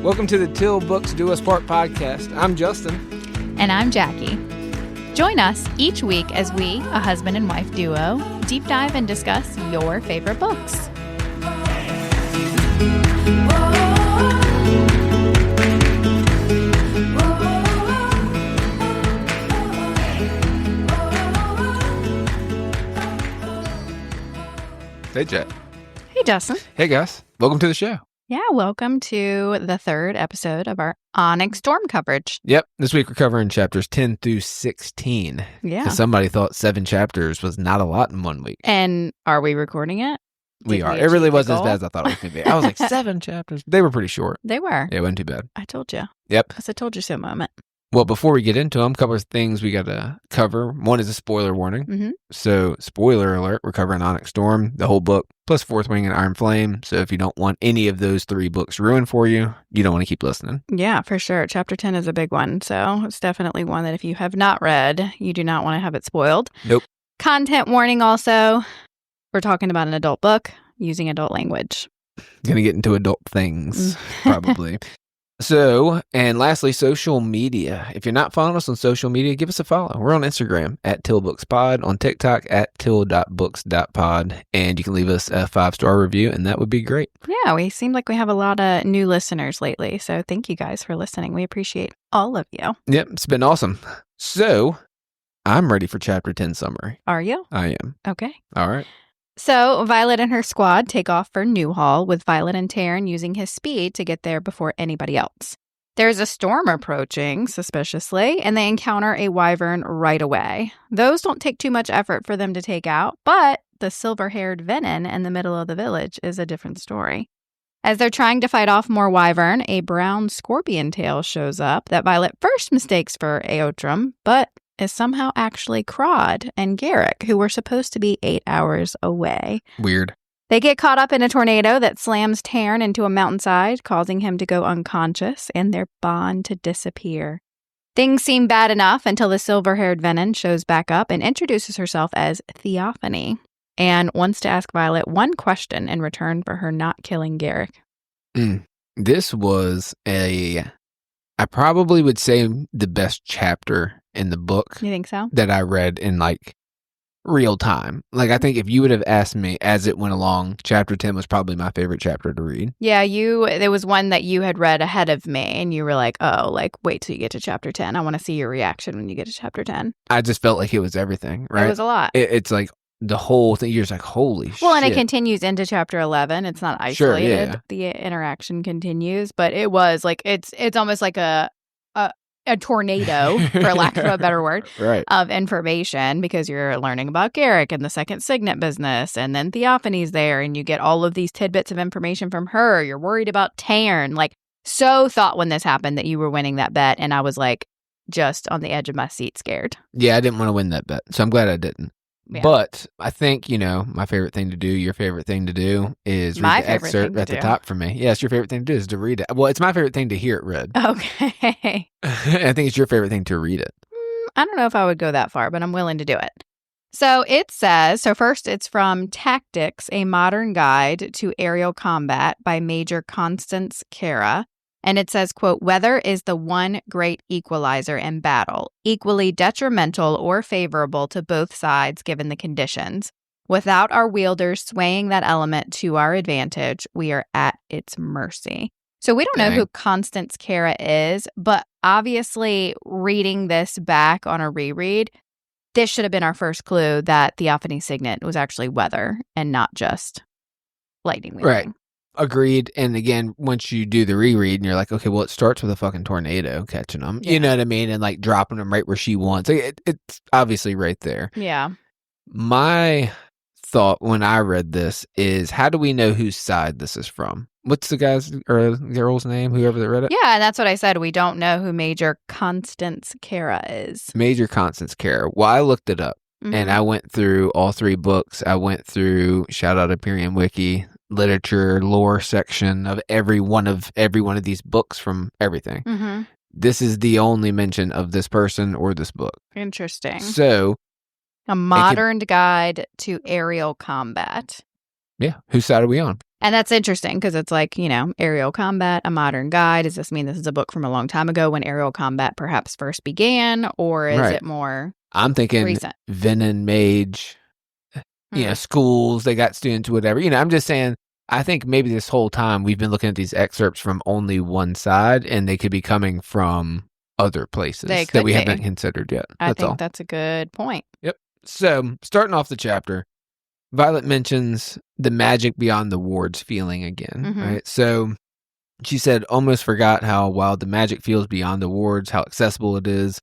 Welcome to the Till Books Do Us Part podcast. I'm Justin. And I'm Jackie. Join us each week as we, a husband and wife duo, deep dive and discuss your favorite books. Hey, Jack. Hey, Justin. Hey, guys. Welcome to the show. Yeah, welcome to the third episode of our Onyx Storm coverage. Yep. This week we're covering chapters 10 through 16. Yeah. 'Cause somebody thought 7 chapters was not a lot in 1 week. And are we recording it? We are. It really wasn't as bad as I thought it was going to be. I was like, 7 chapters. They were pretty short. They were. Yeah, it wasn't too bad. I told you. Yep. It's a told you so moment. Well, before we get into them, a couple of things we got to cover. One is a spoiler warning. Mm-hmm. So, spoiler alert, we're covering Onyx Storm, the whole book, plus Fourth Wing and Iron Flame. So, if you don't want any of those 3 books ruined for you, you don't want to keep listening. Yeah, for sure. Chapter 10 is a big one. So, it's definitely one that if you have not read, you do not want to have it spoiled. Nope. Content warning also. We're talking about an adult book using adult language. Going to get into adult things, probably. So, and lastly, social media. If you're not following us on social media, give us a follow. We're on Instagram at TillBooksPod, on TikTok at till.books.pod, and you can leave us a 5-star review, and that would be great. Yeah, we seem like we have a lot of new listeners lately, so thank you guys for listening. We appreciate all of you. Yep, it's been awesome. So, I'm ready for Chapter 10 summary. Are you? I am. Okay. All right. So, Violet and her squad take off for Newhall, with Violet and Taryn using his speed to get there before anybody else. There's a storm approaching, suspiciously, and they encounter a wyvern right away. Those don't take too much effort for them to take out, but the silver-haired venom in the middle of the village is a different story. As they're trying to fight off more wyvern, a brown scorpion tail shows up that Violet first mistakes for Aotrim, but is somehow actually Crod and Garrick, who were supposed to be 8 hours away. Weird. They get caught up in a tornado that slams Taryn into a mountainside, causing him to go unconscious and their bond to disappear. Things seem bad enough until the silver-haired venom shows back up and introduces herself as Theophany and wants to ask Violet one question in return for her not killing Garrick. This was I probably would say the best chapter in the book. You think so? That I read in real time. I think if you would have asked me as it went along, chapter 10 was probably my favorite chapter to read. Yeah, there was one that you had read ahead of me and you were like, wait till you get to chapter 10. I want to see your reaction when you get to chapter 10. I just felt like it was everything, right? It was a lot. It's like the whole thing. You're just like, holy shit. Well, and it continues into chapter 11. It's not isolated. Sure, yeah. The interaction continues, but it was like, it's almost like a tornado, for lack of a better word, right, of information, because you're learning about Garrick and the second signet business, and then Theophany's there, and you get all of these tidbits of information from her. You're worried about Taryn. So thought when this happened that you were winning that bet, and I was just on the edge of my seat scared. Yeah, I didn't want to win that bet, so I'm glad I didn't. Yeah. But I think, my favorite thing to do, your favorite thing to do is read the excerpt at the top for me. Yes, your favorite thing to do is to read it. Well, it's my favorite thing to hear it read. Okay. I think it's your favorite thing to read it. I don't know if I would go that far, but I'm willing to do it. So it says, first it's from Tactics, A Modern Guide to Aerial Combat by Major Constance Cara. And it says, quote, weather is the one great equalizer in battle, equally detrimental or favorable to both sides given the conditions. Without our wielders swaying that element to our advantage, we are at its mercy. So we don't know who Constance Cara is, but obviously reading this back on a reread, this should have been our first clue that Theophany's signet was actually weather and not just lightning wielding. Right. Agreed. And again, once you do the reread and you're like, okay, well, it starts with a fucking tornado catching them. Yeah. You know what I mean? And dropping them right where she wants. It's obviously right there. Yeah. My thought when I read this is, how do we know whose side this is from? What's the guy's or girl's name, whoever that read it? Yeah, and that's what I said. We don't know who Major Constance Cara is. Major Constance Cara. Well, I looked it up and I went through all 3 books. I went through, shout out Imperium Wiki, literature, lore section of every one of these books from everything. Mm-hmm. This is the only mention of this person or this book. Interesting. So, a modern guide to aerial combat. Yeah. Whose side are we on? And that's interesting because it's like, aerial combat, a modern guide. Does this mean this is a book from a long time ago when aerial combat perhaps first began? Or is it more I'm thinking recent? Venom Mage, schools, they got students, whatever. I'm just saying, I think maybe this whole time we've been looking at these excerpts from only one side, and they could be coming from other places that we haven't considered yet. I think that's a good point. Yep. So, starting off the chapter, Violet mentions the magic beyond the wards feeling again, right? So, she said, almost forgot how wild the magic feels beyond the wards, how accessible it is.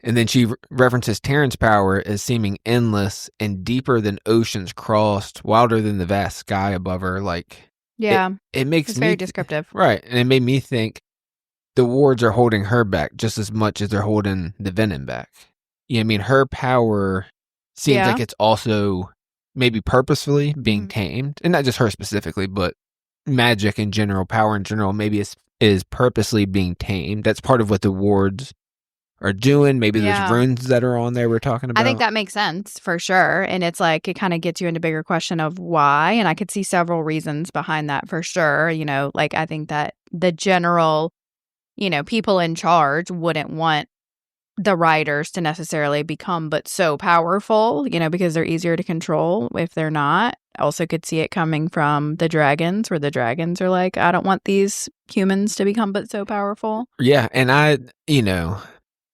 And then she references Terran's power as seeming endless and deeper than oceans crossed, wilder than the vast sky above her. Like, it makes it's very descriptive. Right. And it made me think the wards are holding her back just as much as they're holding the Venom back. Her power seems like it's also maybe purposefully being tamed, and not just her specifically, but magic in general, power in general, maybe is purposely being tamed. That's part of what the wards are doing. Maybe there's runes that are on there we're talking about. I think that makes sense for sure. And it's like, it kind of gets you into a bigger question of why. And I could see several reasons behind that for sure. I think that the general, people in charge wouldn't want the writers to necessarily become but so powerful, because they're easier to control if they're not. I also could see it coming from the dragons, where the dragons are like, I don't want these humans to become but so powerful. Yeah, and I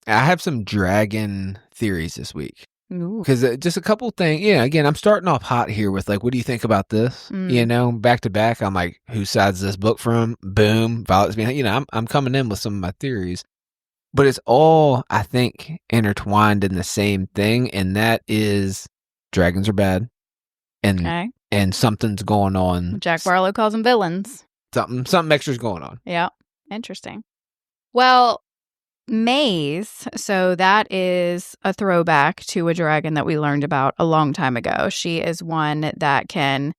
have some dragon theories this week. Because just a couple things. Again, I'm starting off hot here with like, what do you think about this? Back to back, I'm like, whose side's this book from? Boom, Violet's behind. I'm coming in with some of my theories. But it's all, I think, intertwined in the same thing, and that is dragons are bad, and something's going on. Jack Barlow calls them villains. Something extra's going on. Yeah, interesting. Well, Maze, so that is a throwback to a dragon that we learned about a long time ago. She is one that can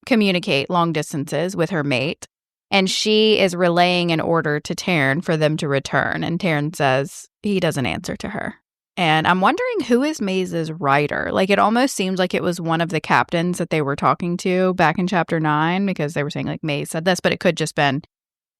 communicate long distances with her mate. And she is relaying an order to Terran for them to return. And Terran says he doesn't answer to her. And I'm wondering, who is Maze's rider? Like, it almost seems like it was one of the captains that they were talking to back in chapter 9, because they were saying, like, Maze said this, but it could just been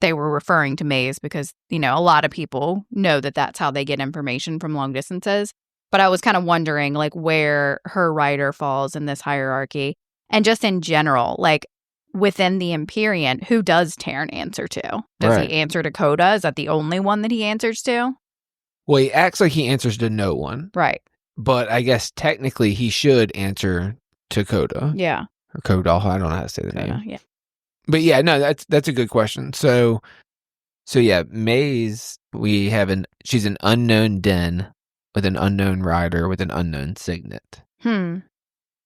they were referring to Maze because, a lot of people know that that's how they get information from long distances. But I was kind of wondering, like, where her rider falls in this hierarchy. And just in general, like, within the Empyrean, who does Terran answer to? Does he answer to Coda? Is that the only one that he answers to? Well, he acts like he answers to no one. Right. But I guess technically he should answer to Coda. Yeah. Or Coda, I don't know how to say the name. Yeah. But yeah, no, that's a good question. So yeah, Maze, she's an unknown den with an unknown rider with an unknown signet.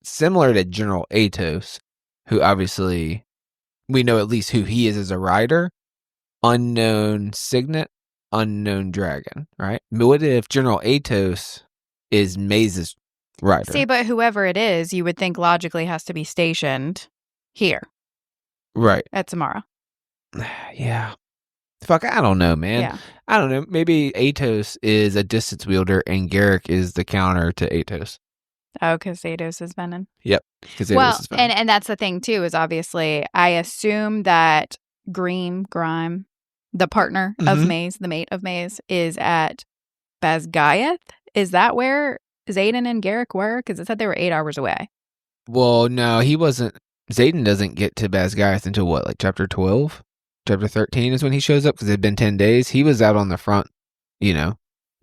Similar to General Atos, who obviously we know at least who he is as a rider, unknown signet, unknown dragon, right? But what if General Atos is Maze's rider? See, but whoever it is, you would think logically has to be stationed here. Right. At Samara. Yeah. Fuck, I don't know, man. Yeah. I don't know. Maybe Atos is a distance wielder and Garrick is the counter to Atos. Oh, because Atos is Venom. Yep. Well, and that's the thing too, is obviously I assume that Grime, the partner of Maze, the mate of Maze, is at Basgiath. Is that where Xaden and Garrick were? Because it said they were 8 hours away. Well, no, he wasn't. Xaden doesn't get to Basgiath until what, like chapter 12? Chapter 13 is when he shows up because it'd been 10 days. He was out on the front,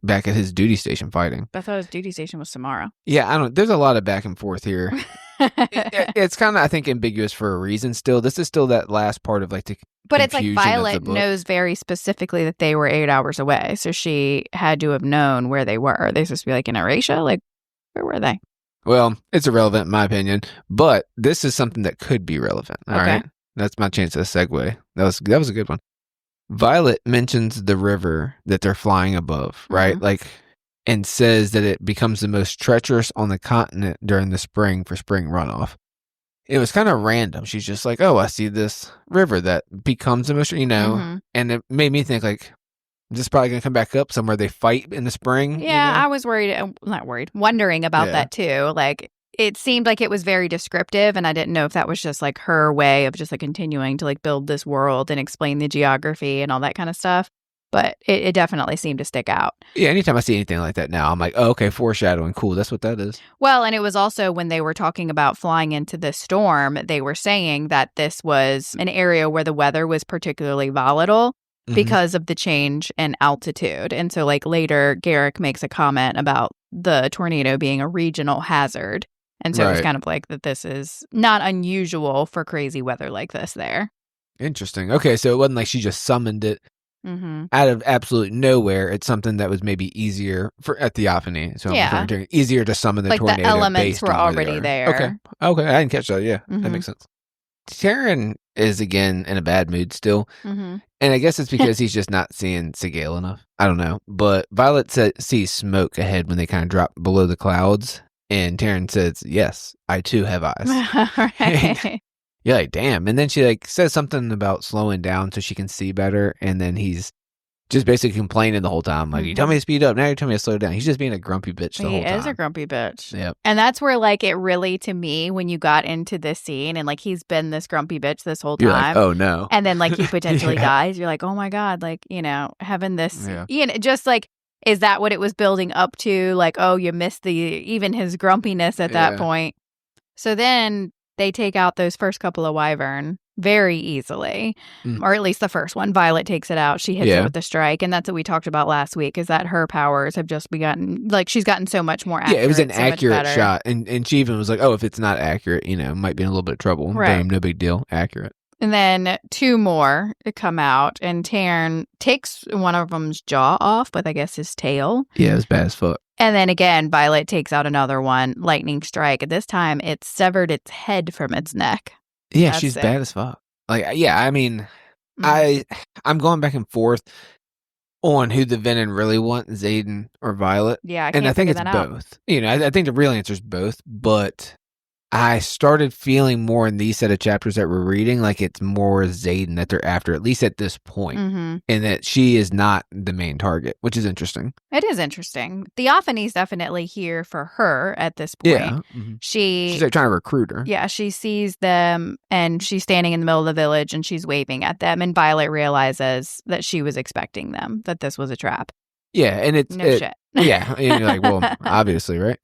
back at his duty station fighting. I thought his duty station was Samara. Yeah, there's a lot of back and forth here. It's kind of, I think, ambiguous for a reason still. This is still that last part of like the But it's like Violet knows very specifically that they were 8 hours away. So she had to have known where they were. Are they supposed to be like in Eurasia? Like, where were they? Well, it's irrelevant in my opinion, but this is something that could be relevant. All right. That's my chance to segue. That was a good one. Violet mentions the river that they're flying above, right? Like, and says that it becomes the most treacherous on the continent during the spring for spring runoff. It was kind of random. She's just like, oh, I see this river that becomes the most, and it made me think like, this is probably going to come back up somewhere they fight in the spring. Yeah, I was wondering about that too. Like, it seemed like it was very descriptive, and I didn't know if that was just like her way of just like continuing to like build this world and explain the geography and all that kind of stuff. But it definitely seemed to stick out. Yeah, anytime I see anything like that now, I'm like, oh, okay, foreshadowing. Cool, that's what that is. Well, and it was also when they were talking about flying into the storm, they were saying that this was an area where the weather was particularly volatile because of the change in altitude. And so like later, Garrick makes a comment about the tornado being a regional hazard. And so it was kind of like that this is not unusual for crazy weather like this there. Interesting. Okay, so it wasn't like she just summoned it out of absolute nowhere. It's something that was maybe easier for a theophany. So I'm referring to easier to summon the tornado. Like the elements were already there. Okay, I didn't catch that. Yeah, that makes sense. Taryn is again in a bad mood still, and I guess it's because he's just not seeing Sigale enough. I don't know, but Violet sees smoke ahead when they kind of drop below the clouds, and Taryn says, "Yes, I too have eyes." You're like, damn. And then she like says something about slowing down so she can see better. And then he's just basically complaining the whole time. Like, you tell me to speed up. Now you're telling me to slow down. He's just being a grumpy bitch the whole time. He is a grumpy bitch. Yep. And that's where like it really, to me, when you got into this scene and like he's been this grumpy bitch this whole time. You're like, oh no. And then like he potentially dies. You're like, oh my God. Like, you know, having this, just like, is that what it was building up to? Like, oh, you missed even his grumpiness at that point. So then they take out those first couple of wyvern very easily, or at least the first one. Violet takes it out. She hits it with the strike, and that's what we talked about last week, is that her powers have just begotten, like, she's gotten so much more accurate. Yeah, it was an accurate shot, and she even was like, oh, if it's not accurate, you know, might be in a little bit of trouble. Right. Boom, no big deal, accurate. And then two more come out, and Taryn takes one of them's jaw off with, I guess, his tail. Yeah, it was bad as fuck. And then again, Violet takes out another one, lightning strike. This time, it severed its head from its neck. Yeah, she's bad as fuck. Like, yeah, I mean, I'm going back and forth on who the villain really wants, Xaden or Violet. Yeah, I think it's both. You know, I think the real answer is both, but I started feeling more in these set of chapters that we're reading like it's more Xaden that they're after, at least at this point, and that she is not the main target, which is interesting. It is interesting. Theophany's definitely here for her at this point. Yeah. She's like trying to recruit her. Yeah, she sees them, and she's standing in the middle of the village, and she's waving at them, and Violet realizes that she was expecting them, that this was a trap. Yeah, and it's... shit. Yeah, and you're like, well, obviously, right?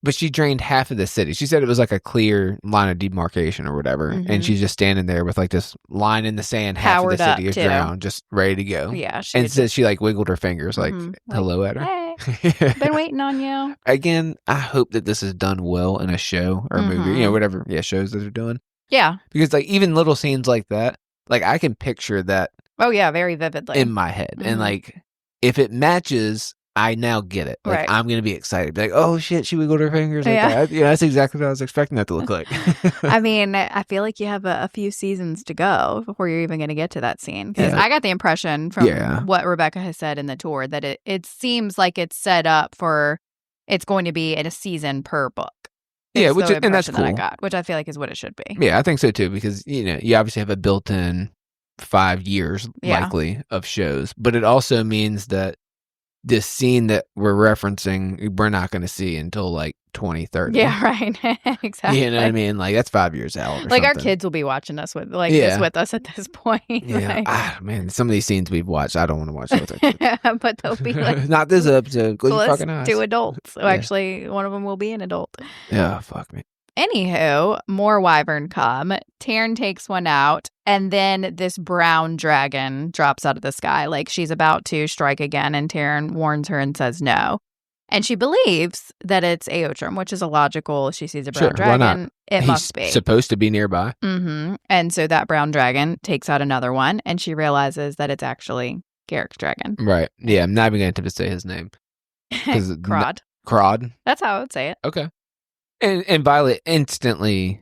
But she drained half of the city. She said it was like a clear line of demarcation or whatever. And she's just standing there with like this line in the sand, half of the city is drowned, just ready to go. Yeah. And says she like wiggled her fingers like hello at her. Hey, been waiting on you. Again, I hope that this is done well in a show or a movie, you know, whatever shows that they're doing. Yeah. Because like even little scenes like that, like I can picture that. Oh yeah, very vividly. In my head. And like if it matches, I now get it. Like, I'm going to be excited. Be like, oh, shit, she wiggled her fingers like that. Yeah, that's exactly what I was expecting that to look like. I mean, I feel like you have a few seasons to go before you're even going to get to that scene. Because I got the impression from what Rebecca has said in the tour that it seems like it's set up for it's going to be in a season per book. Yeah, and that's cool. That I got, which I feel like is what it should be. Yeah, I think so too, because, you know, you obviously have a built-in 5 years likely of shows, but it also means that this scene that we're referencing, we're not going to see until like 2030. Yeah, right. Exactly. You know what I mean? Like that's 5 years out. Like our kids will be watching us with this with us at this point. Yeah. Like, man, some of these scenes we've watched, I don't want to watch those. But they'll be like, not this episode. Close your fucking eyes. 2 adults. So actually, one of them will be an adult. Yeah, fuck me. Anywho, more wyvern come. Taryn takes one out, and then this brown dragon drops out of the sky. Like she's about to strike again, and Taryn warns her and says no. And she believes that it's Aotrim, which is illogical. She sees a brown dragon. Why not? It must be. Supposed to be nearby. And so that brown dragon takes out another one, and she realizes that it's actually Garrick's dragon. Right. Yeah, I'm not even going to say his name. Crod. Crod? That's how I would say it. Okay. And Violet instantly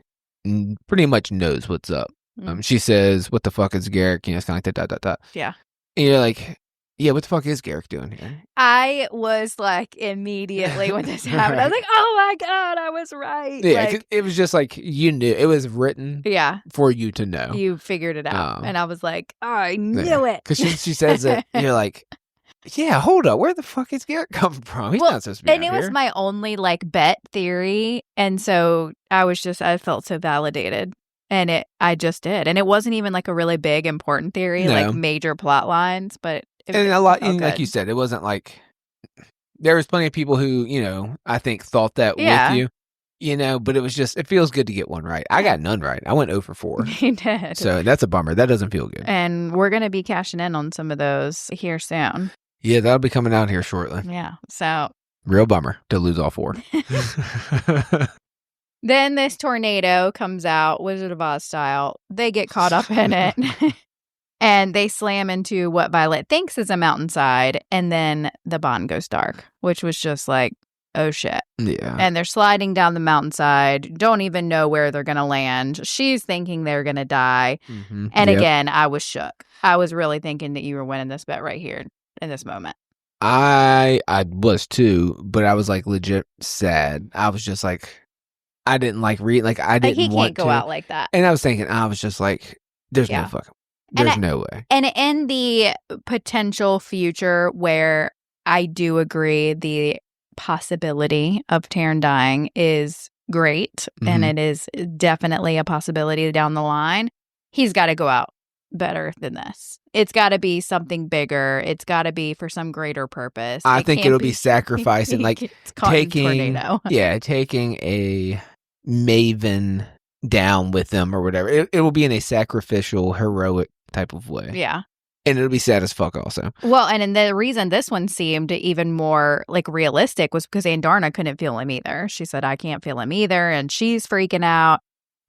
pretty much knows what's up. She says, what the fuck is Garrick? You know, it's kind of like that. Yeah. And you're like, yeah, what the fuck is Garrick doing here? I was like, immediately when this happened, I was like, oh my God, I was right. Yeah, like, it was just like, you knew. It was written for you to know. You figured it out. And I was like, oh, I knew it. Because she says it, you're like, Yeah, hold up. Where the fuck is Garrett coming from? He's not supposed to be and out it was here. my only like bet theory, and so I felt so validated, and I just did, and it wasn't even like a really big important theory, No. like major plot lines, but And a lot, felt like you said, it wasn't like there was plenty of people who, I think thought that with you, but it was just, it feels good to get one right. I got none right. I went 0 for 4. You did. So that's a bummer. That doesn't feel good. And we're going to be cashing in on some of those here soon. Yeah, that'll be coming out here shortly. Yeah. So real bummer to lose all 4. Then this tornado comes out, Wizard of Oz style. They get caught up in it. And they slam into what Violet thinks is a mountainside. And then the bond goes dark, which was just like, oh shit. Yeah. And they're sliding down the mountainside, don't even know where they're going to land. She's thinking they're going to die. Mm-hmm. And again, I was shook. I was really thinking that you were winning this bet right here in this moment. I was too, but I was like legit sad. I was just like, I didn't like read, like I didn't want to. He can't go out like that. And I was thinking, I was just like, there's no fucking, there's no way. And in the potential future where I do agree the possibility of Taryn dying is great, and it is definitely a possibility down the line, he's got to go out better than this. It's got to be something bigger. It's got to be for some greater purpose. I think it'll be sacrificing, like taking a maven down with them or whatever. It will be in a sacrificial, heroic type of way. Yeah. And it'll be sad as fuck also. Well, and the reason this one seemed even more like realistic was because Andarna couldn't feel him either. She said, I can't feel him either. And she's freaking out.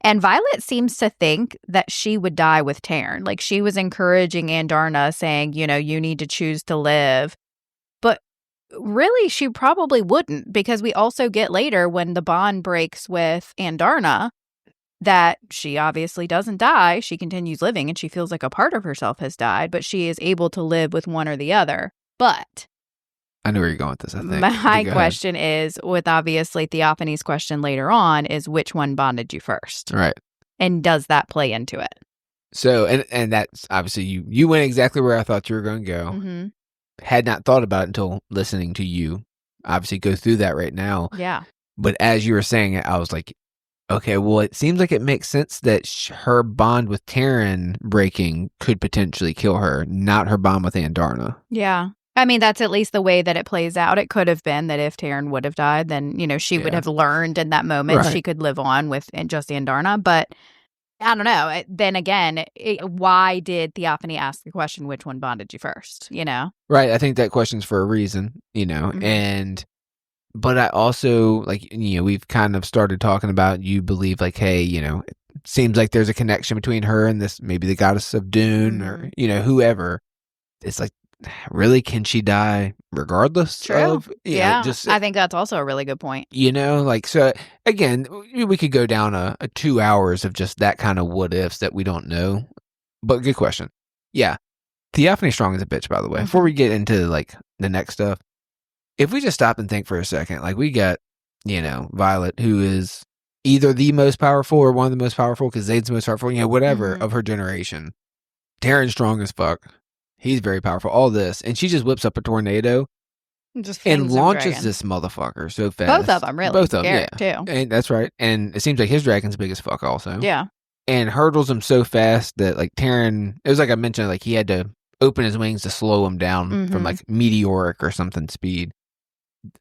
And Violet seems to think that she would die with Taryn. Like she was encouraging Andarna, saying, you need to choose to live. But really, she probably wouldn't, because we also get later when the bond breaks with Andarna that she obviously doesn't die. She continues living and she feels like a part of herself has died, but she is able to live with one or the other. But I know where you're going with this, I think. My question is, with obviously Theophanie's question later on, is which one bonded you first? Right. And does that play into it? So, and that's obviously you went exactly where I thought you were going to go. Mm-hmm. Had not thought about it until listening to you obviously go through that right now. Yeah. But as you were saying it, I was like, okay, well, it seems like it makes sense that her bond with Taryn breaking could potentially kill her, not her bond with Andarna. Yeah. I mean, that's at least the way that it plays out. It could have been that if Taryn would have died, then, she would have learned in that moment she could live on with just Andarna. But I don't know. Then again, why did Theophany ask the question, which one bonded you first, Right. I think that question's for a reason, and... But I also, like, we've kind of started talking about, you believe, like, hey, it seems like there's a connection between her and this, maybe the goddess of Dune or, whoever. It's like, really, can she die regardless of? Yeah, I think that's also a really good point. So, again, we could go down a 2 hours of just that kind of what ifs that we don't know. But good question. Yeah. Theophany Strong is a bitch, by the way. Mm-hmm. Before we get into, like, the next stuff. If we just stop and think for a second, like we got, Violet, who is either the most powerful or one of the most powerful, because Zayd's the most powerful, whatever, of her generation. Taryn's strong as fuck. He's very powerful. All this. And she just whips up a tornado and launches this motherfucker so fast. Both of them, really. Both of them, Garrett, too. And that's right. And it seems like his dragon's big as fuck also. Yeah. And hurdles him so fast that, like, Taryn, it was like I mentioned, like, he had to open his wings to slow him down from, like, meteoric or something speed.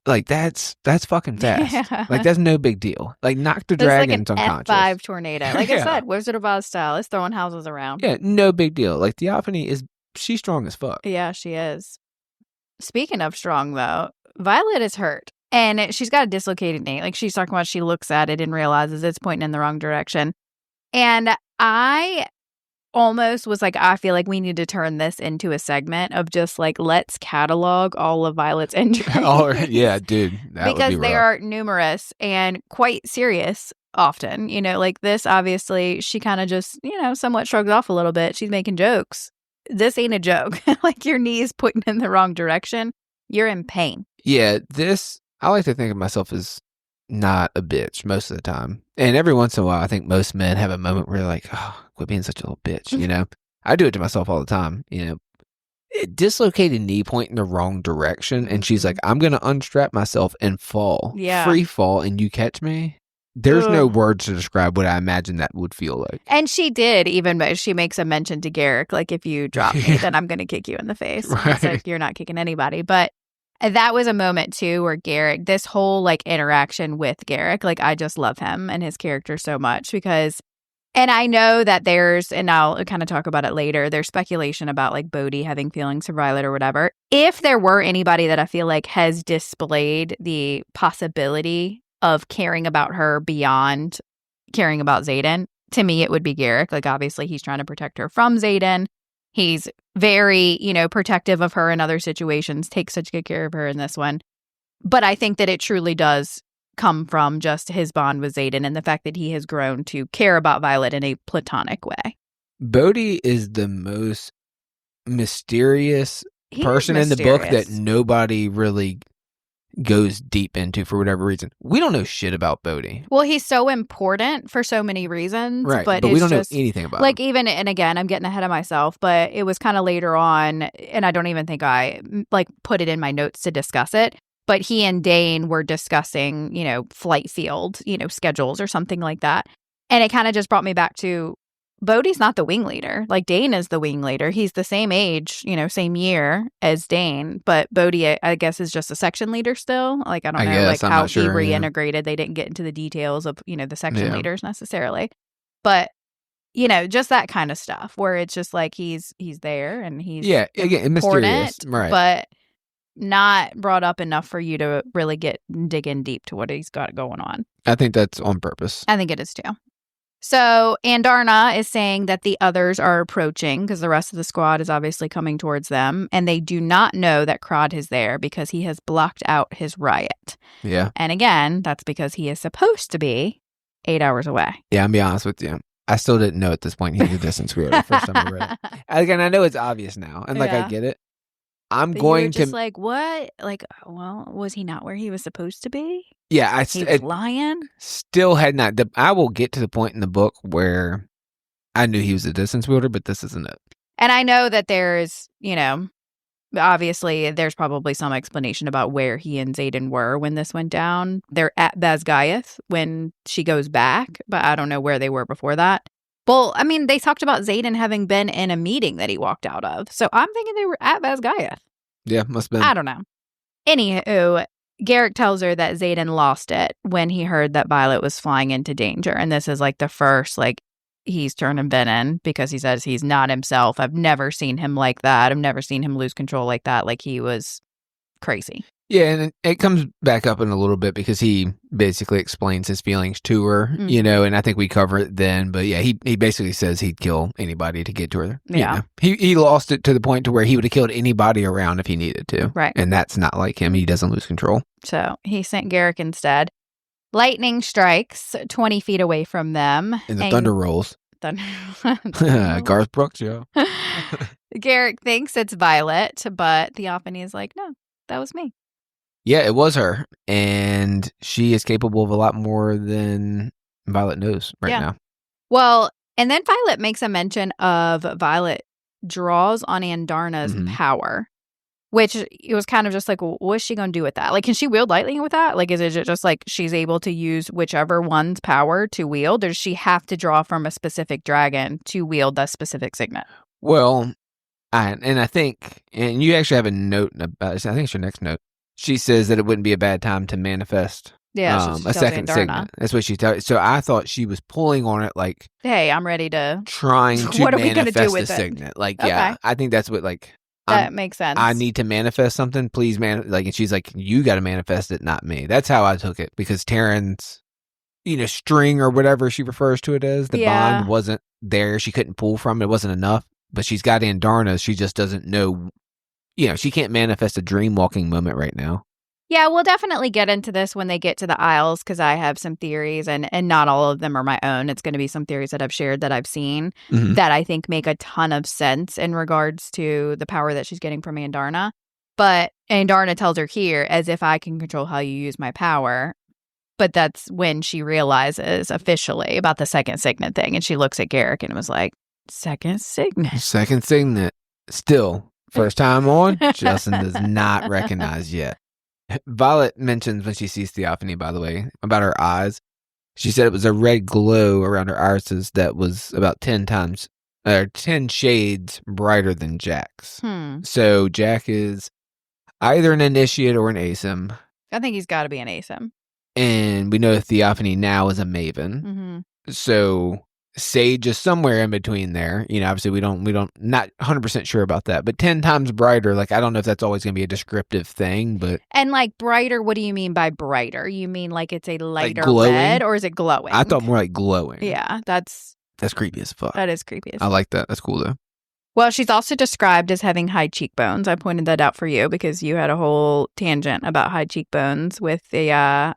Like, that's fucking fast. Yeah. Like, that's no big deal. Like, knock the dragons like an unconscious. F5 tornado. Like I said, Wizard of Oz style. It's throwing houses around. Yeah, no big deal. Like, Theophany she's strong as fuck. Yeah, she is. Speaking of strong, though, Violet is hurt. And she's got a dislocated knee. Like, she's talking about, she looks at it and realizes it's pointing in the wrong direction. And I almost was like, I feel like we need to turn this into a segment of just like, let's catalog all of Violet's injuries. Oh, yeah, dude. Because they are numerous and quite serious often. Like this, obviously, she kind of just, somewhat shrugs off a little bit. She's making jokes. This ain't a joke. Like your knee is pointing in the wrong direction. You're in pain. Yeah, I like to think of myself as not a bitch most of the time. And every once in a while, I think most men have a moment where they're like, oh, quit being such a little bitch, I do it to myself all the time, dislocated knee point in the wrong direction, and she's like, I'm going to unstrap myself and fall. Yeah. Free fall, and you catch me? There's no words to describe what I imagine that would feel like. And she did, even she makes a mention to Garrick, like, if you drop me, then I'm going to kick you in the face. Right. It's like, you're not kicking anybody. But that was a moment, too, where Garrick, this whole, like, interaction with Garrick, like, I just love him and his character so much because, and I know that there's, and I'll kind of talk about it later, there's speculation about, like, Bodhi having feelings for Violet or whatever. If there were anybody that I feel like has displayed the possibility of caring about her beyond caring about Xaden, to me, it would be Garrick. Like, obviously, he's trying to protect her from Xaden. He's very, protective of her in other situations, takes such good care of her in this one. But I think that it truly does come from just his bond with Xaden and the fact that he has grown to care about Violet in a platonic way. Bodhi is the most mysterious person in the book that nobody really goes deep into for whatever reason. We don't know shit about Bodhi. Well, he's so important for so many reasons. Right, but we don't know anything about him. Even, and again, I'm getting ahead of myself, but it was kind of later on, and I don't even think I, put it in my notes to discuss it, but he and Dane were discussing, flight field, schedules or something like that. And it kind of just brought me back to Bodhi's not the wing leader. Like, Dane is the wing leader. He's the same age, same year as Dane. But Bodhi, I guess, is just a section leader still. Like, I don't know, like, how he reintegrated. They didn't get into the details of, the section leaders necessarily. But, just that kind of stuff where it's just like he's there and he's again, mysterious, right? But not brought up enough for you to really dig in deep to what he's got going on. I think that's on purpose. I think it is too. So Andarna is saying that the others are approaching because the rest of the squad is obviously coming towards them, and they do not know that Krod is there because he has blocked out his riot. Yeah. And again, that's because he is supposed to be 8 hours away. Yeah, I'll be honest with you. I still didn't know at this point he's a distance squared the first time I read it. Again, I know it's obvious now, and I get it. But going to like, what? Like, well, was he not where he was supposed to be? Yeah, he's lying. Still had not. I will get to the point in the book where I knew he was a distance wielder, but this isn't it. And I know that there's, obviously there's probably some explanation about where he and Xaden were when this went down. They're at Basgaeth when she goes back, but I don't know where they were before that. Well, I mean, they talked about Xaden having been in a meeting that he walked out of. So I'm thinking they were at Basgaeth. Yeah, must have been. I don't know. Anywho, Garrick tells her that Xaden lost it when he heard that Violet was flying into danger. And this is like the first, he's turning venom because he says he's not himself. I've never seen him like that. I've never seen him lose control like that. Like, he was crazy. Yeah, and it comes back up in a little bit because he basically explains his feelings to her, and I think we cover it then. But yeah, he basically says he'd kill anybody to get to her. Yeah. He lost it to the point to where he would have killed anybody around if he needed to. Right. And that's not like him. He doesn't lose control. So he sent Garrick instead. Lightning strikes 20 feet away from them. And the thunder rolls. Garth Brooks, yeah. Garrick thinks it's Violet, but Theophany is like, no, that was me. Yeah, it was her, and she is capable of a lot more than Violet knows now. Well, and then Violet makes a mention of Violet draws on Andarna's power, which it was kind of just like, well, what is she going to do with that? Like, can she wield lightning with that? Like, is it just like she's able to use whichever one's power to wield, or does she have to draw from a specific dragon to wield that specific signet? Well, I think, and you actually have a note about this. I think it's your next note. She says that it wouldn't be a bad time to manifest a second signet. That's what she tells. So I thought she was pulling on it like, hey, I'm ready to trying to what are we manifest gonna do with a it? Signet. Like, okay. Yeah, I think that's what that makes sense. I need to manifest something. Please, and she's like, you got to manifest it, not me. That's how I took it because Taryn's, string or whatever she refers to it as, the bond wasn't there. She couldn't pull from it. It wasn't enough. But she's got Andarna. She just doesn't know. She can't manifest a dream walking moment right now. Yeah, we'll definitely get into this when they get to the Isles because I have some theories and not all of them are my own. It's going to be some theories that I've shared that I've seen that I think make a ton of sense in regards to the power that she's getting from Andarna. But Andarna tells her here, as if I can control how you use my power. But that's when she realizes officially about the second signet thing. And she looks at Garrick and was like, second signet. Second signet. Still. First time on, Justin does not recognize yet. Violet mentions when she sees Theophany, by the way, about her eyes. She said it was a red glow around her irises that was about 10 shades brighter than Jack's. So Jack is either an initiate or an ASIM. I think he's got to be an ASIM. And we know Theophany now is a Maven. So Sage is somewhere in between there. Obviously we don't not 100% sure about that, but 10 times brighter. Like, I don't know if that's always going to be a descriptive thing, but. And like brighter, what do you mean by brighter? You mean like it's a lighter glowing? Red, or is it glowing? I thought more like glowing. Yeah, that's creepy as fuck. That is creepy as fuck. I like that. That's cool though. Well, she's also described as having high cheekbones. I pointed that out for you because you had a whole tangent about high cheekbones with the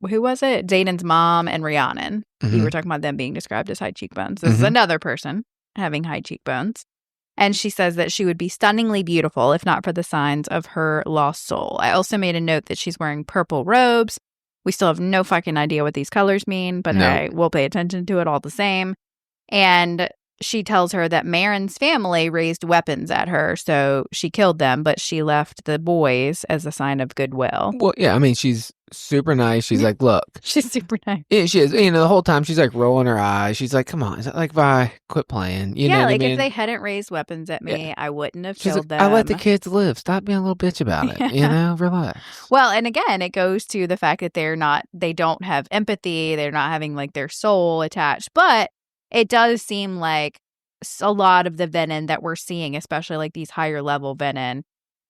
who was it? Zayden's mom and Rhiannon. You were talking about them being described as high cheekbones. This is another person having high cheekbones. And she says that she would be stunningly beautiful if not for the signs of her lost soul. I also made a note that she's wearing purple robes. We still have no fucking idea what these colors mean, but hey, we'll pay attention to it all the same. And she tells her that Marin's family raised weapons at her, so she killed them, but she left the boys as a sign of goodwill. Well, yeah, I mean, she's super nice. She's like, look. She's super nice. Yeah, she is. The whole time she's like rolling her eyes. She's like, come on. Like, Vi, quit playing. You know what I mean? If they hadn't raised weapons at me, I wouldn't have killed them. I let the kids live. Stop being a little bitch about it. Relax. Well, and again, it goes to the fact that they don't have empathy. They're not having like their soul attached. But it does seem like a lot of the Venin that we're seeing, especially like these higher level Venin,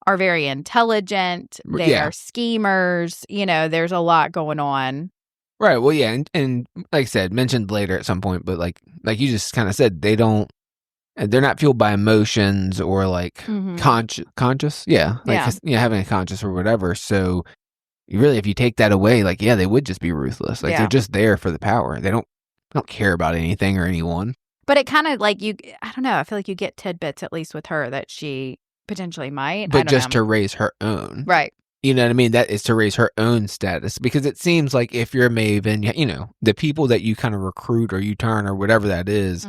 are very intelligent. They are schemers. There's a lot going on. Right. Well, yeah. And like I said, mentioned later at some point, but like you just kind of said, they're not fueled by emotions or like conscious. Yeah. Like, having a conscious or whatever. So if you take that away, like, they would just be ruthless. Like, they're just there for the power. They don't care about anything or anyone. But it kind of like I don't know. I feel like you get tidbits, at least with her, that she potentially might. But just to raise her own. Right. You know what I mean? That is to raise her own status. Because it seems like if you're a Maven, the people that you kind of recruit or you turn or whatever that is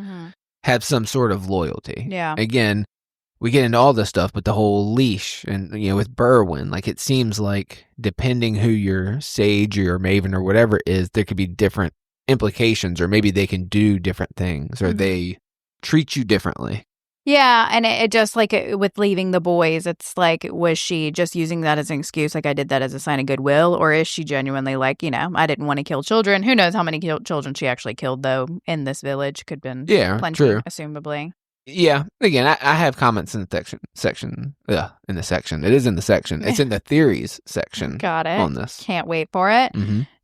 have some sort of loyalty. Yeah. Again, we get into all this stuff, but the whole leash and, with Berwyn, like it seems like depending who your Sage or your Maven or whatever is, there could be different implications, or maybe they can do different things, or they treat you differently. Yeah, and it just like with leaving the boys, it's like, was she just using that as an excuse, like I did that as a sign of goodwill, or is she genuinely like, I didn't want to kill children? Who knows how many children she actually killed, though, in this village? Could have been plenty, true. Assumably. Yeah, again, I have comments in the section. Yeah, in the section. It is in the section. It's in the theories section. Got it. On this. Can't wait for it.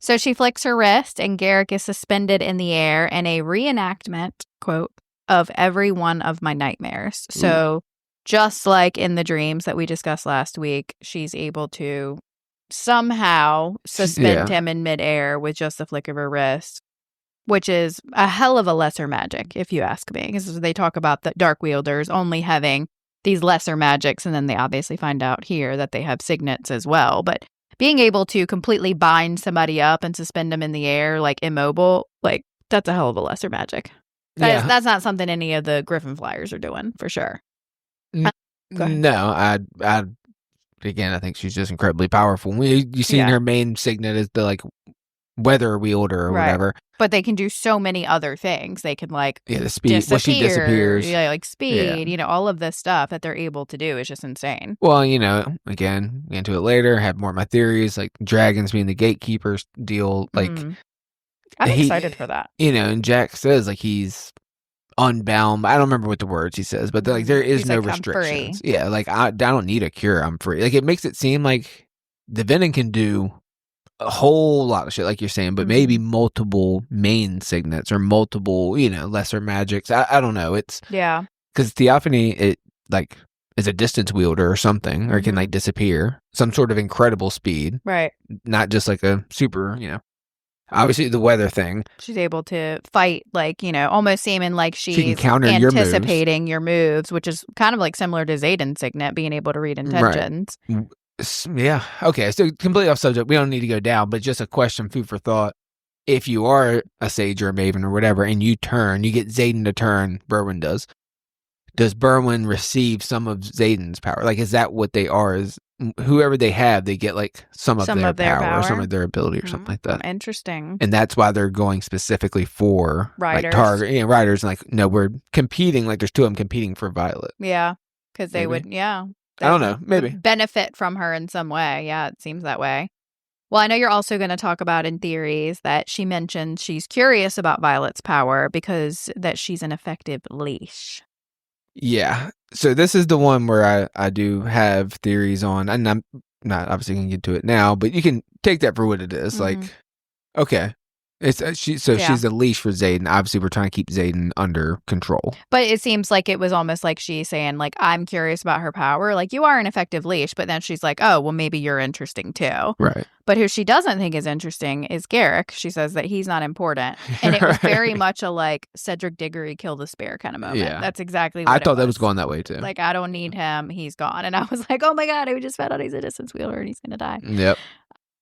So she flicks her wrist, and Garrick is suspended in the air in a reenactment, quote, of every one of my nightmares. So just like in the dreams that we discussed last week, she's able to somehow suspend him in midair with just the flick of her wrist, which is a hell of a lesser magic, if you ask me. Because they talk about the Dark Wielders only having these lesser magics, and then they obviously find out here that they have signets as well. But being able to completely bind somebody up and suspend them in the air, like immobile, like that's a hell of a lesser magic. That's not something any of the Griffin Flyers are doing, for sure. No, I think she's just incredibly powerful. You seen her main signet is the like weather wielder or whatever. But they can do so many other things. They can like the speed. Well, she disappears. Yeah, like speed. All of this stuff that they're able to do is just insane. Well, again, get into it later. Have more of my theories, like dragons being the gatekeepers deal. Like, I'm excited for that. And Jack says like he's unbound. I don't remember what the words he says, but like there is no restrictions. Yeah, like I don't need a cure. I'm free. Like it makes it seem like the Venin can do a whole lot of shit, like you're saying, but maybe multiple main signets or multiple, lesser magics. I don't know. It's because Theophany, it like is a distance wielder or something, or it can like disappear, some sort of incredible speed, right? Not just like a super, obviously the weather thing. She's able to fight, like almost seeming like she's she can counter anticipating your moves, which is kind of like similar to Zayden's signet, being able to read intentions. Right. Yeah. Okay. So completely off subject. We don't need to go down, but just a question, food for thought. If you are a Sage or a Maven or whatever, and you get Zayden to turn, Berwyn does. does Berwyn receive some of Xaden's power? Like, is that what they are? Is whoever they have, they get like some of their power or some of their ability or something like that. Interesting. And that's why they're going specifically for Riders. Like riders. And like, no, we're competing. Like, there's two of them competing for Violet. Yeah, because they would. Yeah, I don't know. Maybe benefit from her in some way. Yeah, it seems that way. Well, I know you're also going to talk about in theories that she mentioned she's curious about Violet's power because that she's an effective leash. Yeah. So this is the one where I do have theories on, and I'm not obviously going to get to it now, but you can take that for what it is. Like, okay. It's she's the leash for Xaden. Obviously, we're trying to keep Xaden under control. But it seems like it was almost like she's saying, like, I'm curious about her power. Like, you are an effective leash. But then she's like, oh, well, maybe you're interesting too. Right. But who she doesn't think is interesting is Garrick. She says that he's not important. And it was very much a, like, Cedric Diggory kill the spare kind of moment. Yeah. That's exactly what I thought that was going that way too. Like, I don't need him. He's gone. And I was like, oh my God, we just found out he's a distance wheeler and he's going to die. Yep.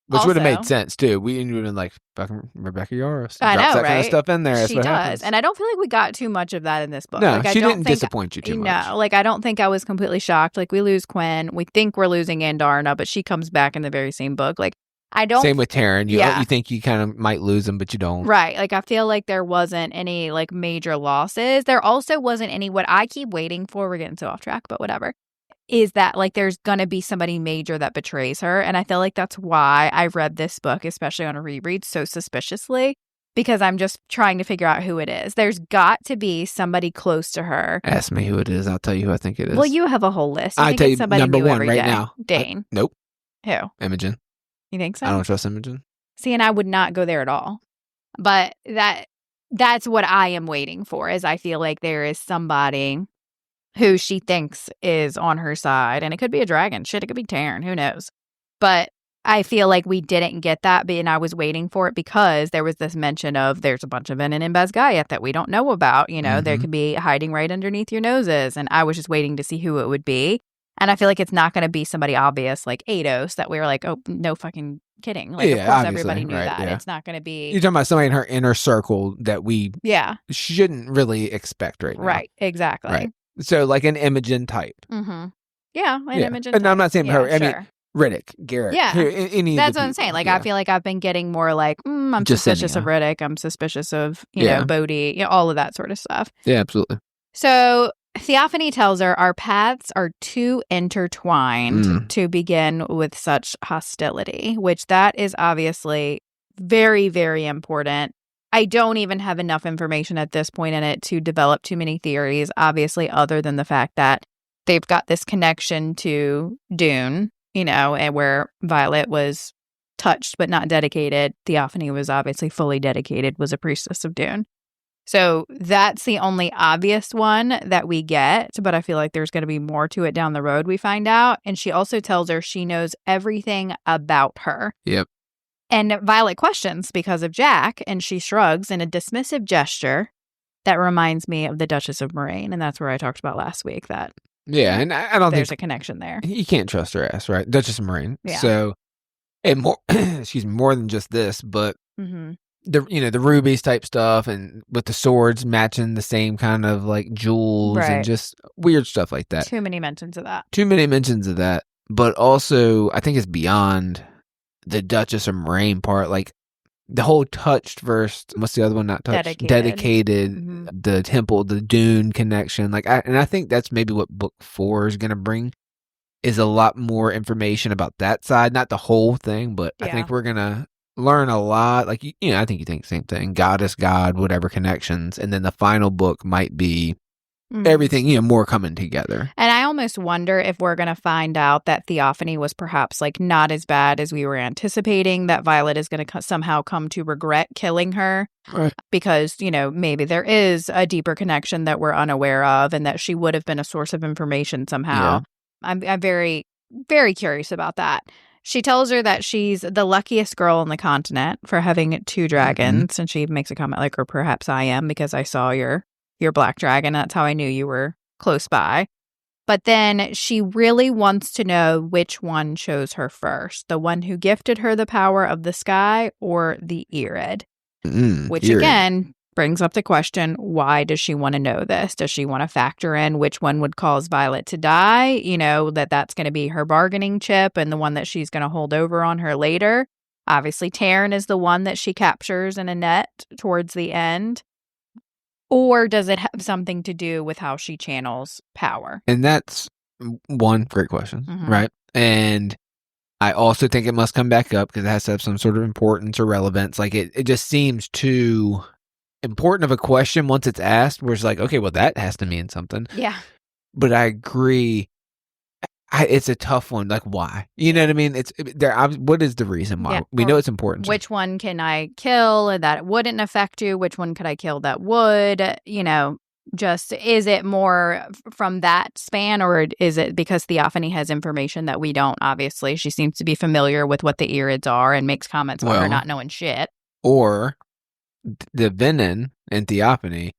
Which would have made sense too. We would have been like, fucking Rebecca Yarros. I know, that right? kind of stuff in there. She does. Happens. And I don't feel like we got too much of that in this book. No, like, she didn't disappoint you too much. No, like, I don't think I was completely shocked. Like, we lose Quinn. We think we're losing Andarna, but she comes back in the very same book. Like, I don't. Same with Taryn. You think you kind of might lose them, but you don't. Right. Like, I feel like there wasn't any, like, major losses. There also wasn't any, what I keep waiting for, we're getting so off track, but whatever, is that, like, there's going to be somebody major that betrays her. And I feel like that's why I read this book, especially on a reread, so suspiciously, because I'm just trying to figure out who it is. There's got to be somebody close to her. Ask me who it is. I'll tell you who I think it is. Well, you have a whole list. I tell you, number one right now. Dane. Nope. Who? Imogen. You think so? I don't trust Imogen. See, and I would not go there at all. But that's what I am waiting for, is I feel like there is somebody who she thinks is on her side. And it could be a dragon. Shit, it could be Taryn. Who knows? But I feel like we didn't get that, and I was waiting for it because there was this mention of there's a bunch of Venin in Basgaiath that we don't know about. You know, There could be hiding right underneath your noses. And I was just waiting to see who it would be. And I feel like it's not going to be somebody obvious like Ados that we were like, oh, no fucking kidding. Like, of course everybody knew that. Yeah. It's not going to be. You're talking about somebody in her inner circle that we shouldn't really expect right now. Right, exactly. Right. So, like an Imogen type. Mm-hmm. Yeah, an Imogen type. And I'm not saying her. I mean, Riddick, Garrett. Yeah. That's what I'm saying. Like, I feel like I've been getting more like, I'm just suspicious of Riddick. I'm suspicious of, you know, Bodhi, all of that sort of stuff. Yeah, absolutely. So Theophany tells her our paths are too intertwined to begin with such hostility, which that is obviously very, very important. I don't even have enough information at this point in it to develop too many theories, obviously, other than the fact that they've got this connection to Dune, you know, and where Violet was touched but not dedicated. Theophany was obviously fully dedicated, was a priestess of Dune. So that's the only obvious one that we get, but I feel like there's going to be more to it down the road, we find out. And she also tells her she knows everything about her. Yep. And Violet questions because of Jack, and she shrugs in a dismissive gesture that reminds me of the Duchess of Moraine. And that's where I talked about last week that and I don't think there's a connection there. You can't trust her ass, right? Duchess of Moraine. Yeah. So, and more, excuse me, more than just this, but the rubies type stuff, and with the swords matching the same kind of like jewels and just weird stuff like that. Too many mentions of that. But also, I think it's beyond the Duchess of Moraine part, like the whole touched versus what's the other one? Not touched, dedicated. The temple, the Dune connection. Like, I think that's maybe what book 4 is going to bring, is a lot more information about that side. Not the whole thing, but I think we're going to learn a lot. Like, I think you think the same thing. Goddess, God, whatever connections, and then the final book might be everything, more coming together. And I almost wonder if we're going to find out that Theophany was perhaps like not as bad as we were anticipating, that Violet is going to somehow come to regret killing her because, maybe there is a deeper connection that we're unaware of, and that she would have been a source of information somehow. I'm very, very curious about that. She tells her that she's the luckiest girl on the continent for having 2 dragons. And she makes a comment like, or perhaps I am, because I saw your black dragon. That's how I knew you were close by. But then she really wants to know which one chose her first, the one who gifted her the power of the sky or the Irid, which Irid. Again brings up the question, why does she want to know this? Does she want to factor in which one would cause Violet to die? You know, that's going to be her bargaining chip and the one that she's going to hold over on her later. Obviously, Taryn is the one that she captures in a net towards the end. Or does it have something to do with how she channels power? And that's one great question, right? And I also think it must come back up because it has to have some sort of importance or relevance. Like it just seems too important of a question once it's asked, where it's like, okay, well, that has to mean something. Yeah. But I agree. It's a tough one. Like, why? You know what I mean? It's there. What is the reason why? Yeah. We know it's important. Which one can I kill that wouldn't affect you? Which one could I kill that would? You know, just is it more from that span, or is it because Theophany has information that we don't? Obviously, she seems to be familiar with what the Irids are and makes comments about her not knowing shit. Or the Venin and Theophany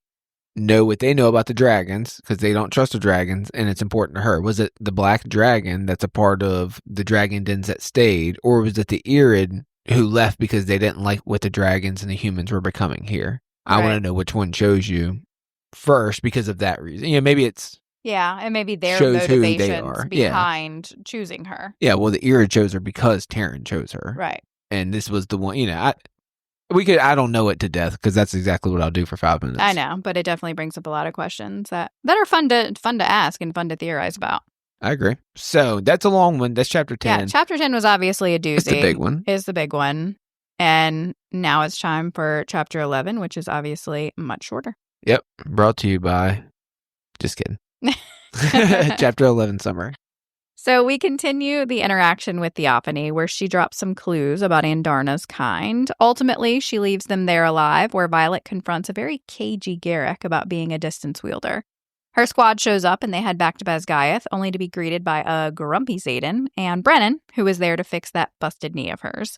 know what they know about the dragons because they don't trust the dragons, and it's important to her. Was it the black dragon that's a part of the dragon dens that stayed, or was it the Irid who left because they didn't like what the dragons and the humans were becoming here? I want to know which one chose you first because of that reason. You know, maybe it's and maybe their motivations behind choosing her. Yeah, well, the Irid chose her because Taryn chose her, right? And this was the one. You know, I don't know it to death because that's exactly what I'll do for 5 minutes. I know, but it definitely brings up a lot of questions that are fun to ask and fun to theorize about. I agree. So that's a long one. That's chapter 10. Yeah, chapter 10 was obviously a doozy. It's the big one. Is the big one. And now it's time for chapter 11, which is obviously much shorter. Yep. Brought to you by... Just kidding. Chapter 11 summary. So we continue the interaction with Theophany, where she drops some clues about Andarna's kind. Ultimately, she leaves them there alive, where Violet confronts a very cagey Garrick about being a distance wielder. Her squad shows up, and they head back to Basgiath, only to be greeted by a grumpy Xaden and Brennan, who is there to fix that busted knee of hers.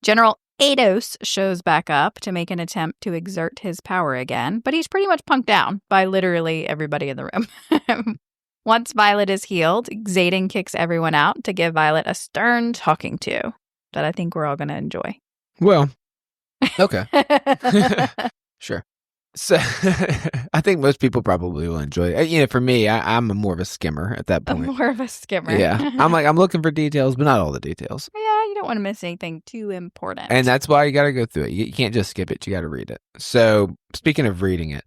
General Ados shows back up to make an attempt to exert his power again, but he's pretty much punked down by literally everybody in the room. Once Violet is healed, Xaden kicks everyone out to give Violet a stern talking to that I think we're all going to enjoy. Well, okay. Sure. So I think most people probably will enjoy it. You know, for me, I'm more of a skimmer at that point. More of a skimmer. Yeah. I'm looking for details, but not all the details. Yeah, you don't want to miss anything too important. And that's why you got to go through it. You can't just skip it. You got to read it. So speaking of reading it,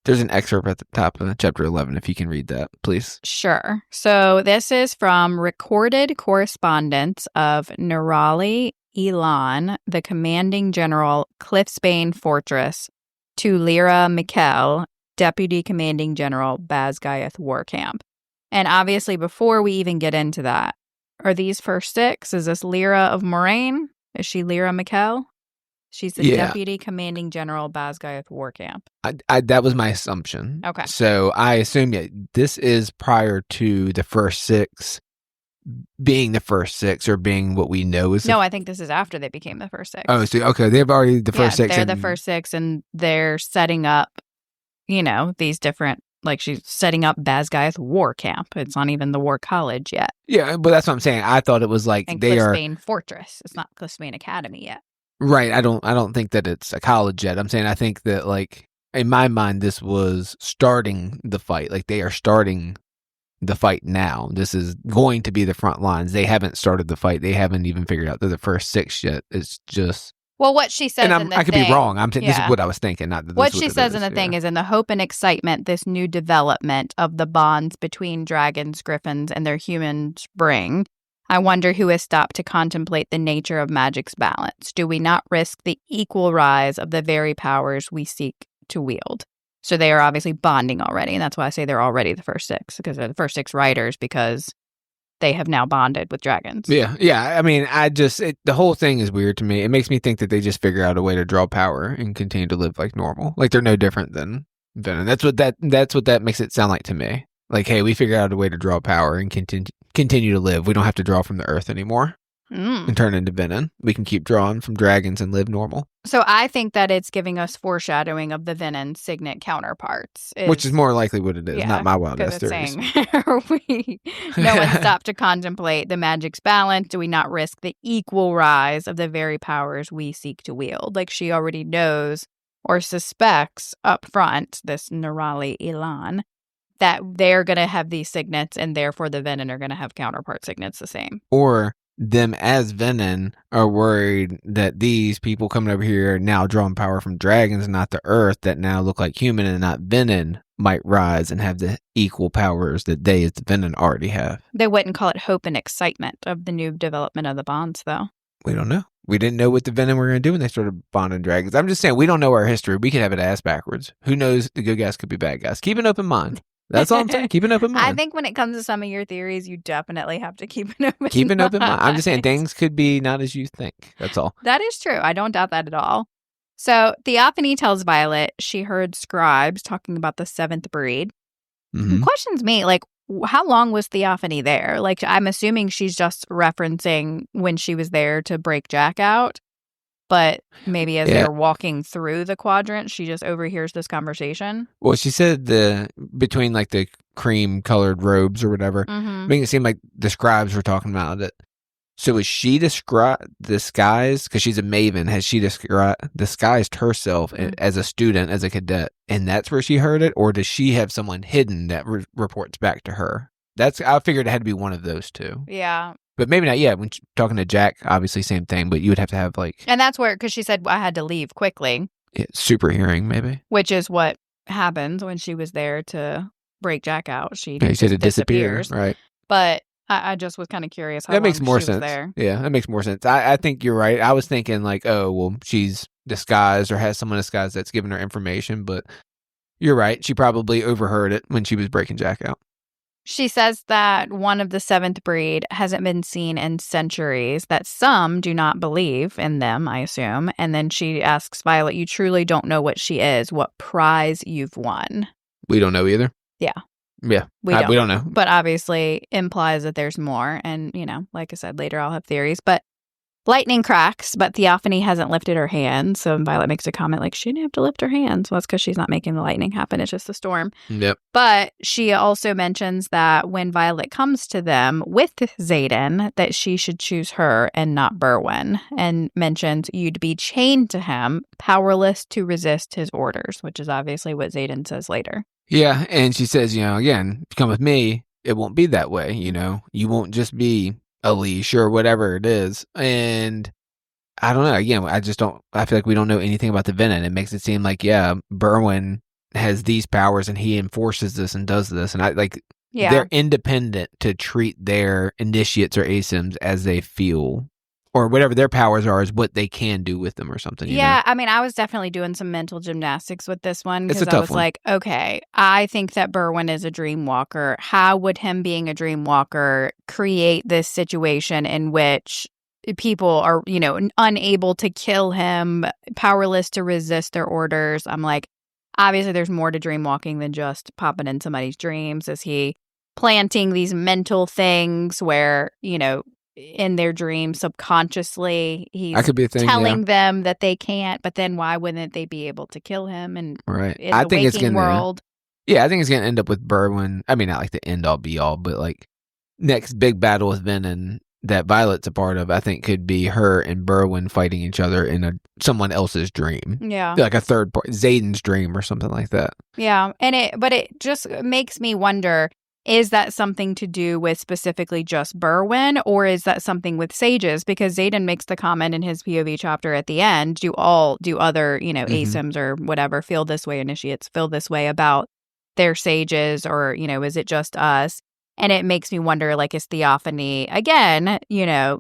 there's an excerpt at the top of chapter 11, if you can read that, please. Sure. So this is from Recorded Correspondence of Nerali Elan, the commanding general, Cliffsbane Fortress, to Lyra Mikkel, deputy commanding general, Basgiath War Camp. And obviously, before we even get into that, are these first 6? Is this Lyra of Moraine? Is she Lyra Mikkel? She's the deputy commanding general, Basgiath War Camp. That was my assumption. Okay. So I assume this is prior to the first 6 being the first 6 or being what we know is... No, I think this is after they became the first 6. Oh, so okay. They've already the first 6. They're the first 6, and they're setting up, you know, these different... Like, she's setting up Basgiath War Camp. It's not even the War College yet. Yeah, but that's what I'm saying. I thought it was like and they Cliffsbane Fortress. It's not Cliffsbane Academy yet. Right. I don't think that it's a college yet. I'm saying I think that, like, in my mind, this was starting the fight. Like, they are starting the fight now. This is going to be the front lines. They haven't started the fight. They haven't even figured out they're the first 6 yet. It's just... Well, what she says in the I could be wrong. I'm saying this is what I was thinking. Not that what she says in the thing is in the hope and excitement this new development of the bonds between dragons, griffins, and their humans bring. I wonder who has stopped to contemplate the nature of magic's balance. Do we not risk the equal rise of the very powers we seek to wield? So they are obviously bonding already, and that's why I say they're already the first 6, because they're the first 6 riders, because they have now bonded with dragons. Yeah. I mean, the whole thing is weird to me. It makes me think that they just figure out a way to draw power and continue to live like normal. Like they're no different than Venom. That's what that makes it sound like to me. Like, hey, we figured out a way to draw power and continue to live. We don't have to draw from the earth anymore and turn into Venom. We can keep drawing from dragons and live normal. So I think that it's giving us foreshadowing of the Venom signet counterparts. Which is more likely what it is, not my wildest theories. No one stopped to contemplate the magic's balance. Do we not risk the equal rise of the very powers we seek to wield? Like, she already knows or suspects up front, this Nerali Elan, that they're going to have these signets and therefore the Venin are going to have counterpart signets the same. Or them as Venin are worried that these people coming over here are now drawing power from dragons, not the earth, that now look like human and not Venin, might rise and have the equal powers that they as the Venin already have. They wouldn't call it hope and excitement of the new development of the bonds, though. We don't know. We didn't know what the Venin were going to do when they started bonding dragons. I'm just saying, we don't know our history. We could have it ass backwards. Who knows? The good guys could be bad guys. Keep an open mind. That's all I'm saying. Keep an open mind. I think when it comes to some of your theories, you definitely have to keep an open mind. Keep an open mind. I'm just saying things could be not as you think. That's all. That is true. I don't doubt that at all. So Theophany tells Violet she heard scribes talking about the seventh breed. Mm-hmm. Questions me, like, how long was Theophany there? Like, I'm assuming she's just referencing when she was there to break Jack out. But maybe as they're walking through the quadrant, she just overhears this conversation. Well, she said between like the cream colored robes or whatever, making it seem like the scribes were talking about it. So is she disguised? Because she's a maven. Has she disguised herself as a student, as a cadet? And that's where she heard it? Or does she have someone hidden that reports back to her? I figured it had to be one of those two. Yeah. But maybe not yet. When talking to Jack, obviously same thing, but you would have to have like... And that's where, because she said I had to leave quickly. Yeah, super hearing, maybe. Which is what happens when she was there to break Jack out. She said it disappears. Right. But I just was kind of curious how that makes more she sense. Was there. Yeah, that makes more sense. I think you're right. I was thinking like, oh, well, she's disguised or has someone disguised that's giving her information, but you're right. She probably overheard it when she was breaking Jack out. She says that one of the seventh breed hasn't been seen in centuries, that some do not believe in them, I assume. And then she asks Violet, you truly don't know what she is, what prize you've won. We don't know either. Yeah. Yeah. We don't know. But obviously implies that there's more. And, like I said, later I'll have theories. But lightning cracks, but Theophany hasn't lifted her hand. So Violet makes a comment like, she didn't have to lift her hands. Well, that's because she's not making the lightning happen. It's just a storm. Yep. But she also mentions that when Violet comes to them with Xaden, that she should choose her and not Berwin. And mentions you'd be chained to him, powerless to resist his orders, which is obviously what Xaden says later. Yeah. And she says, again, if you come with me, it won't be that way. You won't just be a leash or whatever it is. And I don't know. Again, I feel like we don't know anything about the Venin. It makes it seem like, Berwin has these powers and he enforces this and does this. And they're independent to treat their initiates or ASIMs as they feel, or whatever their powers are is what they can do with them or something. Yeah. I mean, I was definitely doing some mental gymnastics with this one because I was like, okay, I think that Berwin is a dream walker. How would him being a dream walker create this situation in which people are, unable to kill him, powerless to resist their orders? I'm like, obviously there's more to dream walking than just popping in somebody's dreams. Is he planting these mental things where, in their dreams subconsciously he's that could be a thing, telling them that they can't, but then why wouldn't they be able to kill him? And right. in the waking world. I think it's gonna end up with Berwin. I mean, not like the end all be all, but like next big battle with Venin that Violet's a part of, I think could be her and Berwin fighting each other in someone else's dream. Yeah. Like a third part, Xaden's dream or something like that. Yeah. But it just makes me wonder, is that something to do with specifically just Berwin, or is that something with sages? Because Xaden makes the comment in his POV chapter at the end, do other, ASIMs or whatever feel this way, initiates feel this way about their sages, or, is it just us? And it makes me wonder, like, is Theophany, again,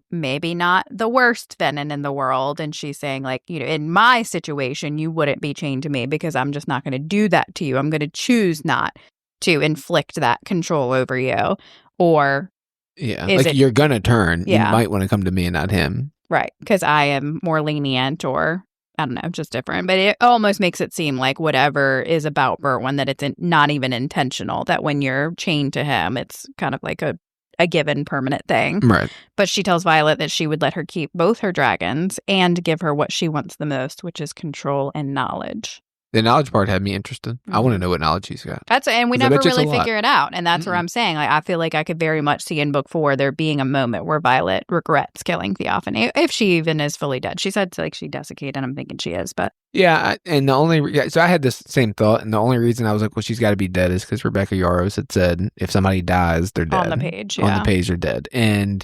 maybe not the worst Venin in the world. And she's saying, like, in my situation, you wouldn't be chained to me because I'm just not going to do that to you. I'm going to choose not to inflict that control over you. Or you're gonna turn. You might want to come to me and not him, right? Because I am more lenient, or I don't know, just different. But it almost makes it seem like whatever is about Berwin, that it's not even intentional, that when you're chained to him, it's kind of like a given permanent thing, right? But she tells Violet that she would let her keep both her dragons and give her what she wants the most, which is control and knowledge. The knowledge part had me interested. I want to know what knowledge he's got. And we 'Cause I never bet you it's a really lot. figure it out. And that's where I'm saying, like, I feel like I could very much see in book 4 there being a moment where Violet regrets killing Theophany, if she even is fully dead. She said, like, she desiccated, and I'm thinking she is, but Yeah, and the only so I had this same thought, and the only reason I was like, well, she's got to be dead is because Rebecca Yarros had said if somebody dies, they're dead. on the page, On the page, they're dead. And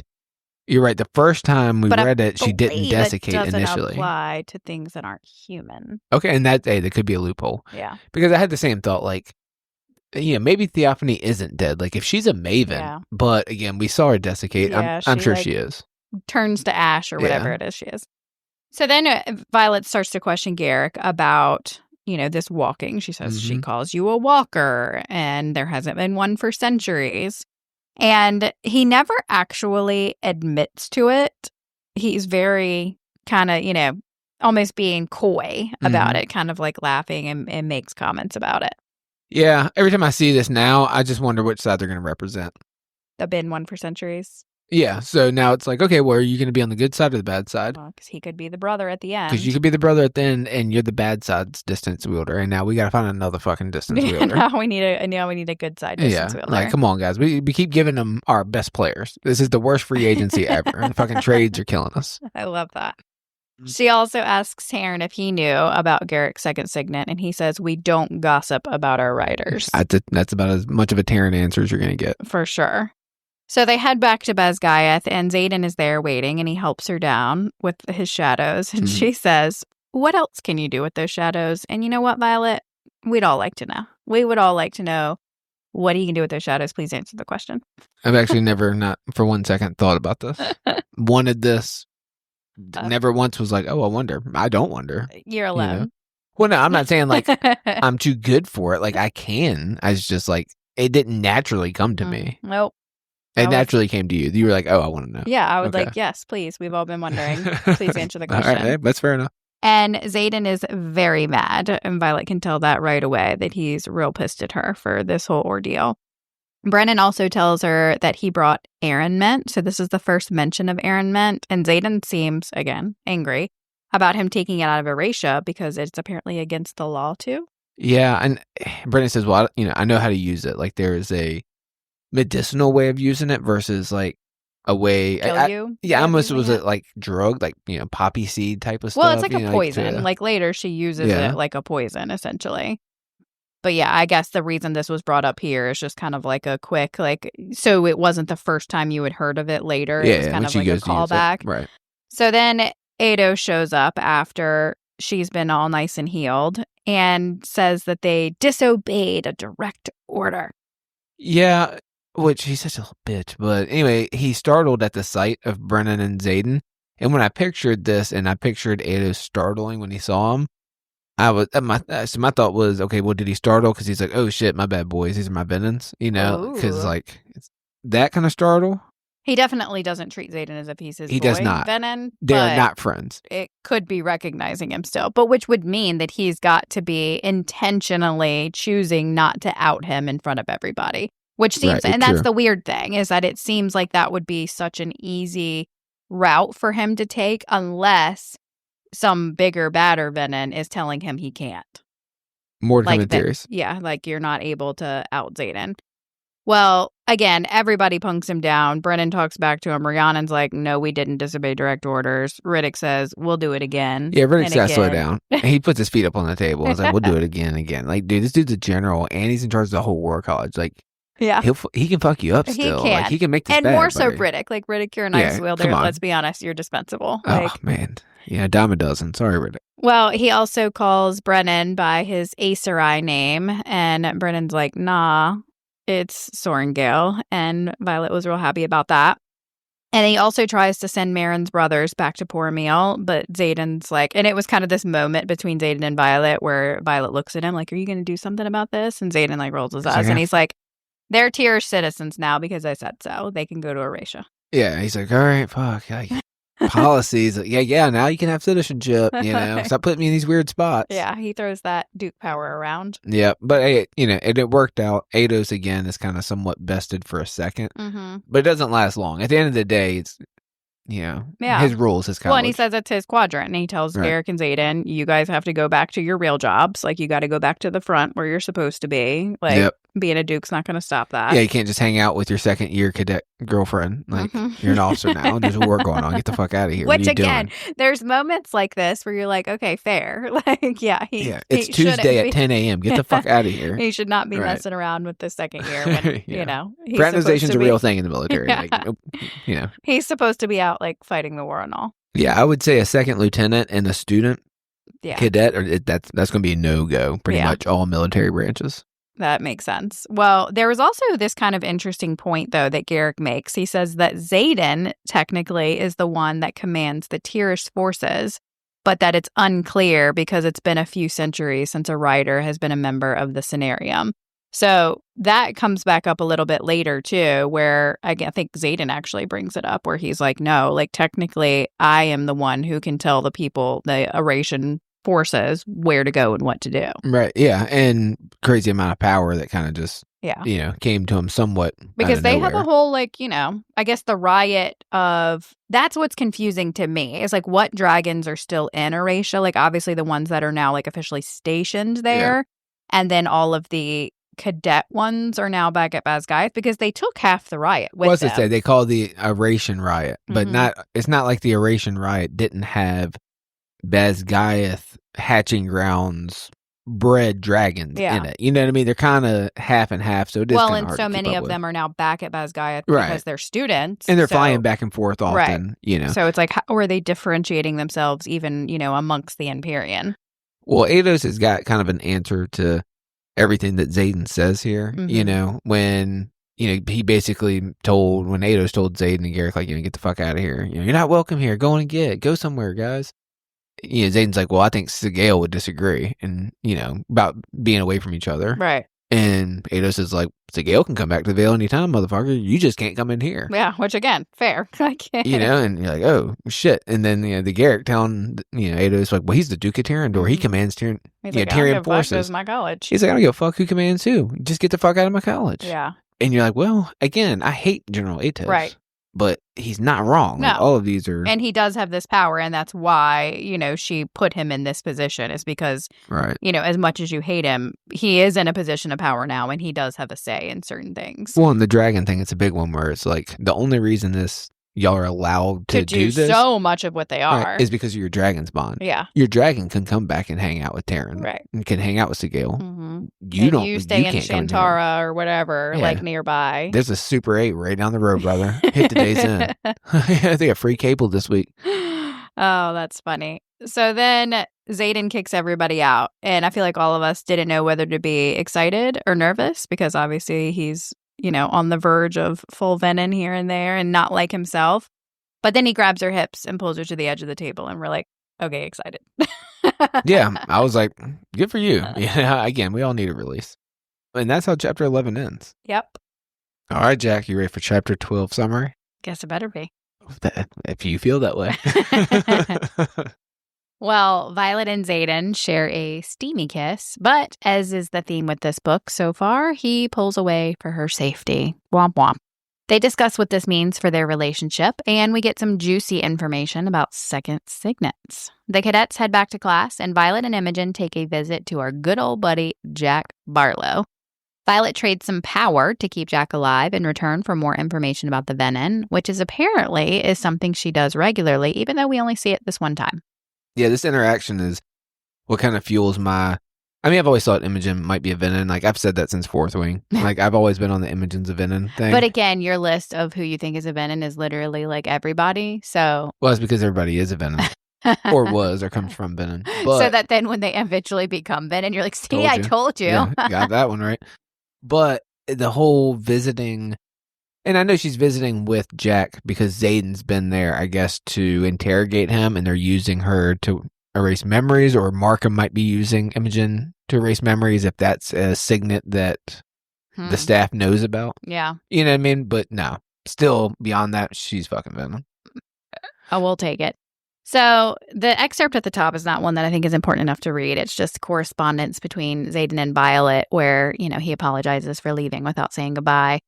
you're right. The first time we read it, she didn't dessicate doesn't initially. apply to things that aren't human. Okay, and that could be a loophole. Yeah. Because I had the same thought, like, maybe Theophany isn't dead. Like, if she's a maven, but again, we saw her desiccate. Yeah, I'm sure like, she is. Turns to ash or whatever it is she is. So then Violet starts to question Garrick about, this walking. She says she calls you a walker, and there hasn't been one for centuries. And he never actually admits to it. He's very kind of, almost being coy about it, kind of like laughing and makes comments about it. Yeah. Every time I see this now, I just wonder which side they're going to represent. The been one for centuries. Yeah. So now it's like, okay, well, are you going to be on the good side or the bad side? Well, because he could be the brother at the end. Because you could be the brother at the end, and you're the bad side's distance wielder. And now we got to find another fucking distance wielder. now we need a good side distance wielder. Like, come on, guys. We keep giving them our best players. This is the worst free agency ever. And fucking trades are killing us. I love that. She also asks Taryn if he knew about Garrick's second signet, and he says, we don't gossip about our writers. That's about as much of a Taryn answer as you're going to get. For sure. So they head back to Bezgaeth, and Xaden is there waiting, and he helps her down with his shadows. And she says, what else can you do with those shadows? And you know what, Violet? We'd all like to know. We would all like to know what he can do with those shadows. Please answer the question. I've actually never, not for 1 second, thought about this. Wanted this. Never once was like, oh, I wonder. I don't wonder. You're alone. Well, no, I'm not saying like I'm too good for it. Like I can. I was just like, it didn't naturally come to me. Nope. It naturally came to you. You were like, oh, I want to know. Yeah, I would like, yes, please. We've all been wondering. Please answer the question. All right, that's fair enough. And Xaden is very mad, and Violet can tell that right away, that he's real pissed at her for this whole ordeal. Brennan also tells her that he brought Aaron Mint. So this is the first mention of Aaron Mint. And Xaden seems, again, angry about him taking it out of Erasia because it's apparently against the law too. Yeah, and Brennan says, well, I know how to use it. Like there is a medicinal way of using it versus like a way almost was it like drug, like poppy seed type of stuff. Well, it's like a poison. Like later she uses it like a poison essentially. But yeah, I guess the reason this was brought up here is just kind of like a quick so it wasn't the first time you had heard of it later. It was kind of like a callback. Right. So then Ado shows up after she's been all nice and healed and says that they disobeyed a direct order. Yeah. Which he's such a little bitch, but anyway, he's startled at the sight of Brennan and Xaden. And when I pictured this, and I pictured Ado startling when he saw him, I was my thought was, okay, well, did he startle because he's like, oh shit, my bad boys, these are my venons, because like it's that kind of startle. He definitely doesn't treat Xaden as if he's his boy. He does not. Venon. They're not friends. It could be recognizing him still, but which would mean that he's got to be intentionally choosing not to out him in front of everybody. Which seems, and that's the weird thing, is that it seems like that would be such an easy route for him to take unless some bigger, badder venom is telling him he can't. More commentaries. Yeah, like you're not able to out Xaden. Well, again, everybody punks him down. Brennan talks back to him. Rhiannon's like, no, we didn't disobey direct orders. Riddick says, we'll do it again. Yeah, Riddick says, slow down. And he puts his feet up on the table. He's like, we'll do it again and again. Like, dude, this dude's a general, and he's in charge of the whole war college. Like, yeah, he can fuck you up still. He can. Like, he can make this and bad, more so buddy. Riddick. Like Riddick, you're a nice wielder. Let's be honest, you're dispensable. Oh man, yeah, dime a dozen. Sorry, Riddick. Well, he also calls Brennan by his Aeserai name, and Brennan's like, nah, it's Sorengale, and Violet was real happy about that. And he also tries to send Marin's brothers back to Poramiel, but Xaden's like, and it was kind of this moment between Xaden and Violet where Violet looks at him like, are you going to do something about this? And Xaden like rolls his eyes, and he's like, they're tier citizens now because I said so. They can go to Erasia. Yeah, he's like, all right, fuck. Policies. Yeah, now you can have citizenship, Stop putting me in these weird spots. Yeah, he throws that Duke power around. Yeah, but, it worked out. Ados, again, is kind of somewhat bested for a second, but it doesn't last long. At the end of the day, Yeah. Yeah. His rules, his college. Well, and he says it's his quadrant, and he tells Garrick and Xaden, you guys have to go back to your real jobs. Like, you got to go back to the front where you're supposed to be. Like, being a Duke's not going to stop that. Yeah, you can't just hang out with your second-year cadet girlfriend. Like, you're an officer now. There's work going on. Get the fuck out of here. Which, again, there's moments like this where you're like, okay, fair. Like, it's Tuesday at 10 a.m. Get the fuck out of here. He should not be messing around with the second year when, fraternization's a real thing in the military. He's supposed to be out, like, fighting the war and all. Yeah, I would say a second lieutenant and a student cadet, that's going to be a no-go, pretty much all military branches. That makes sense. Well, there was also this kind of interesting point, though, that Garrick makes. He says that Xaden technically is the one that commands the Tirish forces, but that it's unclear because it's been a few centuries since a rider has been a member of the Cenarium. So that comes back up a little bit later, too, where I think Xaden actually brings it up, where he's like, no, like, technically, I am the one who can tell the people, the Eurasian forces, where to go and what to do. Right, yeah, and crazy amount of power that kind of just, came to him somewhat because they have a whole, like, I guess the riot of, that's what's confusing to me. It's like, what dragons are still in Eurasia? Like, obviously the ones that are now, like, officially stationed there, and then all of the cadet ones are now back at Basgiath because they took half the riot with them. They call the Eurasian riot, but it's not like the Eurasian riot didn't have Basgiath hatching grounds bred dragons in it. You know what I mean? They're kind of half and half, so it is and so many of them are now back at Basgiath because they're students. And they're flying back and forth often, So it's like, how are they differentiating themselves even, amongst the Empyrean? Well, Ados has got kind of an answer to everything that Xaden says here, when, he basically told, when Ados told Xaden and Garrick, like, get the fuck out of here. You're not welcome here. Go on and go somewhere, guys. Xaden's like, well, I think Sigale would disagree and, about being away from each other. Right. And Ados is like, Sigale can come back to the Vale anytime, motherfucker. You just can't come in here. Yeah, which again, fair. I can't. And you're like, oh, shit. And then, the Garrick telling, Ados, like, well, he's the Duke of Tyrrendor. He commands Tyrion forces. My college. He's like, I don't give a fuck who commands who. Just get the fuck out of my college. Yeah. And you're like, well, again, I hate General Atos. Right. But he's not wrong. No. Like, all of these are... And he does have this power, and that's why, she put him in this position, is because, as much as you hate him, he is in a position of power now, and he does have a say in certain things. Well, and the dragon thing, it's a big one where it's like, the only reason y'all are allowed to do this... so much of what they are. Is because of your dragon's bond. Yeah. Your dragon can come back and hang out with Terran. Right. And can hang out with Sigale. Mm-hmm. You stay in Shantara or whatever, like, nearby. There's a Super 8 right down the road, brother. Hit the days in. I think a free cable this week. Oh, that's funny. So then Xaden kicks everybody out. And I feel like all of us didn't know whether to be excited or nervous because obviously he's, on the verge of full venom here and there and not like himself. But then he grabs her hips and pulls her to the edge of the table. And we're like, okay, excited. Yeah, I was like, good for you. Yeah, again, we all need a release. And that's how chapter 11 ends. Yep. All right, Jack, you ready for chapter 12 summary? Guess it better be. If you feel that way. Well, Violet and Xaden share a steamy kiss, but as is the theme with this book so far, he pulls away for her safety. Womp womp. They discuss what this means for their relationship, and we get some juicy information about second signets. The cadets head back to class, and Violet and Imogen take a visit to our good old buddy, Jack Barlow. Violet trades some power to keep Jack alive in return for more information about the venom, which is something she does regularly, even though we only see it this one time. Yeah, this interaction is what kind of fuels I've always thought Imogen might be a venom. Like, I've said that since Fourth Wing. Like, I've always been on the Imogen's a venom thing. But again, your list of who you think is a venom is literally, like, everybody, so... Well, it's because everybody is a venom. Or was, or comes from venom. But, so that then when they eventually become venom, you're like, see, I told you. Yeah, got that one right. But the whole visiting... And I know she's visiting with Jack because Xaden's been there, I guess, to interrogate him, and they're using her to erase memories, or Markham might be using Imogen to erase memories if that's a signet that the staff knows about. Yeah. You know what I mean? But no, still beyond that, she's fucking venom. Oh, we'll take it. So the excerpt at the top is not one that I think is important enough to read. It's just correspondence between Xaden and Violet where, he apologizes for leaving without saying goodbye.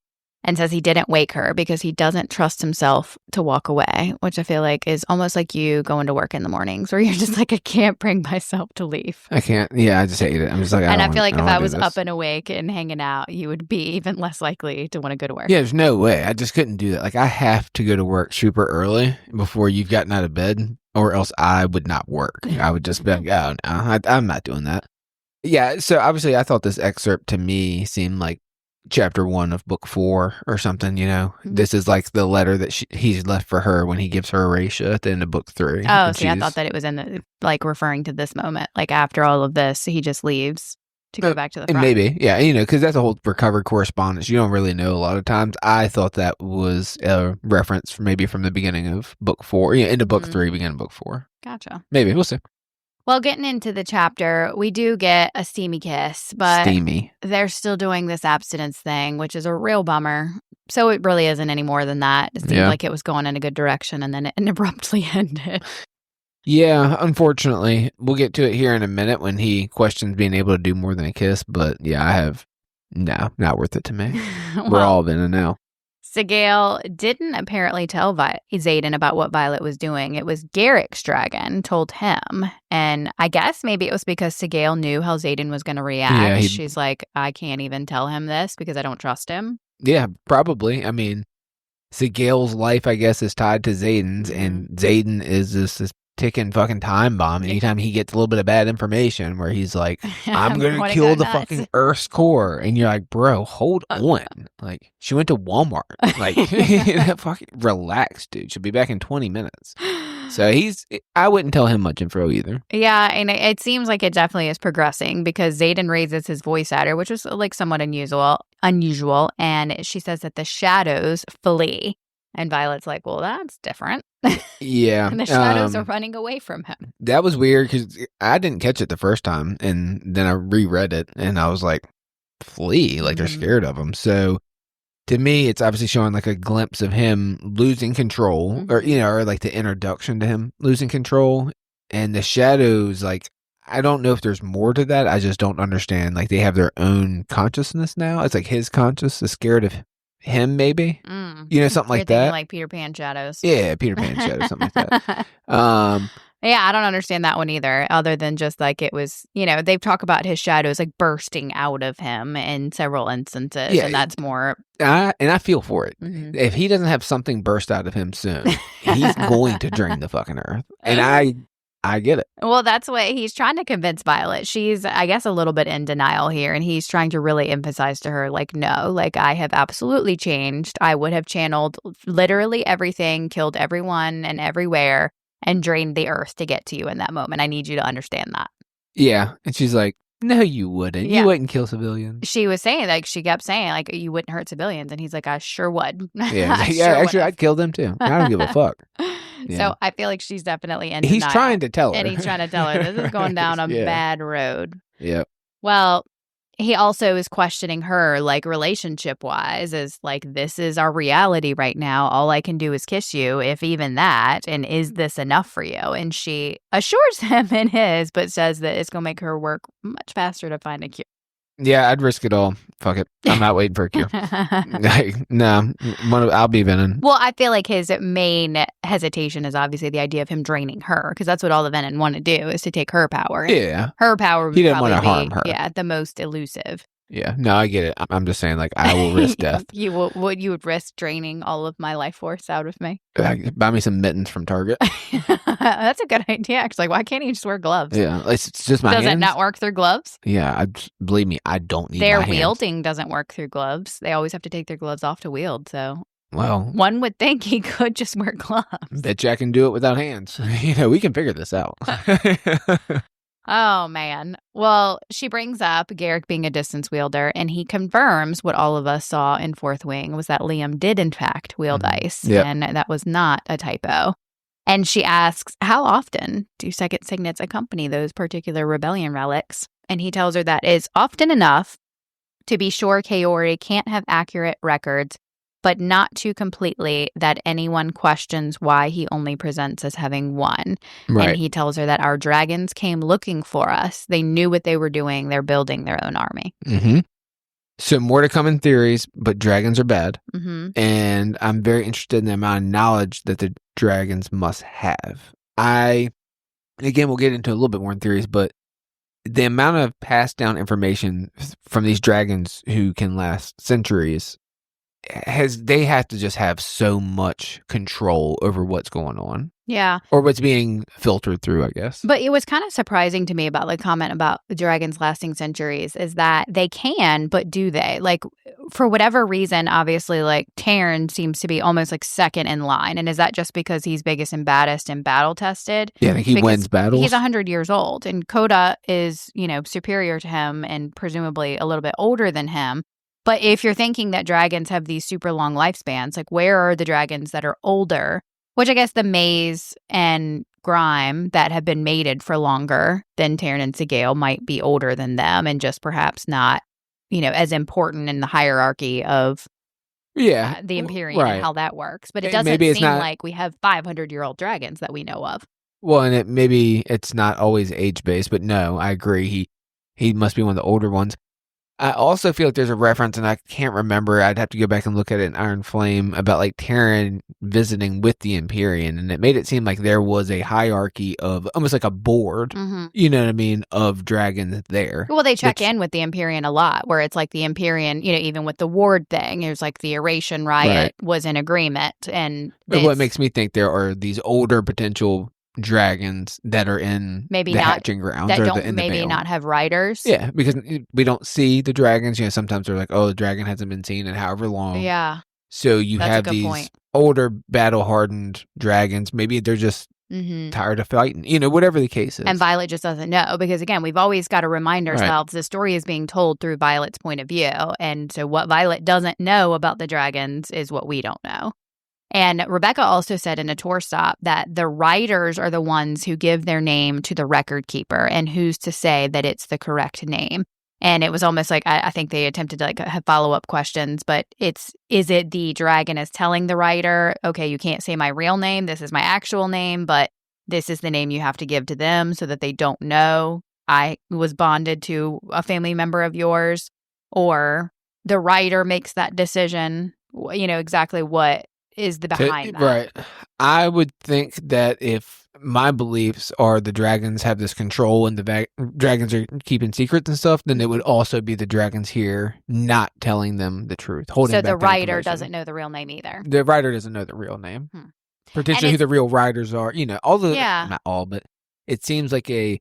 and says he didn't wake her because he doesn't trust himself to walk away, which I feel like is almost like you going to work in the mornings where you're just like, I can't bring myself to leave. I can't. Yeah, I just hate it. I'm just like, and I feel like if I was up and awake and hanging out, you would be even less likely to want to go to work. Yeah, there's no way. I just couldn't do that. Like, I have to go to work super early before you've gotten out of bed, or else I would not work. I would just be like, oh, no, I'm not doing that. Yeah, so obviously I thought this excerpt to me seemed like chapter 1 of book 4 or something, you know. Mm-hmm. This is like the letter that he's left for her when he gives her Horatia at the end of book 3. Oh, see, I thought that it was in the, like, referring to this moment. Like, after all of this, he just leaves to go back to the front. Maybe, yeah, you know, because that's a whole recovered correspondence. You don't really know a lot of times. I thought that was a reference maybe from the beginning of book 4, into book 3, beginning of book 4. Gotcha. Maybe, we'll see. Well, getting into the chapter, we do get a steamy kiss, but they're still doing this abstinence thing, which is a real bummer. So it really isn't any more than that. It seemed like it was going in a good direction, and then it abruptly ended. Yeah, unfortunately. We'll get to it here in a minute when he questions being able to do more than a kiss, but yeah, no, not worth it to me. Well, we're all in it now. Sigale didn't apparently tell Xaden about what Violet was doing. It was Garrick's dragon told him. And I guess maybe it was because Sigale knew how Xaden was going to react. Yeah, she's like, I can't even tell him this because I don't trust him. Yeah, probably. I mean, Sigale's life, I guess, is tied to Xaden's, and Xaden is this ticking fucking time bomb anytime he gets a little bit of bad information where he's like, I'm gonna kill the fucking Earth's core, and you're like, bro, hold on. Like, she went to Walmart. Like, fucking relax, dude. She'll be back in 20 minutes. So I wouldn't tell him much info either. Yeah, and it seems like it definitely is progressing because Xaden raises his voice at her, which was like somewhat unusual, and she says that the shadows flee. And Violet's like, well, that's different. Yeah. And the shadows are running away from him. That was weird because I didn't catch it the first time. And then I reread it and I was like, flee, like they're scared of him. So to me, it's obviously showing like a glimpse of him losing control or like the introduction to him losing control. And the shadows, like, I don't know if there's more to that. I just don't understand. Like, they have their own consciousness now. It's like his conscious is scared of him, maybe, something like that. Like Peter Pan shadows. Yeah, Peter Pan shadows, something like that. Yeah, I don't understand that one either, other than just like it was, they've talked about his shadows like bursting out of him in several instances, and that's more. And I feel for it. Mm-hmm. If he doesn't have something burst out of him soon, he's going to drain the fucking earth. And I get it. Well, that's what he's trying to convince Violet. She's, I guess, a little bit in denial here. And he's trying to really emphasize to her, like, no, like, I have absolutely changed. I would have channeled literally everything, killed everyone and everywhere, and drained the earth to get to you in that moment. I need you to understand that. Yeah. And she's like, no, you wouldn't. Yeah. You wouldn't kill civilians. She was saying, like, she kept saying, like, you wouldn't hurt civilians. And he's like, I sure would. Yeah, actually, I'd kill them too. I don't give a fuck. Yeah. So I feel like she's definitely in He's denial. trying to tell her. And he's trying to tell her this is going down a bad road. Yeah. Well, he also is questioning her, like, relationship-wise, is like, this is our reality right now. All I can do is kiss you, if even that. And is this enough for you? And she assures him it is, but says that it's going to make her work much faster to find a cure. Yeah, I'd risk it all. Fuck it. I'm not waiting for a cure. No, I'll be venin. Well, I feel like his main hesitation is obviously the idea of him draining her, because that's what all the venin want to do, is to take her power. Yeah. Her power would he didn't probably want to harm her. Yeah, the most elusive. Yeah, no, I get it. I'm just saying, like, I will risk death. You would risk draining all of my life force out of me. Buy me some mittens from Target. That's a good idea. Actually, why can't you just wear gloves? Yeah, it's just my hands. Does it not work through gloves? Yeah, believe me, I don't need their my hands. wielding doesn't work through gloves. They always have to take their gloves off to wield. So, well, one would think he could just wear gloves. Bet you I can do it without hands. We can figure this out. Oh, man. Well, she brings up Garrick being a distance wielder, and he confirms what all of us saw in Fourth Wing was that Liam did, in fact, wield ice, and that was not a typo. And she asks, how often do second signets accompany those particular rebellion relics? And he tells her that is often enough to be sure Kaori can't have accurate records, but not too completely that anyone questions why he only presents as having one. Right. And he tells her that our dragons came looking for us. They knew what they were doing. They're building their own army. Mm-hmm. So more to come in theories, but dragons are bad. Mm-hmm. And I'm very interested in the amount of knowledge that the dragons must have. Again, we'll get into a little bit more in theories, but the amount of passed down information from these dragons who can last centuries they have to just have so much control over what's going on. Yeah. Or what's being filtered through, I guess. But it was kind of surprising to me about the comment about the dragons lasting centuries is that they can, but do they? Like, for whatever reason, obviously, like, Terran seems to be almost like second in line. And is that just because he's biggest and baddest and battle tested? Yeah, I think he wins battles. He's 100 years old, and Coda is, superior to him and presumably a little bit older than him. But if you're thinking that dragons have these super long lifespans, like, where are the dragons that are older? Which I guess the Maze and Grime that have been mated for longer than Terran and Sigale might be older than them and just perhaps not, as important in the hierarchy of the Empyrean and how that works. But it doesn't seem like we have 500-year-old dragons that we know of. Well, and maybe it's not always age-based, but no, I agree. He must be one of the older ones. I also feel like there's a reference, and I can't remember. I'd have to go back and look at it in Iron Flame about like Terran visiting with the Empyrean, and it made it seem like there was a hierarchy of almost like a board, you know what I mean, of dragons there. Well, they check in with the Empyrean a lot, where it's like the Empyrean, even with the ward thing, it was like the Erration Riot was in agreement. But what makes me think there are these older potential dragons that are in maybe the not, hatching grounds that or don't in maybe the not have riders. Yeah, because we don't see the dragons. Sometimes they're like, oh, the dragon hasn't been seen in however long. Yeah. So you have these older battle-hardened dragons. Maybe they're just tired of fighting, whatever the case is. And Violet just doesn't know because, again, we've always got to remind ourselves the story is being told through Violet's point of view. And so what Violet doesn't know about the dragons is what we don't know. And Rebecca also said in a tour stop that the writers are the ones who give their name to the record keeper, and who's to say that it's the correct name. And it was almost like I think they attempted to have follow-up questions, but is it the dragon is telling the writer, okay, you can't say my real name, this is my actual name, but this is the name you have to give to them so that they don't know I was bonded to a family member of yours, or the writer makes that decision, exactly what is the behind that. Right. I would think that if my beliefs are the dragons have this control and the dragons are keeping secrets and stuff, then it would also be the dragons here not telling them the truth. So the writer doesn't know the real name either. The writer doesn't know the real name. Potentially who the real writers are. Not all, but it seems like a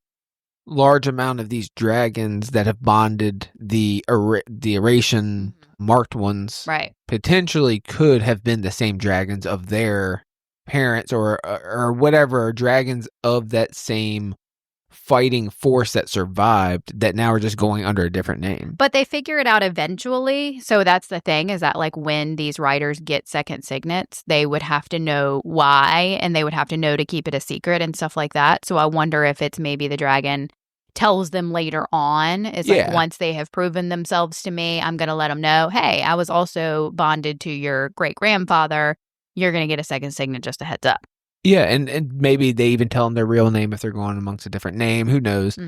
large amount of these dragons that have bonded the Erration marked ones potentially could have been the same dragons of their parents or whatever, dragons of that same fighting force that survived that now are just going under a different name. But they figure it out eventually. So that's the thing, is that like when these writers get second signets, they would have to know why, and they would have to know to keep it a secret and stuff like that. So I wonder if it's maybe the dragon tells them later on, is like, once they have proven themselves to me, I'm going to let them know, hey, I was also bonded to your great-grandfather. You're going to get a second signet, just a heads up. Yeah, and maybe they even tell them their real name if they're going amongst a different name. Who knows?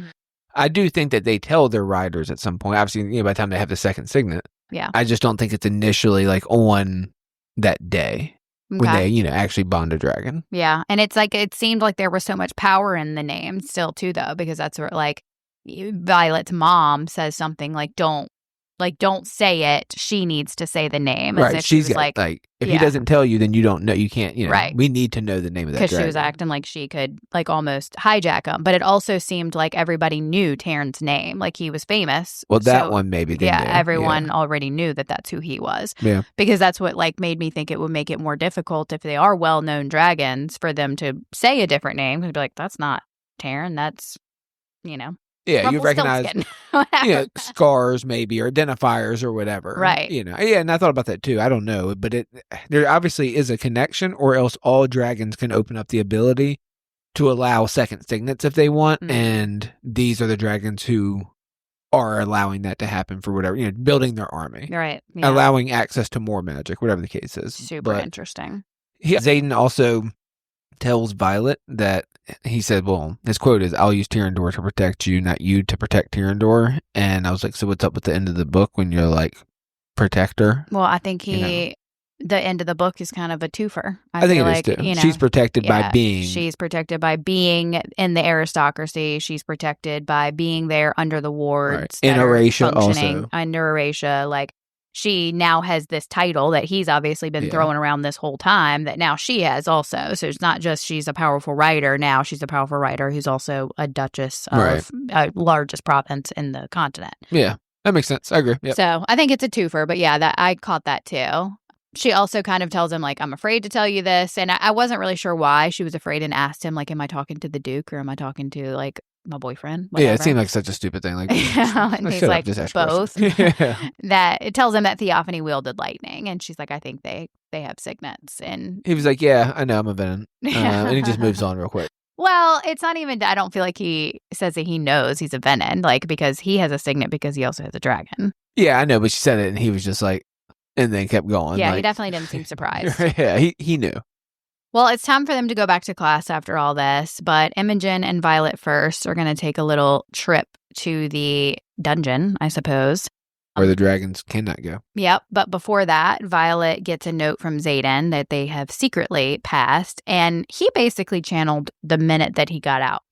I do think that they tell their riders at some point. Obviously, by the time they have the second signet. Yeah. I just don't think it's initially like on that day when they, actually bond a dragon. Yeah, and it's like it seemed like there was so much power in the name still too, though, because that's where like Violet's mom says something like, don't say it. She needs to say the name. Right. She's like, if he doesn't tell you, then you don't know. You can't, right. We need to know the name of that dragon. Because she was acting like she could like almost hijack him. But it also seemed like everybody knew Terran's name. Like he was famous. Well, that one maybe. Everyone already knew that that's who he was. Yeah. Because that's what like made me think it would make it more difficult if they are well-known dragons for them to say a different name. They'd be like, that's not Terran. That's, Yeah, you recognize scars maybe or identifiers or whatever. Right. And I thought about that too. I don't know, but there obviously is a connection, or else all dragons can open up the ability to allow second signets if they want, and these are the dragons who are allowing that to happen for whatever, building their army. Right. Yeah. Allowing access to more magic, whatever the case is. Super interesting. Xaden also tells Violet that he said, well, his quote is, "I'll use Tyrandor to protect you, not you to protect Tyrandor." And I was like, so what's up with the end of the book when you're like, protector? Well, I think the end of the book is kind of a twofer. I think feel it like, is too. She's protected by being. She's protected by being in the aristocracy. She's protected by being there under the wards. Right. In Erasia functioning also. Under Erasia. Like, she now has this title that he's obviously been throwing around this whole time that now she has also. So it's not just she's a powerful writer. Now she's a powerful writer who's also a duchess of largest province in the continent. Yeah, that makes sense. I agree. Yep. So I think it's a twofer, but yeah, that I caught that too. She also kind of tells him, like, I'm afraid to tell you this. And I wasn't really sure why she was afraid, and asked him, like, am I talking to the Duke or am I talking to, like, my boyfriend? Whatever. Yeah, it seemed like such a stupid thing. Like, and he's like, both. Yeah. That it tells him that Theophany wielded lightning, and she's like, I think they have signets. And he was like, yeah, I know, I'm a Venom. And he just moves on real quick. Well, it's not even, I don't feel like he says that he knows he's a Venom, like, because he has a signet because he also has a dragon. Yeah, I know, but she said it and he was just like, and then kept going. Yeah, like, he definitely didn't seem surprised. Yeah, he knew. Well, it's time for them to go back to class after all this, but Imogen and Violet first are going to take a little trip to the dungeon, I suppose. Where the dragons cannot go. Yep, but before that, Violet gets a note from Xaden that they have secretly passed, and he basically channeled the minute that he got out.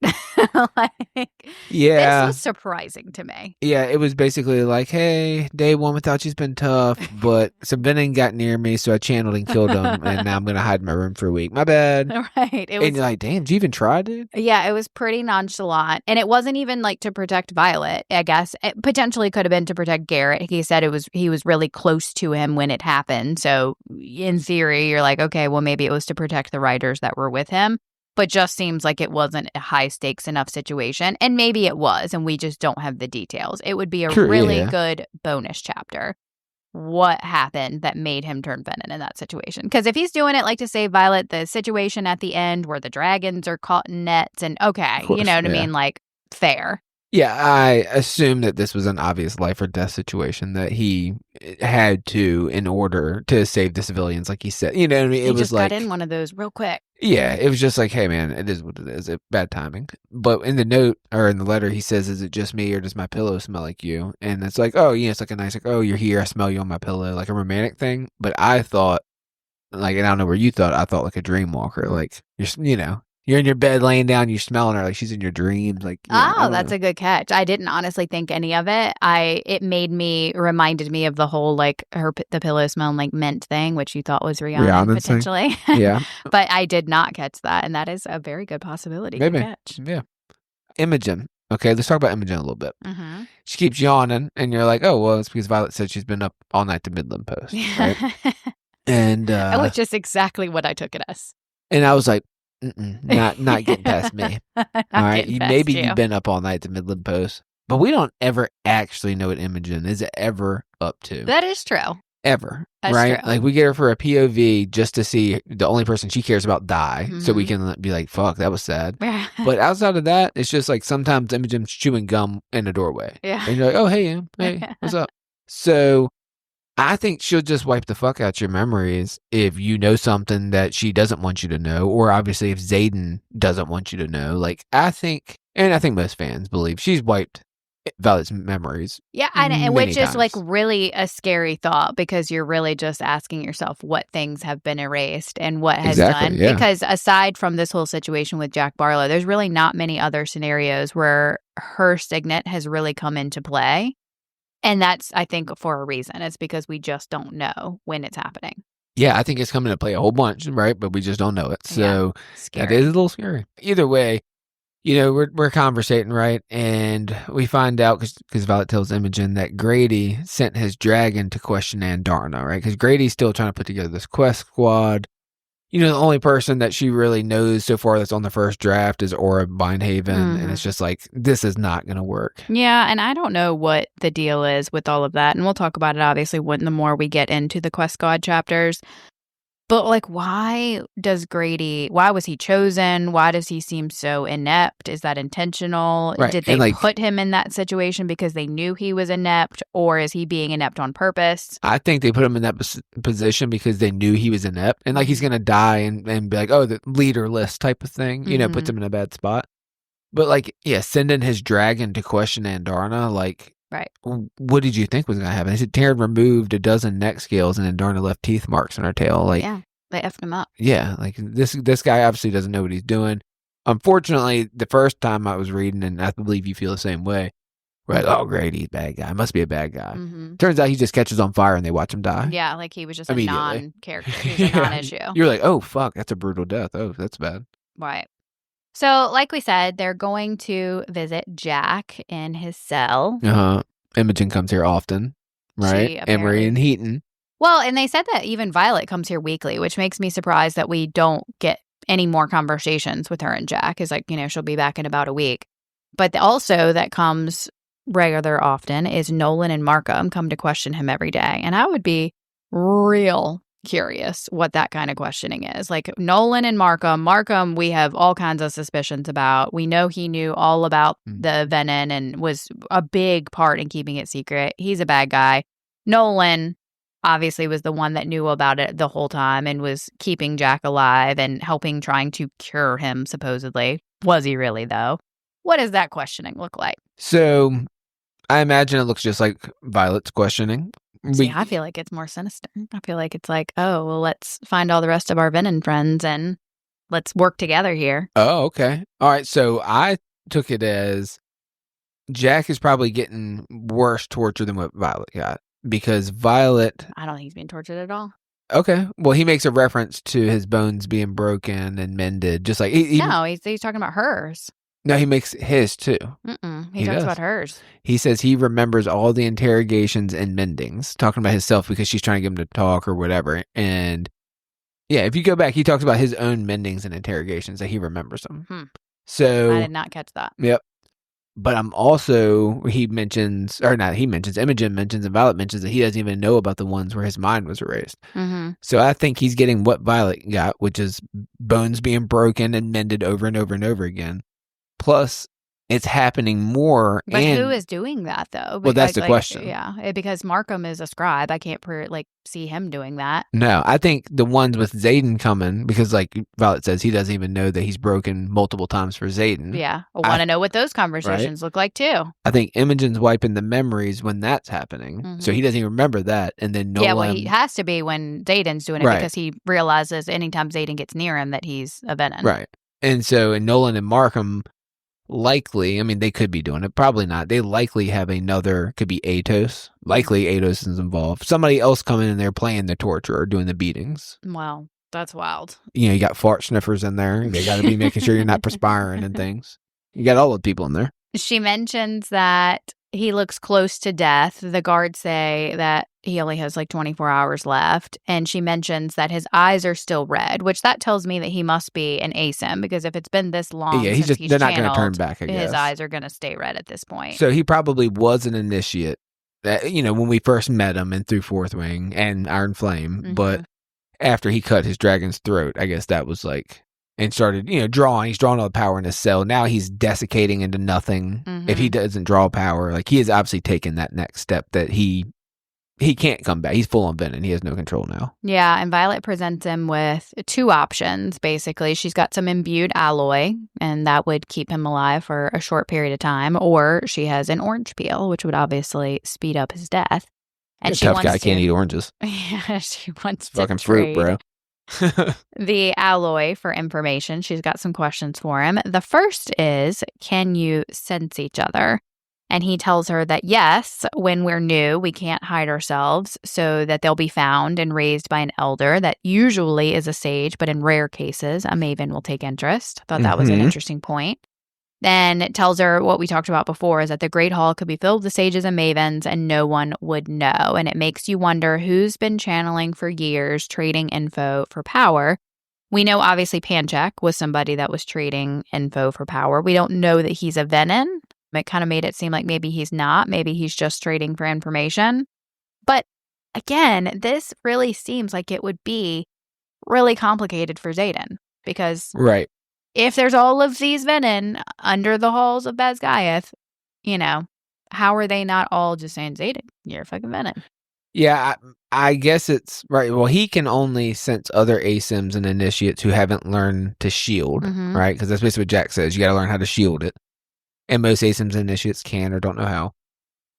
Like, yeah. This was surprising to me. Yeah, it was basically like, hey, day one without you's been tough, but some venom got near me, so I channeled and killed him, and now I'm going to hide in my room for a week. My bad. Right. And you're like, damn, did you even try, dude? Yeah, it was pretty nonchalant, and it wasn't even like to protect Violet, I guess. It potentially could have been to protect Garrett. He said he was really close to him when it happened, so in theory, you're like, okay, well, maybe it was to protect the writers that were with him. But just seems like it wasn't a high stakes enough situation. And maybe it was, and we just don't have the details. It would be a really good bonus chapter. What happened that made him turn venom in that situation? Because if he's doing it like to save Violet, the situation at the end where the dragons are caught in nets and you know what I mean? Like, fair. Yeah, I assume that this was an obvious life or death situation that he had to in order to save the civilians, like he said. You know what I mean? He just got in one of those real quick. Yeah, it was just like, hey, man, it is what it is. It's bad timing. But in the note or in the letter, he says, is it just me or does my pillow smell like you? And it's like, oh, yeah, it's like a nice, like, oh, you're here. I smell you on my pillow, like a romantic thing. But I thought, like, and I don't know where you thought, I thought like a dream walker. Like, you're in your bed laying down, you're smelling her like she's in your dreams. Like, that's a good catch. I didn't honestly think any of it. It reminded me of the whole like the pillow smelling like mint thing, which you thought was Rihanna potentially. Yeah, but I did not catch that, and that is a very good possibility. Maybe. To catch. Yeah. Imogen. Okay, let's talk about Imogen a little bit. Mm-hmm. She keeps yawning, and you're like, oh, well, it's because Violet said she's been up all night to Midland Post, right? And which is exactly what I took it as. And I was like, not getting past me. All right, you've been up all night to Midland Post, but we don't ever actually know what Imogen is ever up to. That is true. Ever. That's right? True. Like, we get her for a POV just to see the only person she cares about die, so we can be like, fuck, that was sad. But outside of that, it's just like sometimes Imogen's chewing gum in a doorway. Yeah. And you're like, oh, hey, what's up? So I think she'll just wipe the fuck out your memories if you know something that she doesn't want you to know, or obviously if Xaden doesn't want you to know. Like, I think most fans believe she's wiped Violet's memories. Yeah, and which is like really a scary thought, because you're really just asking yourself what things have been erased and what has done. Yeah. Because aside from this whole situation with Jack Barlow, there's really not many other scenarios where her signet has really come into play. And that's, I think, for a reason. It's because we just don't know when it's happening. Yeah, I think it's coming to play a whole bunch, right? But we just don't know it. So that is a little scary. Either way, we're conversating, right? And we find out, because Violet tells Imogen that Grady sent his dragon to question Andarna, right? Because Grady's still trying to put together this quest squad. The only person that she really knows so far that's on the first draft is Aura Bindhaven, and it's just like, this is not going to work. Yeah, and I don't know what the deal is with all of that, and we'll talk about it, obviously, the more we get into the Quest Squad chapters. But, like, why was he chosen? Why does he seem so inept? Is that intentional? Right. Did And, they like, put him in that situation because they knew he was inept, or is he being inept on purpose? I think they put him in that position because they knew he was inept. And, like, he's going to die and be like, oh, the leaderless type of thing, puts him in a bad spot. But, like, yeah, sending his dragon to question Andarna, like, Right. what did you think was going to happen? He said Taryn removed a dozen neck scales and Andarna left teeth marks on her tail. Like, Yeah, they effed him up. Yeah, like, this guy obviously doesn't know what he's doing. Unfortunately, the first time I was reading, and I believe you feel the same way, we're like, oh, great, he's a bad guy. Must be a bad guy. Turns out he just catches on fire and they watch him die. Yeah, like he was just a Immediately. non-character. He was a non-issue. You're like, oh, fuck, that's a brutal death. Oh, that's bad. Right. So, like we said, they're going to visit Jack in his cell. Imogen comes here often, right? Emery and Heaton. Well, and they said that even Violet comes here weekly, which makes me surprised that we don't get any more conversations with her and Jack. Is like, she'll be back in about a week. But also that comes rather often is Nolan and Markham come to question him every day. And I would be real curious what that kind of questioning is. Like Nolan and Markham, we have all kinds of suspicions about. We know he knew all about the venom and was a big part in keeping it secret. He's a bad guy. Nolan obviously was the one that knew about it the whole time and was keeping Jack alive and trying to cure him, supposedly. Was he really, though? What does that questioning look like? So I imagine it looks just like Violet's questioning. See, I feel like it's more sinister. I feel like it's like, oh, well, let's find all the rest of our venom friends and let's work together here. Oh, okay. All right. So I took it as Jack is probably getting worse torture than what Violet got. Because Violet... I don't think he's being tortured at all. Okay. Well, he makes a reference to his bones being broken and mended. Just like... No, he's talking about hers. No, he makes his too. He talks about hers. He says he remembers all the interrogations and mendings. Talking about himself because she's trying to get him to talk or whatever. And yeah, if you go back, he talks about his own mendings and interrogations that he remembers them. So... I did not catch that. Yep. But I'm also, Imogen mentions, and Violet mentions that he doesn't even know about the ones where his mind was erased. So I think he's getting what Violet got, which is bones being broken and mended over and over and over again. Plus, it's happening more. But who is doing that, though? Well, that's the question. Yeah, because Markham is a scribe. I can't see him doing that. No, I think the ones with Xaden coming, because like Violet says, he doesn't even know that he's broken multiple times for Xaden. Yeah, I want to know what those conversations look like, too. I think Imogen's wiping the memories when that's happening. So he doesn't even remember that. And then Nolan... Yeah, well, he has to be when Xaden's doing it because he realizes anytime Xaden gets near him that he's a venom. Right. And so Nolan and Markham... likely, I mean, they could be doing it. Probably not. They likely have another, could be Atos. Likely Atos is involved. Somebody else coming in there playing the torture or doing the beatings. Wow, that's wild. You got fart sniffers in there. They got to be making sure you're not perspiring and things. You got all the people in there. She mentions that he looks close to death. The guards say that he only has like 24 hours left. And she mentions that his eyes are still red, which that tells me that he must be an ASIM because if it's been this long, they're not going to turn back, I guess. His eyes are going to stay red at this point. So he probably was an initiate, when we first met him and through Fourth Wing and Iron Flame. But after he cut his dragon's throat, I guess that was like... and started, drawing. He's drawing all the power in his cell. Now he's desiccating into nothing. If he doesn't draw power, like he has obviously taken that next step that he can't come back. He's full on venom. He has no control now. Yeah, and Violet presents him with two options, basically. She's got some imbued alloy, and that would keep him alive for a short period of time. Or she has an orange peel, which would obviously speed up his death. And a tough guy can't eat oranges. Yeah, she wants to fucking fruit, bro. The alloy for information. She's got some questions for him. The first is, can you sense each other? And he tells her that yes, when we're new, we can't hide ourselves so that they'll be found and raised by an elder that usually is a sage, but in rare cases, a maven will take interest. Thought that was an interesting point. Then it tells her what we talked about before is that the Great Hall could be filled with sages and mavens and no one would know. And it makes you wonder who's been channeling for years, trading info for power. We know obviously Panchak was somebody that was trading info for power. We don't know that he's a venom. It kind of made it seem like maybe he's not. Maybe he's just trading for information. But again, this really seems like it would be really complicated for Xaden because Right. if there's all of these Venom under the halls of Basgiath, how are they not all just saying, Xaden, you're fucking Venom? Yeah, I guess it's right. Well, he can only sense other ASIMs and initiates who haven't learned to shield, right? Because that's basically what Jack says. You got to learn how to shield it. And most ASIMs and initiates can or don't know how.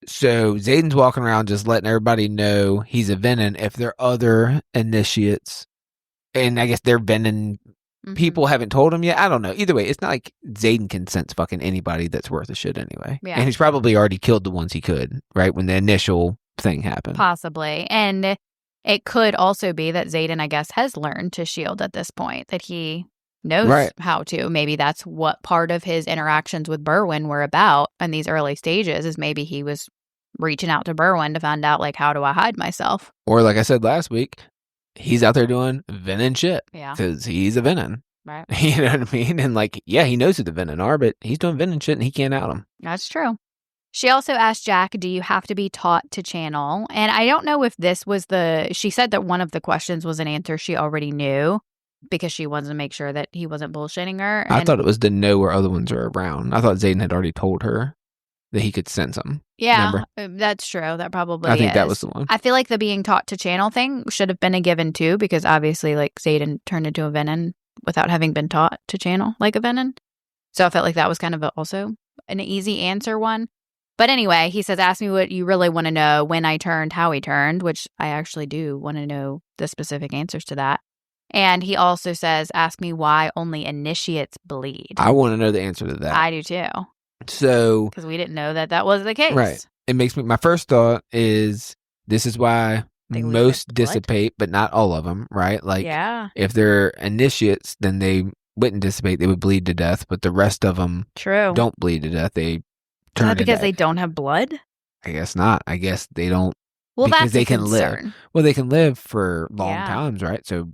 So Xaden's walking around just letting everybody know he's a Venom. If there are other initiates, and I guess they're Venom people haven't told him yet. I don't know. Either way, it's not like Xaden can sense fucking anybody that's worth a shit anyway. Yeah. And he's probably already killed the ones he could, right? When the initial thing happened. Possibly. And it could also be that Xaden, I guess, has learned to shield at this point, that he knows how to. Maybe that's what part of his interactions with Berwyn were about in these early stages, is maybe he was reaching out to Berwyn to find out, like, how do I hide myself? Or like I said last week, he's out there doing Venom shit. Yeah. Because he's a Venom. Right. You know what I mean? And like, yeah, he knows who the Venom are, but he's doing Venom shit and he can't out them. That's true. She also asked Jack, do you have to be taught to channel? And I don't know if this was she said that one of the questions was an answer she already knew because she wanted to make sure that he wasn't bullshitting her. I thought it was to know where other ones are around. I thought Xaden had already told her that he could sense them. Yeah, that's true. That probably I think that was the one. I feel like the being taught to channel thing should have been a given too, because obviously like Xaden turned into a Venom without having been taught to channel like a Venom. So I felt like that was kind of also an easy answer one. But anyway, he says, ask me what you really want to know, when I turned, how he turned, which I actually do want to know the specific answers to that. And he also says, ask me why only initiates bleed. I want to know the answer to that. I do too. So, because we didn't know that was the case. Right. It makes me, my first thought is this is why most dissipate, but not all of them, right? Like, if they're initiates, then they wouldn't dissipate. They would bleed to death, but the rest of them don't bleed to death. They turn Is that because they don't have blood? I guess not. I guess they don't. Well, because that's they a can concern. live. Well, they can live for long times, right? So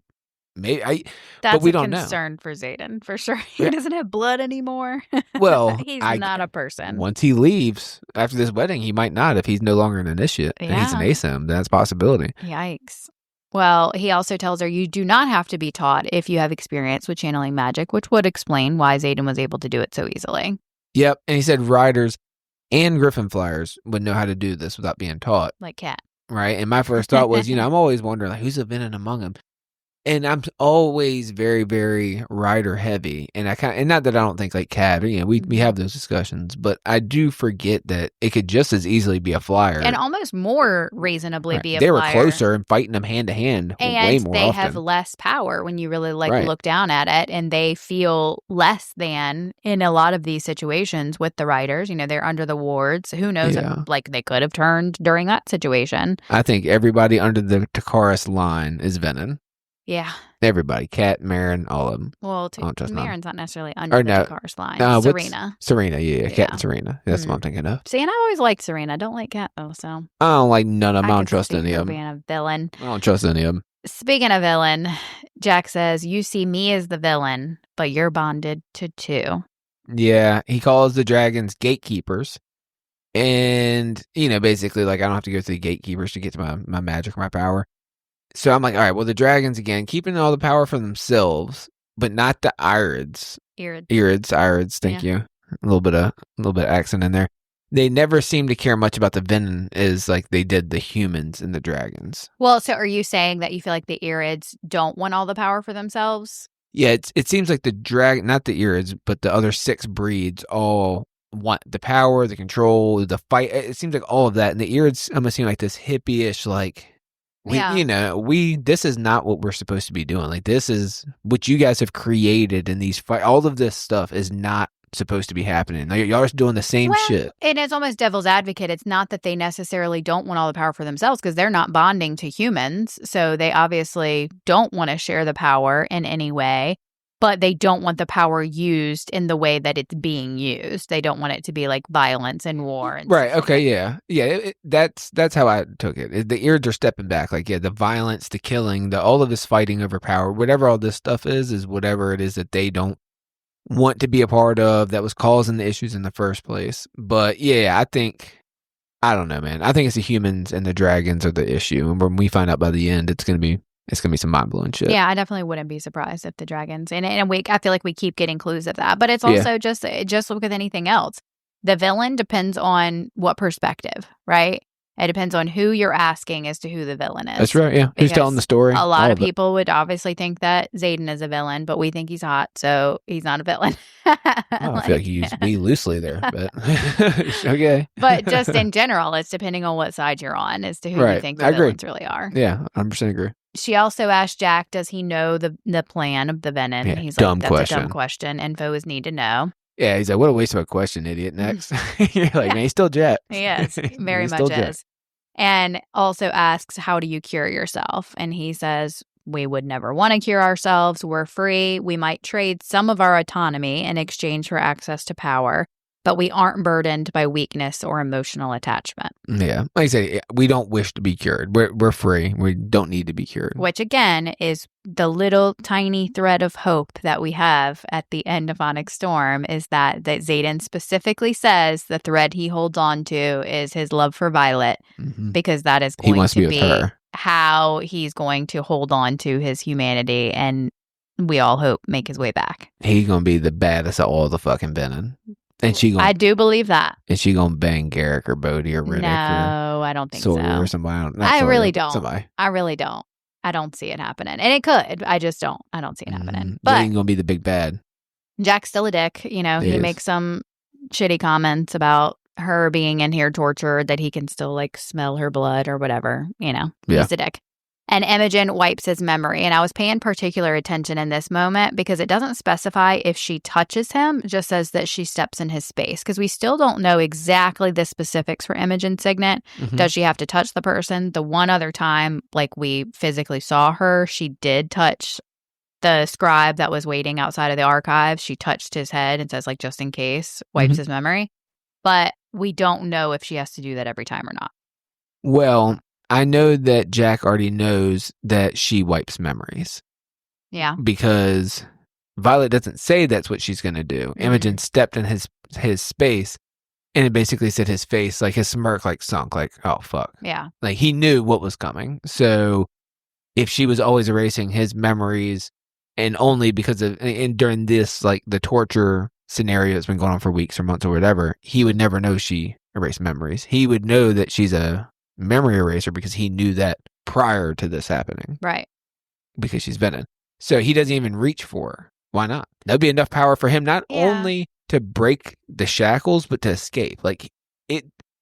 maybe that's but we a don't concern for Xaden, for sure. He doesn't have blood anymore. Well, he's not a person. Once he leaves after this wedding, he might not if he's no longer an initiate and he's an ASIM. That's a possibility. Yikes. Well, he also tells her you do not have to be taught if you have experience with channeling magic, which would explain why Xaden was able to do it so easily. Yep. And he said riders and griffin flyers would know how to do this without being taught. Like Cat. Right. And my first thought was, I'm always wondering, like, who's a Venom among them? And I'm always very, very rider heavy. And and not that I don't think like Cat, we have those discussions, but I do forget that it could just as easily be a flyer. And almost more reasonably be a flyer. They were closer and fighting them hand to hand way more they often. have less power when you really look down at it, and they feel less than in a lot of these situations with the riders. They're under the wards. Who knows? Like they could have turned during that situation. I think everybody under the Takaris line is Venom. Yeah. Everybody. Kat, Marin, all of them. Well, Marin's not necessarily under the Takaris line. Serena. Serena, yeah. Kat and Serena. That's what I'm thinking of. See, and I always liked Serena. I don't like Kat, though, so. I don't like none of them. I don't trust any of them. Being a villain. I don't trust any of them. Speaking of villain, Jack says, you see me as the villain, but you're bonded to two. Yeah. He calls the dragons gatekeepers. And, basically, like, I don't have to go through the gatekeepers to get to my magic or my power. So I'm like, all right, well, the dragons, again, keeping all the power for themselves, but not the Irids. Irids, thank you. A little bit of accent in there. They never seem to care much about the Venom as like they did the humans and the dragons. Well, so are you saying that you feel like the Irids don't want all the power for themselves? Yeah, it seems like not the Irids, but the other 6 breeds all want the power, the control, the fight. It seems like all of that. And the Irids almost seem like this hippie-ish, like, this is not what we're supposed to be doing. Like, this is what you guys have created in these fight. All of this stuff is not supposed to be happening. Like, y'all are doing the same shit. And it's almost devil's advocate. It's not that they necessarily don't want all the power for themselves, because they're not bonding to humans. So they obviously don't want to share the power in any way. But they don't want the power used in the way that it's being used. They don't want it to be like violence and war. And right. Okay. Yeah. Yeah. That's how I took it. The Irids are stepping back. Like, the violence, the killing, all of this fighting over power, whatever all this stuff is whatever it is that they don't want to be a part of, that was causing the issues in the first place. But yeah, I don't know, man. I think it's the humans and the dragons are the issue. And when we find out by the end, it's going to be It's going to be some mind-blowing shit. Yeah, I definitely wouldn't be surprised if the dragons... And I feel like we keep getting clues of that. But it's also just like with anything else. The villain depends on what perspective, right? It depends on who you're asking as to who the villain is. That's right, yeah. Who's telling the story? A lot of people would obviously think that Xaden is a villain, but we think he's hot, so he's not a villain. I feel like you used me loosely there, but okay. But just in general, it's depending on what side you're on as to who you think the villains really are. Yeah, 100% agree. She also asked Jack, does he know the plan of the venom? Yeah, he's dumb like, that's a dumb question. Info is need to know. Yeah, he's like, what a waste of a question, idiot. Next. You're like, man, he's still Jack. He is. Very much is. And also asks, how do you cure yourself? And he says, we would never want to cure ourselves. We're free. We might trade some of our autonomy in exchange for access to power, but we aren't burdened by weakness or emotional attachment. Yeah. Like I say, we don't wish to be cured. We're free. We don't need to be cured. Which, again, is the little tiny thread of hope that we have at the end of Onyx Storm is that Xaden specifically says the thread he holds on to is his love for Violet, because that is going to be how he's going to hold on to his humanity, and we all hope make his way back. He's going to be the baddest of all the fucking venom. And I do believe that. Is she gonna bang Garrick or Bodhi or Riddick? No, I don't think Sawyer so. Or somebody. I really don't. I really don't. I don't see it happening, and it could. I just don't. I don't see it happening. But he's gonna be the big bad. Jack's still a dick. He makes some shitty comments about her being in here tortured, that he can still like smell her blood or whatever. He's a dick. And Imogen wipes his memory. And I was paying particular attention in this moment because it doesn't specify if she touches him, it just says that she steps in his space. Because we still don't know exactly the specifics for Imogen Signet. Does she have to touch the person? The one other time, like we physically saw her, she did touch the scribe that was waiting outside of the archives. She touched his head and says, like, just in case, wipes his memory. But we don't know if she has to do that every time or not. Well, I know that Jack already knows that she wipes memories. Yeah. Because Violet doesn't say that's what she's going to do. Imogen stepped in his space, and it basically said his face, like his smirk, like sunk, like, oh, fuck. Yeah. Like he knew what was coming. So if she was always erasing his memories, and only because of, and during this, like the torture scenario that's been going on for weeks or months or whatever, he would never know she erased memories. He would know that she's a memory eraser because he knew that prior to this happening. Right. Because she's venom. So he doesn't even reach for her. Why not? That'd be enough power for him not only to break the shackles, but to escape. Like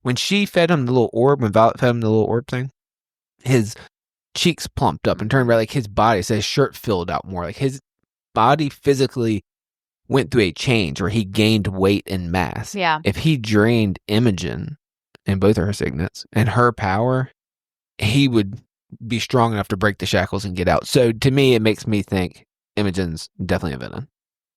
when she fed him the little orb, when Violet fed him the little orb thing, his cheeks plumped up and turned red. Like his body, so his shirt filled out more. Like his body physically went through a change where he gained weight and mass. Yeah. If he drained Imogen and both of her signets and her power, he would be strong enough to break the shackles and get out. So to me, it makes me think Imogen's definitely a villain.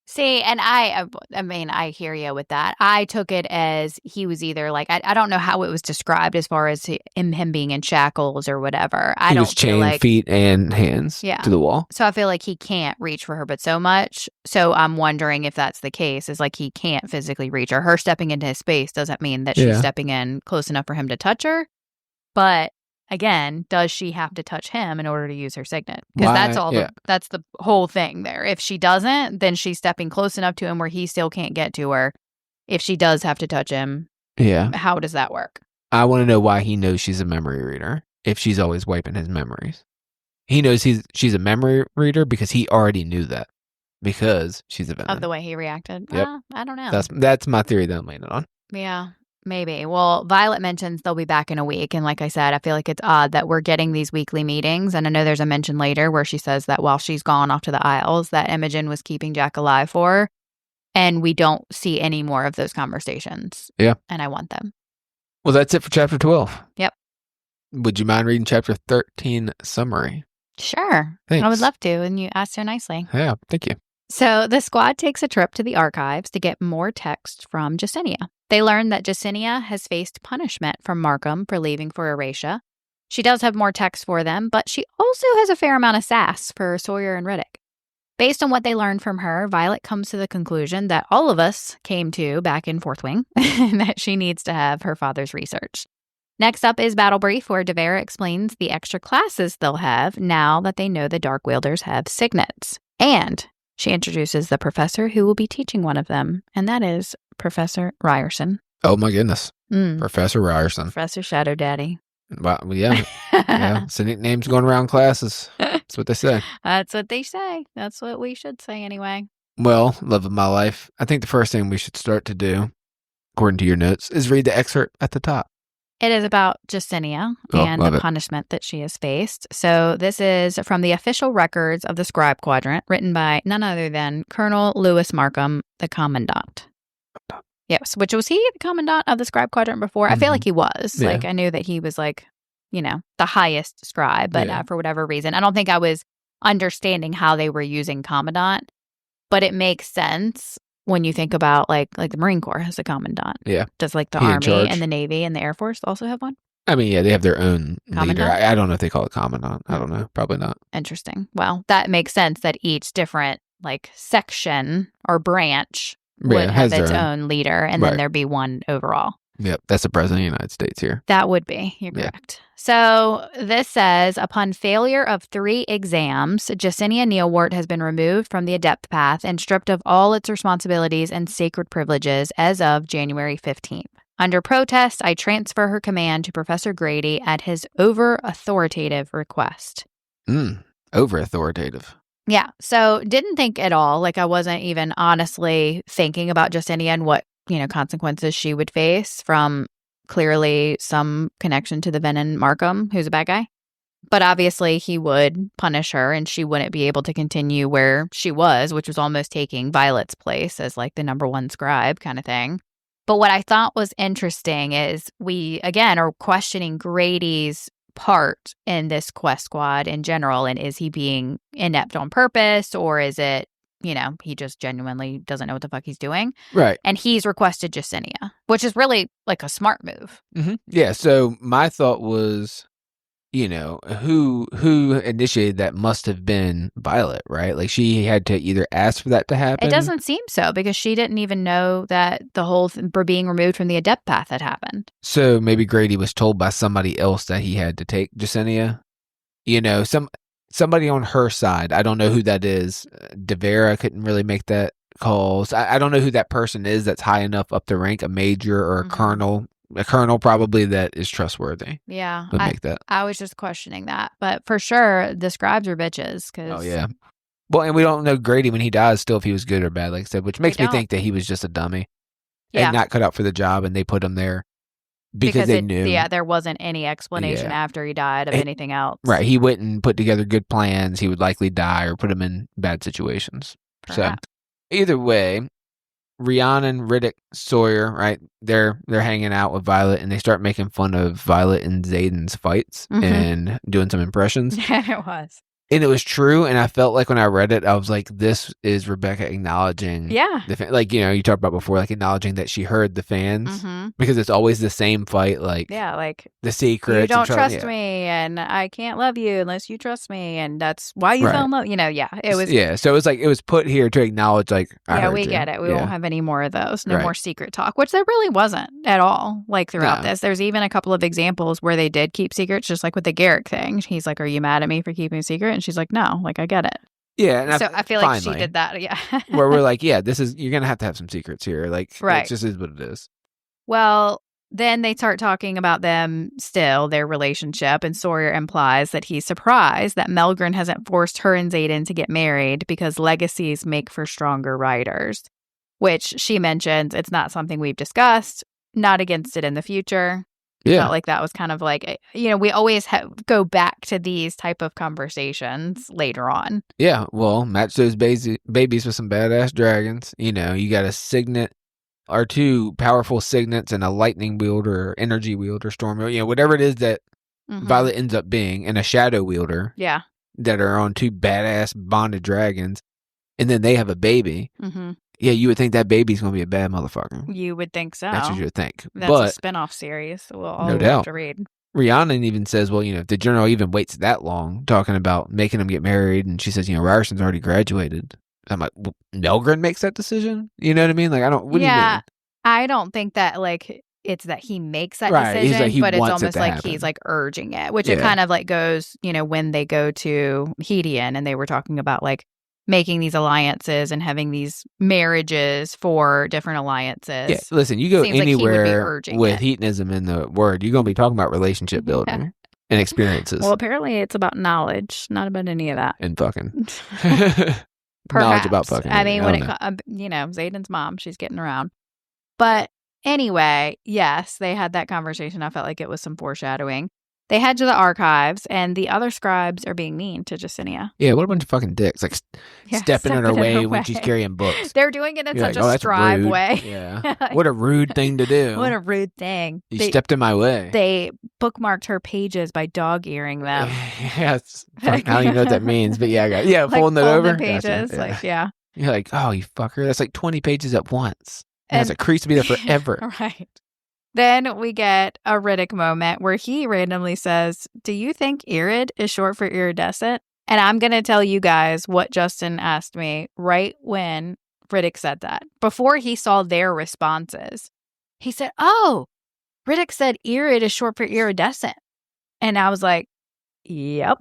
See, and I mean, I hear you with that. I took it as he was either like, I don't know how it was described as far as him being in shackles or whatever. He was chained feet and hands to the wall. So I feel like he can't reach for her, but so much. So I'm wondering if that's the case, is like he can't physically reach her. Her stepping into his space doesn't mean that she's stepping in close enough for him to touch her. But again, does she have to touch him in order to use her signet? Because that's the whole thing there. If she doesn't, then she's stepping close enough to him where he still can't get to her. If she does have to touch him, how does that work? I want to know why he knows she's a memory reader if she's always wiping his memories. He knows she's a memory reader because he already knew that because she's a venom. Of the way he reacted? Yep. I don't know. That's my theory that I'm landing on. Yeah. Maybe. Well, Violet mentions they'll be back in a week. And like I said, I feel like it's odd that we're getting these weekly meetings. And I know there's a mention later where she says that while she's gone off to the Isles, that Imogen was keeping Jack alive for her. And we don't see any more of those conversations. Yeah. And I want them. Well, that's it for chapter 12. Yep. Would you mind reading chapter 13 summary? Sure. Thanks. I would love to. And you asked so nicely. Yeah. Thank you. So the squad takes a trip to the archives to get more text from Jesinia. They learn that Jesinia has faced punishment from Markham for leaving for Erasia. She does have more text for them, but she also has a fair amount of sass for Sawyer and Riddick. Based on what they learned from her, Violet comes to the conclusion that all of us came to back in Fourth Wing, that she needs to have her father's research. Next up is Battle Brief, where Devera explains the extra classes they'll have now that they know the Dark Wielders have signets. And she introduces the professor who will be teaching one of them, and that is Professor Ryerson. Oh, my goodness. Professor Ryerson. Professor Shadow Daddy. Well, yeah. Yeah. It's a nickname's going around classes. That's what they say. That's what they say. That's what we should say anyway. Well, love of my life, I think the first thing we should start to do, according to your notes, is read the excerpt at the top. It is about Justinia and the punishment that she has faced. So this is from the official records of the Scribe Quadrant, written by none other than Colonel Lewis Markham, the Commandant. Yes, which was he the Commandant of the Scribe Quadrant before? I feel like he was. Yeah. Like, I knew that he was like, you know, the highest scribe, but for whatever reason, I don't think I was understanding how they were using Commandant, but it makes sense when you think about like the Marine Corps has a Commandant. Yeah. Does like the Army and the Navy and the Air Force also have one? I mean, yeah, they have their own Commandant? leader. I don't know if they call it Commandant. I don't know. Probably not. Interesting. Well, that makes sense that each different like section or branch would have its own leader, and then there'd be one overall. Yep, that's the President of the United States here. That would be. You're correct. So this says, upon failure of 3 exams, Justinia Neilwort has been removed from the Adept Path and stripped of all its responsibilities and sacred privileges as of January 15th. Under protest, I transfer her command to Professor Grady at his over-authoritative request. Over-authoritative. Yeah, so didn't think at all, like I wasn't even honestly thinking about Justinia and what, you know, consequences she would face from clearly some connection to the Venom Markham, who's a bad guy. But obviously he would punish her and she wouldn't be able to continue where she was, which was almost taking Violet's place as like the number 1 scribe kind of thing. But what I thought was interesting is we, again, are questioning Grady's part in this quest squad in general, and is he being inept on purpose, or is it, you know, he just genuinely doesn't know what the fuck he's doing? Right. And he's requested Justinia, which is really like a smart move. Yeah, so my thought was, you know, who initiated that must have been Violet, right? Like she had to either ask for that to happen. It doesn't seem so, because she didn't even know that the whole being removed from the Adept Path had happened. So maybe Grady was told by somebody else that he had to take Justinia. You know, somebody on her side. I don't know who that is. Devera couldn't really make that call. So I don't know who that person is that's high enough up the rank, a major or a colonel. A colonel probably that is trustworthy. Yeah. Would make that. I was just questioning that. But for sure, the scribes are bitches. Oh, yeah. Well, and we don't know Grady when he dies still if he was good or bad, like I said, which makes me think that he was just a dummy. Yeah. And not cut out for the job, and they put him there because they knew. Yeah, there wasn't any explanation after he died of anything else. Right. He wouldn't put together good plans. He would likely die or put him in bad situations. Perhaps. So either way, Rhiannon, Riddick, Sawyer, right? They're hanging out with Violet, and they start making fun of Violet and Zayden's fights and doing some impressions. Yeah, it was. And it was true, and I felt like when I read it, I was like, this is Rebecca acknowledging like, you know, you talked about before, like acknowledging that she heard the fans, because it's always the same fight, like like the secrets. You don't trust me, and I can't love you unless you trust me, and that's why you fell in love. You know, it was. Yeah, so it was like, it was put here to acknowledge, like, we get it. We won't have any more of those. No more secret talk, which there really wasn't at all, like throughout this. There's even a couple of examples where they did keep secrets, just like with the Garrick thing. He's like, are you mad at me for keeping a secret? And she's like, no, like, I get it. Yeah. And so I feel like she did that. Yeah. Where we're like, yeah, you're going to have some secrets here. Like, it just is what it is. Well, then they start talking about them still, their relationship. And Sawyer implies that he's surprised that Melgren hasn't forced her and Zayden to get married because legacies make for stronger riders, which she mentions it's not something we've discussed, not against it in the future. Yeah. Felt like that was kind of like, you know, we always go back to these type of conversations later on. Yeah, well, match those babies with some badass dragons. You know, you got a signet or 2 powerful signets and a lightning wielder or energy wielder, storm wielder, you know, whatever it is that Violet ends up being, and a shadow wielder. Yeah. That are on 2 badass bonded dragons. And then they have a baby. Yeah, you would think that baby's going to be a bad motherfucker. You would think so. That's what you would think. That's a spinoff series. So we'll all have to read. Rhiannon even says, well, you know, if the general even waits that long, talking about making them get married, and she says, you know, Ryerson's already graduated. I'm like, well, Melgren makes that decision? You know what I mean? Like, what do you mean? I don't think that, like, it's that he makes that Right. He's decision, like, he but it's wants it almost to like happen. he's like urging it, which it Yeah. kind of like goes, when they go to Hedian and they were talking about like making these alliances and having these marriages for different alliances. Yeah, listen, you go Seems like he would be anywhere urging with it. hedonism in the word, you're going to be talking about relationship building and experiences. Well, apparently it's about knowledge, not about any of that. And fucking. Perhaps. Knowledge about fucking. I mean, I when don't know. Zayden's mom, she's getting around. But anyway, yes, they had that conversation. I felt like it was some foreshadowing. They head to the archives, and the other scribes are being mean to Justinia. Yeah, what a bunch of fucking dicks. Like, stepping in her way when she's carrying books. They're doing it in You're such like, a scribe rude. way. Yeah. What a rude thing to do. What a rude thing. You stepped in my way. They bookmarked her pages by dog-earing them. Yeah, I don't even know what that means, but yeah, I got like folding it over. The pages, gotcha. like, yeah. You're like, oh, you fucker. That's like 20 pages at once. And it's a crease to be there forever. Right. Then we get a Riddick moment where he randomly says, "Do you think irid is short for iridescent?" And I'm going to tell you guys what Justin asked me right when Riddick said that. Before he saw their responses, he said, "Oh, Riddick said irid is short for iridescent." And I was like, "Yep."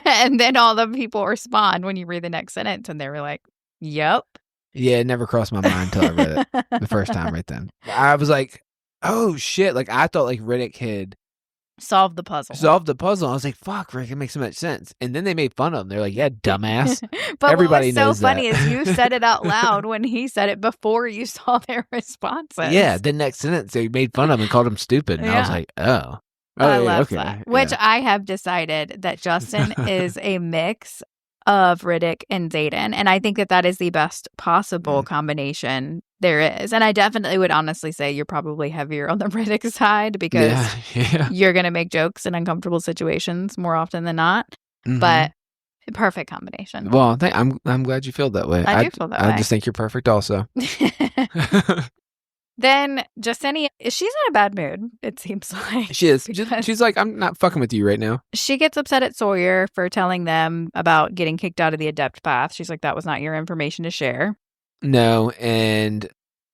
And then all the people respond when you read the next sentence, and they were like, "Yep." Yeah, it never crossed my mind until I read it the first time right then. I was like, oh shit. Like, I thought like Riddick had solved the puzzle. I was like, fuck, Rick, it makes so much sense. And then they made fun of him. They're like, yeah, dumbass. But everybody what was knows so funny that. is you said it out loud when he said it before you saw their responses. Yeah, the next sentence they made fun of him and called him stupid. And I was like, oh. I love that. Which I have decided that Justin is a mix of Riddick and Zayden. And I think that that is the best possible combination there is. And I definitely would honestly say you're probably heavier on the Riddick side because you're going to make jokes in uncomfortable situations more often than not. Mm-hmm. But perfect combination. Well, I'm glad you feel that way. I do feel that way. I just think you're perfect also. Then Justinia, she's in a bad mood, it seems like. She is. She's like, I'm not fucking with you right now. She gets upset at Sawyer for telling them about getting kicked out of the Adept Path. She's like, that was not your information to share. No, and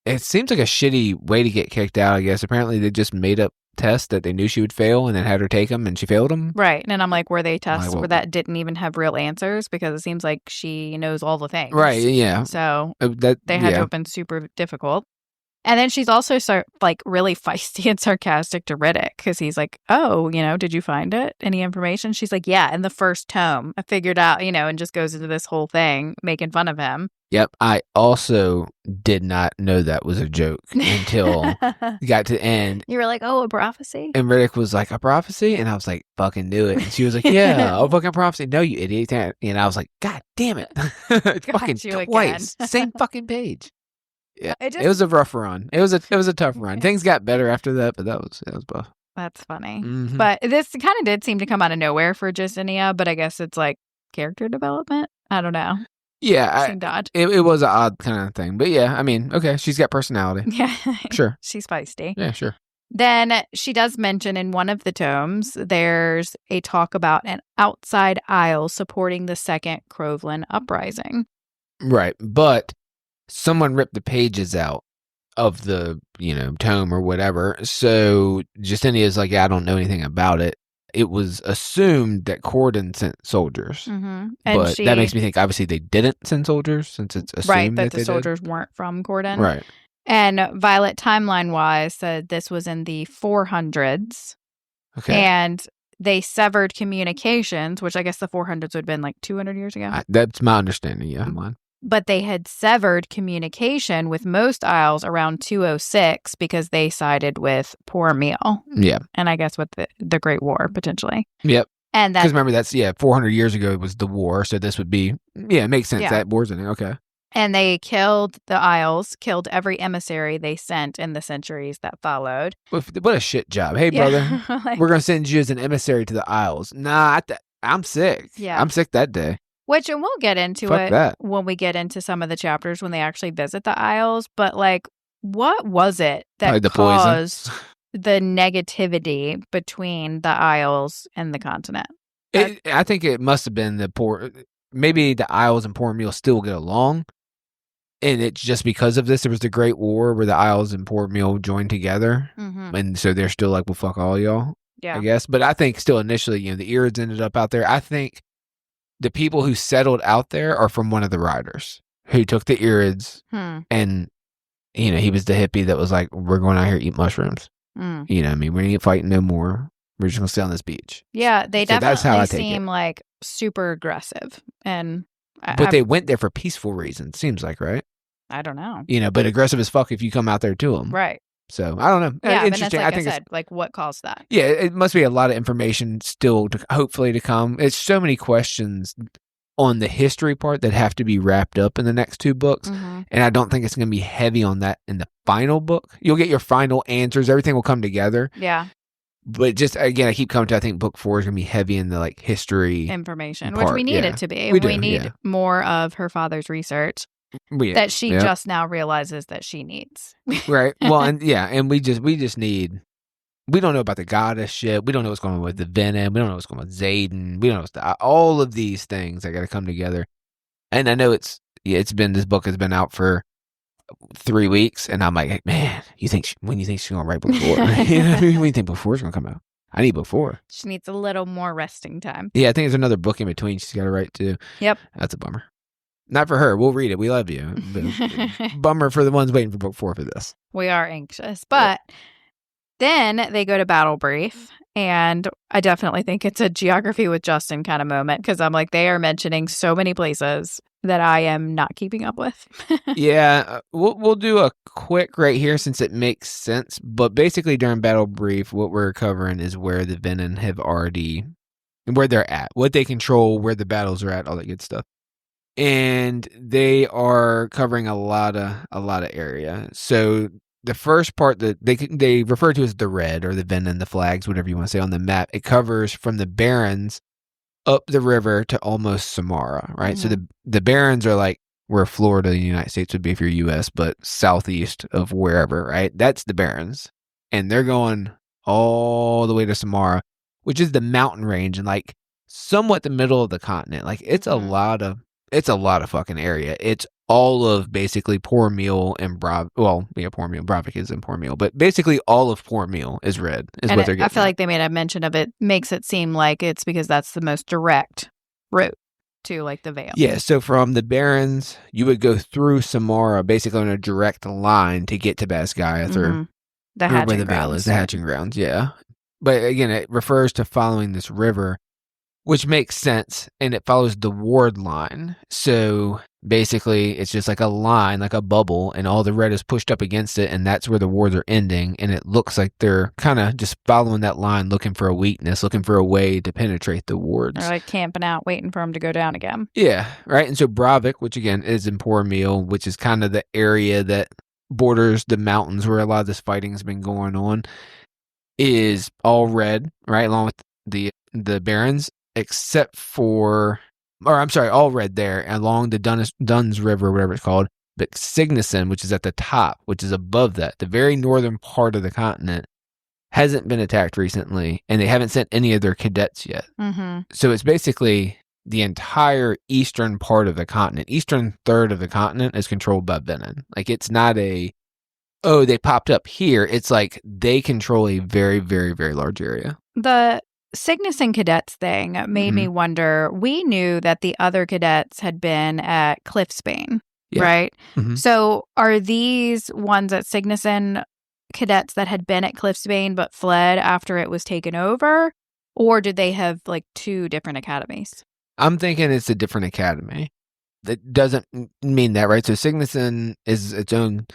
it seems like a shitty way to get kicked out, I guess. Apparently, they just made up tests that they knew she would fail and then had her take them, and she failed them. Right. And I'm like, were they tests where that didn't even have real answers? Because it seems like she knows all the things. Right, yeah. So they had to have been super difficult. And then she's also really feisty and sarcastic to Riddick because he's like, oh, did you find it? Any information? She's like, yeah, in the first tome. I figured out, and just goes into this whole thing making fun of him. Yep. I also did not know that was a joke until it got to the end. You were like, oh, a prophecy? And Riddick was like, a prophecy? And I was like, fucking knew it. And she was like, yeah, a fucking prophecy. No, you idiot. And I was like, God damn it. Fucking twice. Same fucking page. Yeah, it was a rough run. It was a tough run. Things got better after that, but that was buff. That's funny. Mm-hmm. But this kind of did seem to come out of nowhere for Justinia, but I guess it's like character development. I don't know. Yeah, it seemed odd. It was an odd kind of thing, but yeah, I mean, okay, she's got personality. Yeah, sure, she's feisty. Yeah, sure. Then she does mention in one of the tomes, there's a talk about an outside isle supporting the second Croveland uprising. Right, but someone ripped the pages out of the, tome or whatever. So Justinia is like, yeah, I don't know anything about it. It was assumed that Corden sent soldiers. Mm-hmm. But that makes me think, obviously, they didn't send soldiers since it's assumed that the soldiers weren't from Corden. Right. And Violet, timeline-wise, said this was in the 400s. Okay. And they severed communications, which I guess the 400s would have been like 200 years ago. That's my understanding, yeah. But they had severed communication with most isles around 206 because they sided with Poor Meal. Yeah. And I guess with the Great War, potentially. Yep. And because remember, that's, 400 years ago was the war. So this would be, it makes sense. Yeah. That war's in it. Okay. And they killed the isles, killed every emissary they sent in the centuries that followed. What a shit job. Hey, brother, we're going to send you as an emissary to the isles. Nah, I'm sick. Yeah. I'm sick that day. Which, and we'll get into when we get into some of the chapters when they actually visit the Isles. But, what was it that caused the negativity between the Isles and the continent? I think it must have been maybe the Isles and Poor Meal still get along. And it's just because of this, there was the Great War where the Isles and Port Mill joined together. Mm-hmm. And so they're still like, well, fuck all y'all, I guess. But I think still initially, the Irids ended up out there. I think the people who settled out there are from one of the riders who took the Irids and, he was the hippie that was like, we're going out here to eat mushrooms. You know what I mean? We ain't fighting no more. We're just going to stay on this beach. Yeah, they definitely that's how I take seem it. like super aggressive. And but they went there for peaceful reasons, seems like, right? I don't know. But aggressive as fuck if you come out there to them. Right. So, I don't know. Yeah, interesting. I think I said, like, what caused that? Yeah, it must be a lot of information still, hopefully, to come. It's so many questions on the history part that have to be wrapped up in the next 2 books. Mm-hmm. And I don't think it's going to be heavy on that in the final book. You'll get your final answers. Everything will come together. Yeah. But just, again, I keep coming to, I think book 4 is going to be heavy in the, like, history information, part. Which we need it to be. We need more of her father's research that she just now realizes that she needs. Right. Well, and we just need, we don't know about the goddess shit. We don't know what's going on with the Venom. We don't know what's going on with Zayden. We don't know all of these things that got to come together. And I know this book has been out for 3 weeks, and I'm like, hey, man, when you think she's going to write book 4? When do you think book 4 is going to come out? I need book 4. She needs a little more resting time. Yeah, I think there's another book in between she's got to write too. Yep. That's a bummer. Not for her. We'll read it. We love you. Bummer for the ones waiting for book 4 for this. We are anxious. But then they go to Battle Brief, and I definitely think it's a Geography with Justin kind of moment, because I'm like, they are mentioning so many places that I am not keeping up with. Yeah, we'll do a quick right here since it makes sense. But basically during Battle Brief, what we're covering is where the Venom have already, where they're at, what they control, where the battles are at, all that good stuff. And they are covering a lot of area. So the first part that they refer to as the red or the Venom, the flags, whatever you want to say on the map, it covers from the Barrens up the river to almost Samara, right? Mm-hmm. So the Barrens are like where Florida, the United States would be if you're U.S., but southeast of wherever, right? That's the Barrens. And they're going all the way to Samara, which is the mountain range and like somewhat the middle of the continent. Like it's a lot of fucking area. It's all of basically Port Mill and Port Mill, Bravik is in Port Mill, but basically all of Port Mill is red, is what they're getting. I feel like they made a mention of it, makes it seem like it's because that's the most direct route to like the Vale. Yeah, so from the Barrens, you would go through Samara basically on a direct line to get to Basgaiath or the hatching where the grounds. Vale is, the hatching grounds, yeah. But again, it refers to following this river, which makes sense, and it follows the ward line. So basically, it's just like a line, like a bubble, and all the red is pushed up against it, and that's where the wards are ending. And it looks like they're kind of just following that line, looking for a weakness, looking for a way to penetrate the wards. They're like camping out, waiting for them to go down again. Yeah, right. And so Bravik, which again is in Port Mill, which is kind of the area that borders the mountains where a lot of this fighting has been going on, is all red, right, along with the Barrens. Except for, all red there along the Duns River, whatever it's called. But Cygnison, which is at the top, which is above that, the very northern part of the continent, hasn't been attacked recently, and they haven't sent any of their cadets yet. Mm-hmm. So it's basically the entire eastern part of the continent, eastern third of the continent is controlled by Venom. Like it's not they popped up here. It's like they control a very, very, very large area. The Cygnus and cadets thing made me wonder. We knew that the other cadets had been at Cliffsbane, right? Mm-hmm. So are these ones at Cygnus and cadets that had been at Cliffsbane but fled after it was taken over? Or did they have like 2 different academies? I'm thinking it's a different academy. That doesn't mean that, right? So Cygnison is its own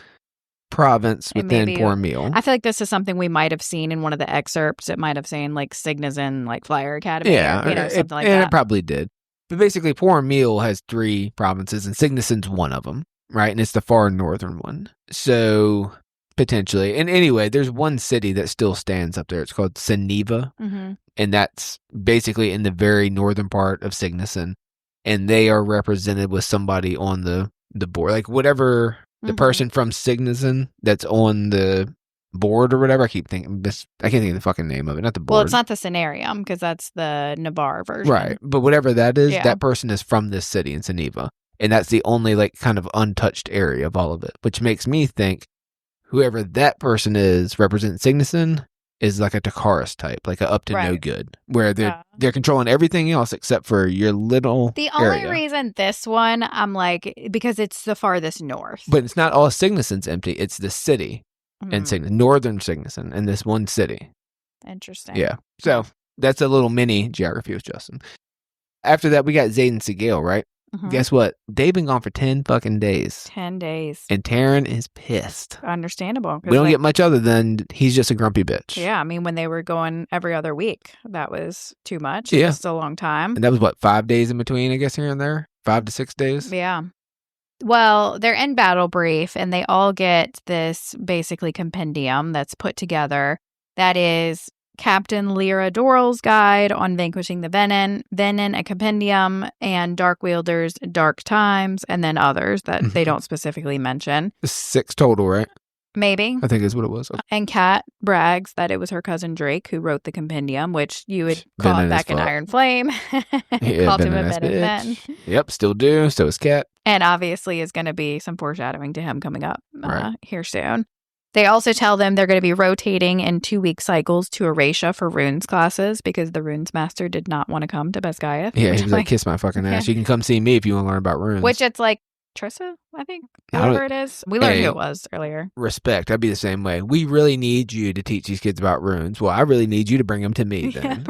province within Port Mill. I feel like this is something we might have seen in one of the excerpts. It might have saying like Cygnison, like Flyer Academy, or, something like that. And it probably did. But basically, Port Mill has 3 provinces, and Cygnison's one of them, right? And it's the far northern one. So potentially, and anyway, there's one city that still stands up there. It's called Seneva, and that's basically in the very northern part of Cygnison, and they are represented with somebody on the board, like whatever. The person from Cygnison that's on the board or whatever. I can't think of the fucking name of it. Not the board. Well, it's not the Cenarium because that's the Navarre version. Right. But whatever that is, that person is from this city in Seneva. And that's the only like kind of untouched area of all of it, which makes me think whoever that person is representing Signuson is like a Takaris type, like a up to no good, where they're controlling everything else except for your little The only area. reason this one, I'm like, because it's the farthest north. But it's not all Signuson's empty. It's the city and northern Signuson in this one city. Interesting. Yeah. So that's a little mini geography with Justin. After that, we got Zayd and Sigil, right? Guess what? They've been gone for 10 fucking days. 10 days. And Taryn is pissed. Understandable. We don't get much other than he's just a grumpy bitch. Yeah, I mean, when they were going every other week, that was too much. Yeah. It was a long time. And that was, 5 days in between, I guess, here and there? 5 to 6 days? Yeah. Well, they're in battle brief, and they all get this basically compendium that's put together. That is Captain Lyra Doral's guide on vanquishing the Venin, a compendium, and Darkwielders' Dark Times, and then others that they don't specifically mention. 6 total, right? Maybe. I think is what it was. Okay. And Kat brags that it was her cousin Drake who wrote the compendium, which you would call it back in Iron Flame. Called him a Venin. Yep, still do. So is Kat. And obviously is going to be some foreshadowing to him coming up here soon. They also tell them they're going to be rotating in 2-week cycles to Erasia for runes classes because the runes master did not want to come to Besgaia. Yeah, he was like, kiss my fucking ass. You can come see me if you want to learn about runes. Which it's like, Trissa, I think, whatever it is. We learned who it was earlier. Respect. I'd be the same way. We really need you to teach these kids about runes. Well, I really need you to bring them to me then.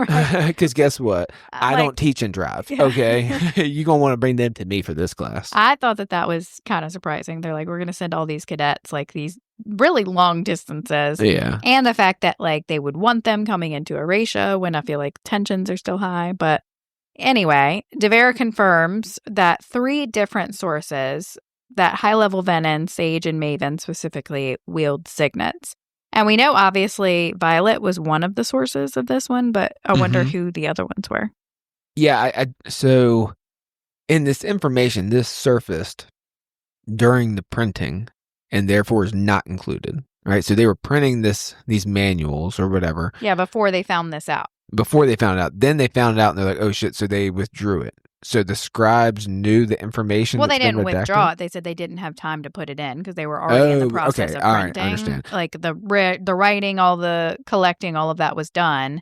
Because guess what? I don't teach and drive. Yeah. Okay? You're going to want to bring them to me for this class. I thought that was kind of surprising. They're like, we're going to send all these cadets like these really long distances. Yeah. And the fact that like they would want them coming into Erasia when I feel like tensions are still high. But anyway, Devera confirms that 3 different sources that high-level Venin, Sage, and Maven specifically wield signets. And we know, obviously, Violet was one of the sources of this one, but I wonder who the other ones were. Yeah, so in this information, this surfaced during the printing and therefore is not included, right? So they were printing these manuals or whatever. Yeah, before they found this out. Before they found out. Then they found out and they're like, oh shit, so they withdrew it. So the scribes knew the information. Well, they didn't withdraw it. They said they didn't have time to put it in because they were already in the process of printing. All right, I understand. Like the writing, all the collecting, all of that was done.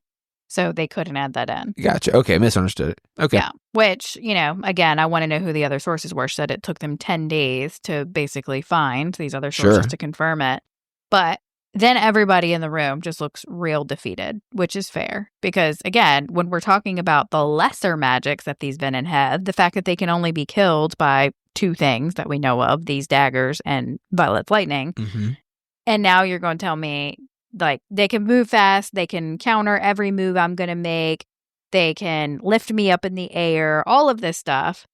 So they couldn't add that in. Gotcha. Okay, misunderstood it. Okay. Yeah, which, again, I want to know who the other sources were. Said it took them 10 days to basically find these other sources to confirm it. But then everybody in the room just looks real defeated, which is fair. Because, again, when we're talking about the lesser magics that these Venin have, the fact that they can only be killed by 2 things that we know of, these daggers and Violet's lightning. And now you're going to tell me, like, they can move fast, they can counter every move I'm going to make, they can lift me up in the air, all of this stuff.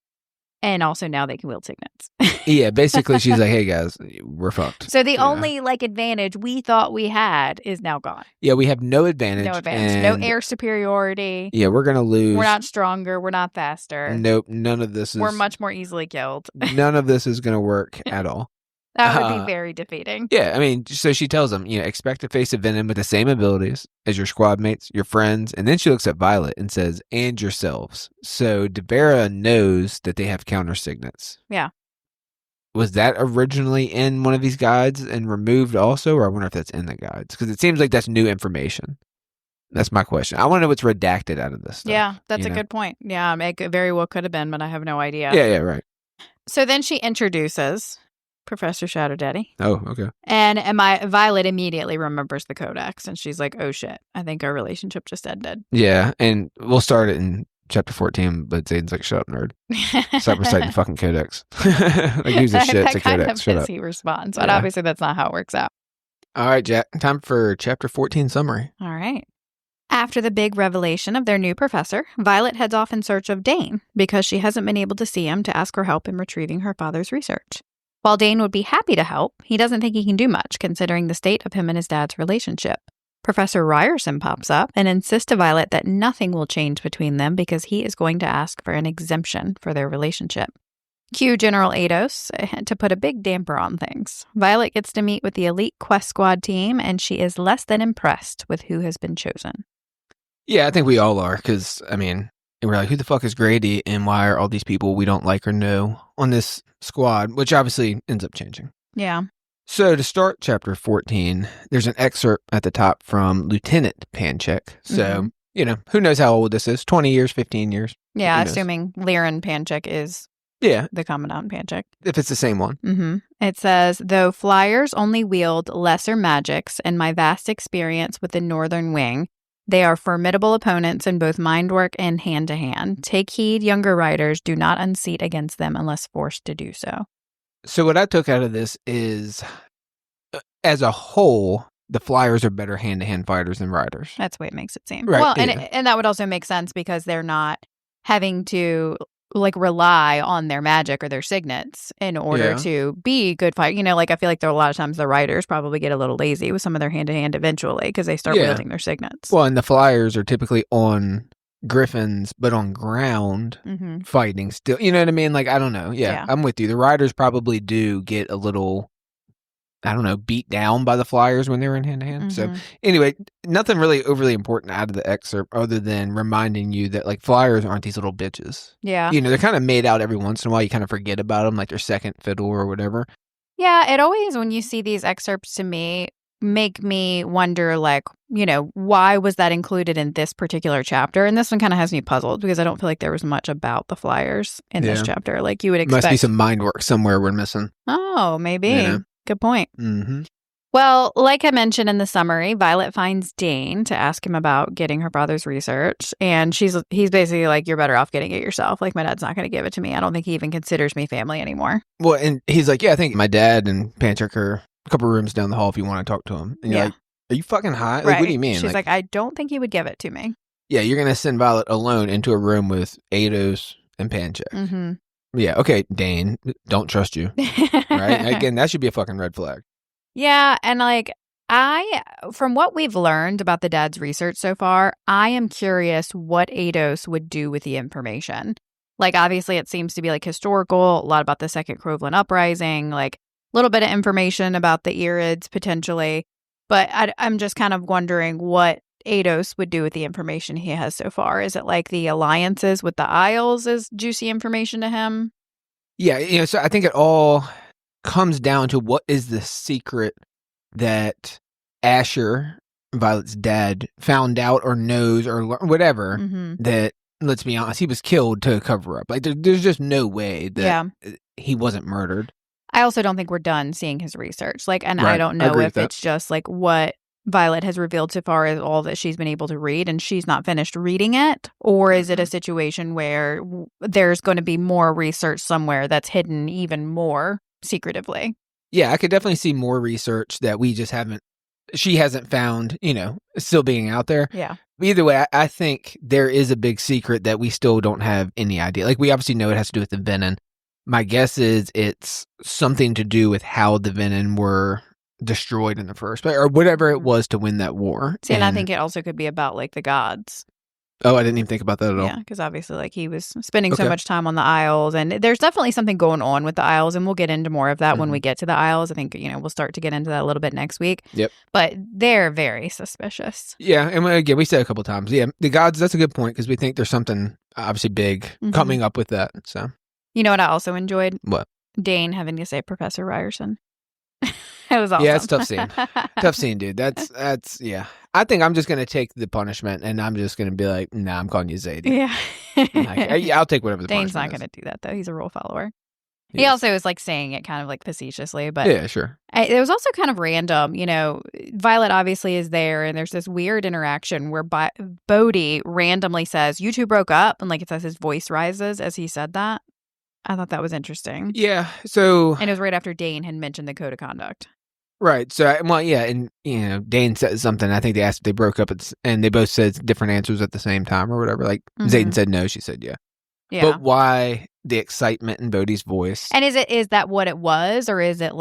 And also now they can wield signets. Yeah, basically she's like, hey guys, we're fucked. So the only advantage we thought we had is now gone. Yeah, we have no advantage. No advantage. No air superiority. Yeah, we're going to lose. We're not stronger. We're not faster. Nope, none of this is. We're much more easily killed. None of this is going to work at all. That would be very defeating. Yeah, I mean, so she tells them, expect to face a Venin with the same abilities as your squad mates, your friends, and then she looks at Violet and says, and yourselves. So Devera knows that they have counter signets. Yeah. Was that originally in one of these guides and removed also, or I wonder if that's in the guides? Because it seems like that's new information. That's my question. I want to know what's redacted out of this stuff. Yeah, that's a good point. Yeah, it very well could have been, but I have no idea. Yeah, right. So then she introduces Professor Shadow Daddy. Oh, okay. And Violet immediately remembers the codex, and she's like, oh shit, I think our relationship just ended. Yeah, and we'll start it in chapter 14, but Zayden's like, shut up, nerd. Stop reciting fucking codex. Like, who's this shit? It's a codex. Shut up. He responds, but obviously that's not how it works out. All right, Jack, time for chapter 14 summary. All right. After the big revelation of their new professor, Violet heads off in search of Dane because she hasn't been able to see him to ask for help in retrieving her father's research. While Dane would be happy to help, he doesn't think he can do much considering the state of him and his dad's relationship. Professor Ryerson pops up and insists to Violet that nothing will change between them because he is going to ask for an exemption for their relationship. Cue General Ados to put a big damper on things. Violet gets to meet with the elite Quest Squad team, and she is less than impressed with who has been chosen. Yeah, I think we all are, because, I mean, And we're like, who the fuck is Grady, and why are all these people we don't like or know on this squad, which obviously ends up changing. Yeah. So to start chapter 14, there's an excerpt at the top from Lieutenant Panchek. So, who knows how old this is? 20 years, 15 years? Yeah, assuming Liren Panchek is the Commandant Panchek. If it's the same one. Mm-hmm. It says, though flyers only wield lesser magics, in my vast experience with the Northern Wing, they are formidable opponents in both mind work and hand-to-hand. Take heed, younger riders, do not unseat against them unless forced to do so. So what I took out of this is, as a whole, the flyers are better hand-to-hand fighters than riders. That's the way it makes it seem. Right, well, and that would also make sense because they're not having to rely on their magic or their signets in order to be good fight. I feel like there are a lot of times the riders probably get a little lazy with some of their hand-to-hand eventually because they start wielding their signets. Well, and the flyers are typically on griffins, but on ground fighting still. You know what I mean? I don't know. Yeah, I'm with you. The riders probably do get a little, I don't know, beat down by the flyers when they were in hand-to-hand. So anyway, nothing really overly important out of the excerpt other than reminding you that flyers aren't these little bitches. Yeah. They're kind of made out every once in a while. You kind of forget about them, like their second fiddle or whatever. Yeah, it always, when you see these excerpts to me, make me wonder, why was that included in this particular chapter? And this one kind of has me puzzled because I don't feel like there was much about the flyers in this chapter. You would expect. Must be some mind work somewhere we're missing. Oh, maybe. Good point. Mm-hmm. Well, like I mentioned in the summary, Violet finds Dane to ask him about getting her father's research. And he's basically like, you're better off getting it yourself. My dad's not going to give it to me. I don't think he even considers me family anymore. Well, and he's like, yeah, I think my dad and Panchek are a couple rooms down the hall if you want to talk to him. And you're like, are you fucking high? Right. What do you mean? She's like, I don't think he would give it to me. Yeah, you're going to send Violet alone into a room with Eidos and Panchek. Mm-hmm. Yeah, okay, Dane, don't trust you. Right? Again, that should be a fucking red flag. Yeah, and from what we've learned about the dad's research so far, I am curious what Eidos would do with the information. Obviously, it seems to be historical, a lot about the Second Croveland Uprising, a little bit of information about the Irids potentially. But I'm just kind of wondering what Eidos would do with the information he has so far. Is it the alliances with the Isles is juicy information to him? Yeah, so I think it all comes down to what is the secret that Asher, Violet's dad, found out or knows or whatever that, let's be honest, he was killed to cover up. There's just no way that he wasn't murdered. I also don't think we're done seeing his research. And right. I don't know if it's just what Violet has revealed so far is all that she's been able to read and she's not finished reading it, or is it a situation where there's going to be more research somewhere that's hidden even more secretively? Yeah, I could definitely see more research that she hasn't found, still being out there. Yeah. Either way, I think there is a big secret that we still don't have any idea. We obviously know it has to do with the Venin. My guess is it's something to do with how the Venin were destroyed in the first place, or whatever it was to win that war. See, and I think it also could be about the gods. Oh, I didn't even think about that at all. Yeah, because obviously he was spending so much time on the Isles, and there's definitely something going on with the Isles, and we'll get into more of that when we get to the Isles. I think, we'll start to get into that a little bit next week. Yep. But they're very suspicious. Yeah, and again, we said a couple times, the gods, that's a good point, because we think there's something obviously big coming up with that, so. You know what I also enjoyed? What? Dane having to say Professor Ryerson. It was awesome. Yeah, it's a tough scene. Tough scene, dude. That's yeah. I think I'm just going to take the punishment and I'm just going to be like, nah, I'm calling you Zadie. Yeah. I'll take whatever the Dane's punishment not going to do that, though. He's a rule follower. Yes. He also is saying it kind of facetiously, but yeah, sure. It was also kind of random. Violet obviously is there, and there's this weird interaction where Bodhi randomly says, "You two broke up," and it says his voice rises as he said that. I thought that was interesting. Yeah. So, and it was right after Dane had mentioned the code of conduct. Right. So, and Dane said something. I think they asked if they broke up, and they both said different answers at the same time or whatever. Zayden said no, she said yeah. Yeah. But why the excitement in Bodhi's voice? And is that what it was, or is it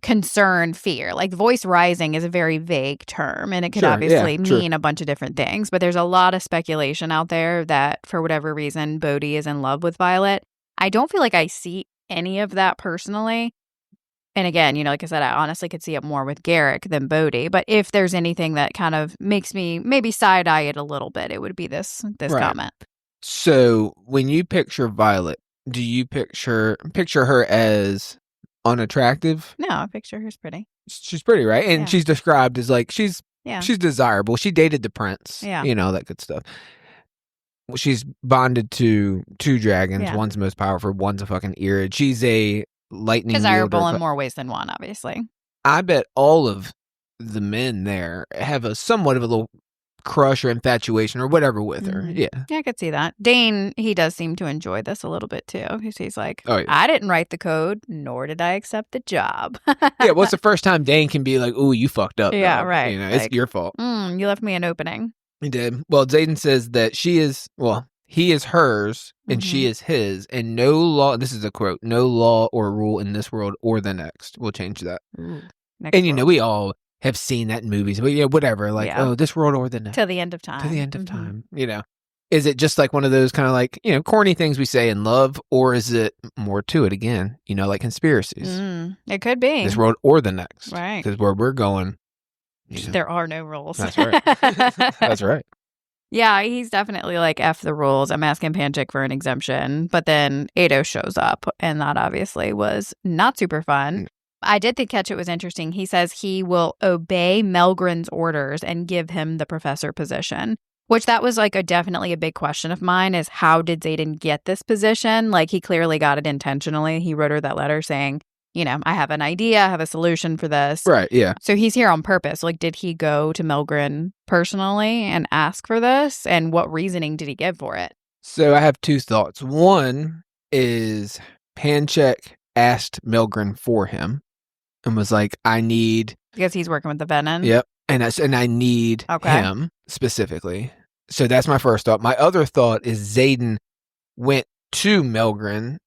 concern, fear? Voice rising is a very vague term, and it could obviously mean a bunch of different things. But there's a lot of speculation out there that for whatever reason, Bodhi is in love with Violet. I don't feel like I see any of that personally. And again, like I said, I honestly could see it more with Garrick than Bodhi. But if there's anything that kind of makes me maybe side-eye it a little bit, it would be this comment. So when you picture Violet, do you picture her as unattractive? No, I picture her's pretty. She's pretty, right? And Yeah. she's described as like she's desirable. She dated the prince. Yeah. You know, that good stuff. She's bonded to two dragons. Yeah. One's the most powerful, one's a fucking Irid. She's a lightning desirable wielder. in more ways than one, obviously. I bet all of the men there have a somewhat of a little crush or infatuation or whatever with her. Yeah. Yeah, I could see that. Dane, he does seem to enjoy this a little bit too. He's like, Oh, yeah. I didn't write the code, nor did I accept the job. Yeah, what's the first time Dane can be like, ooh, you fucked up. Yeah, dog. right. You know, Like, it's your fault. You left me an opening. He did. Well, Xaden says that he is hers and she is his, and no law, this is a quote, no law or rule in this world or the next will change that. And, you know, we all have seen that in movies, but yeah, whatever. Like, oh, this world or the next. Till the end of time. To the end of time, you know. Is it just like one of those kind of like, you know, corny things we say in love, or is it more to it again, you know, like conspiracies? It could be. This world or the next. Right. Because where we're going, you know, there are no rules. That's right. That's right. Yeah, he's definitely like F the rules. I'm asking Panchik for an exemption. But then Ado shows up, and that obviously was not super fun. I did think Ketchit was interesting. He says he will obey Melgren's orders and give him the professor position, which that was like definitely a big question of mine is how did Xaden get this position? Like he clearly got it intentionally. He wrote her that letter saying, you know, I have an idea, I have a solution for this. Right, yeah. So he's here on purpose. Like, did he go to Melgren personally and ask for this? And what reasoning did he give for it? So I have two thoughts. One is Panchik asked Melgren for him and was like, I need... Because he's working with the Venom? Yep. And I need him specifically. So that's my first thought. My other thought is Xaden went to Melgren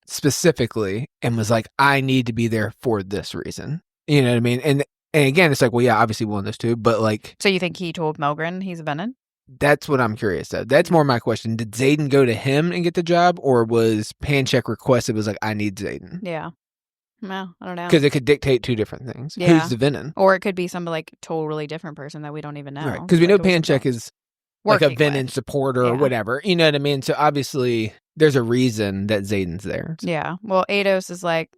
specifically and was like, I need to be there for this reason. You know what I mean? And again, it's like, well, yeah, obviously one of those two, but like... So you think he told Melgren he's a Venom? That's what I'm curious of. That's more my question. Did Xaden go to him and get the job, or was Panchik requested, was like, I need Xaden? Yeah. Well, I don't know. Because it could dictate two different things. Yeah. Who's the Venom? Or it could be some like totally different person that we don't even know. Right. Because we know Panchik is like a Venom with. supporter or whatever. You know what I mean? So obviously there's a reason that Xaden's there. Yeah. Well, Ados is like,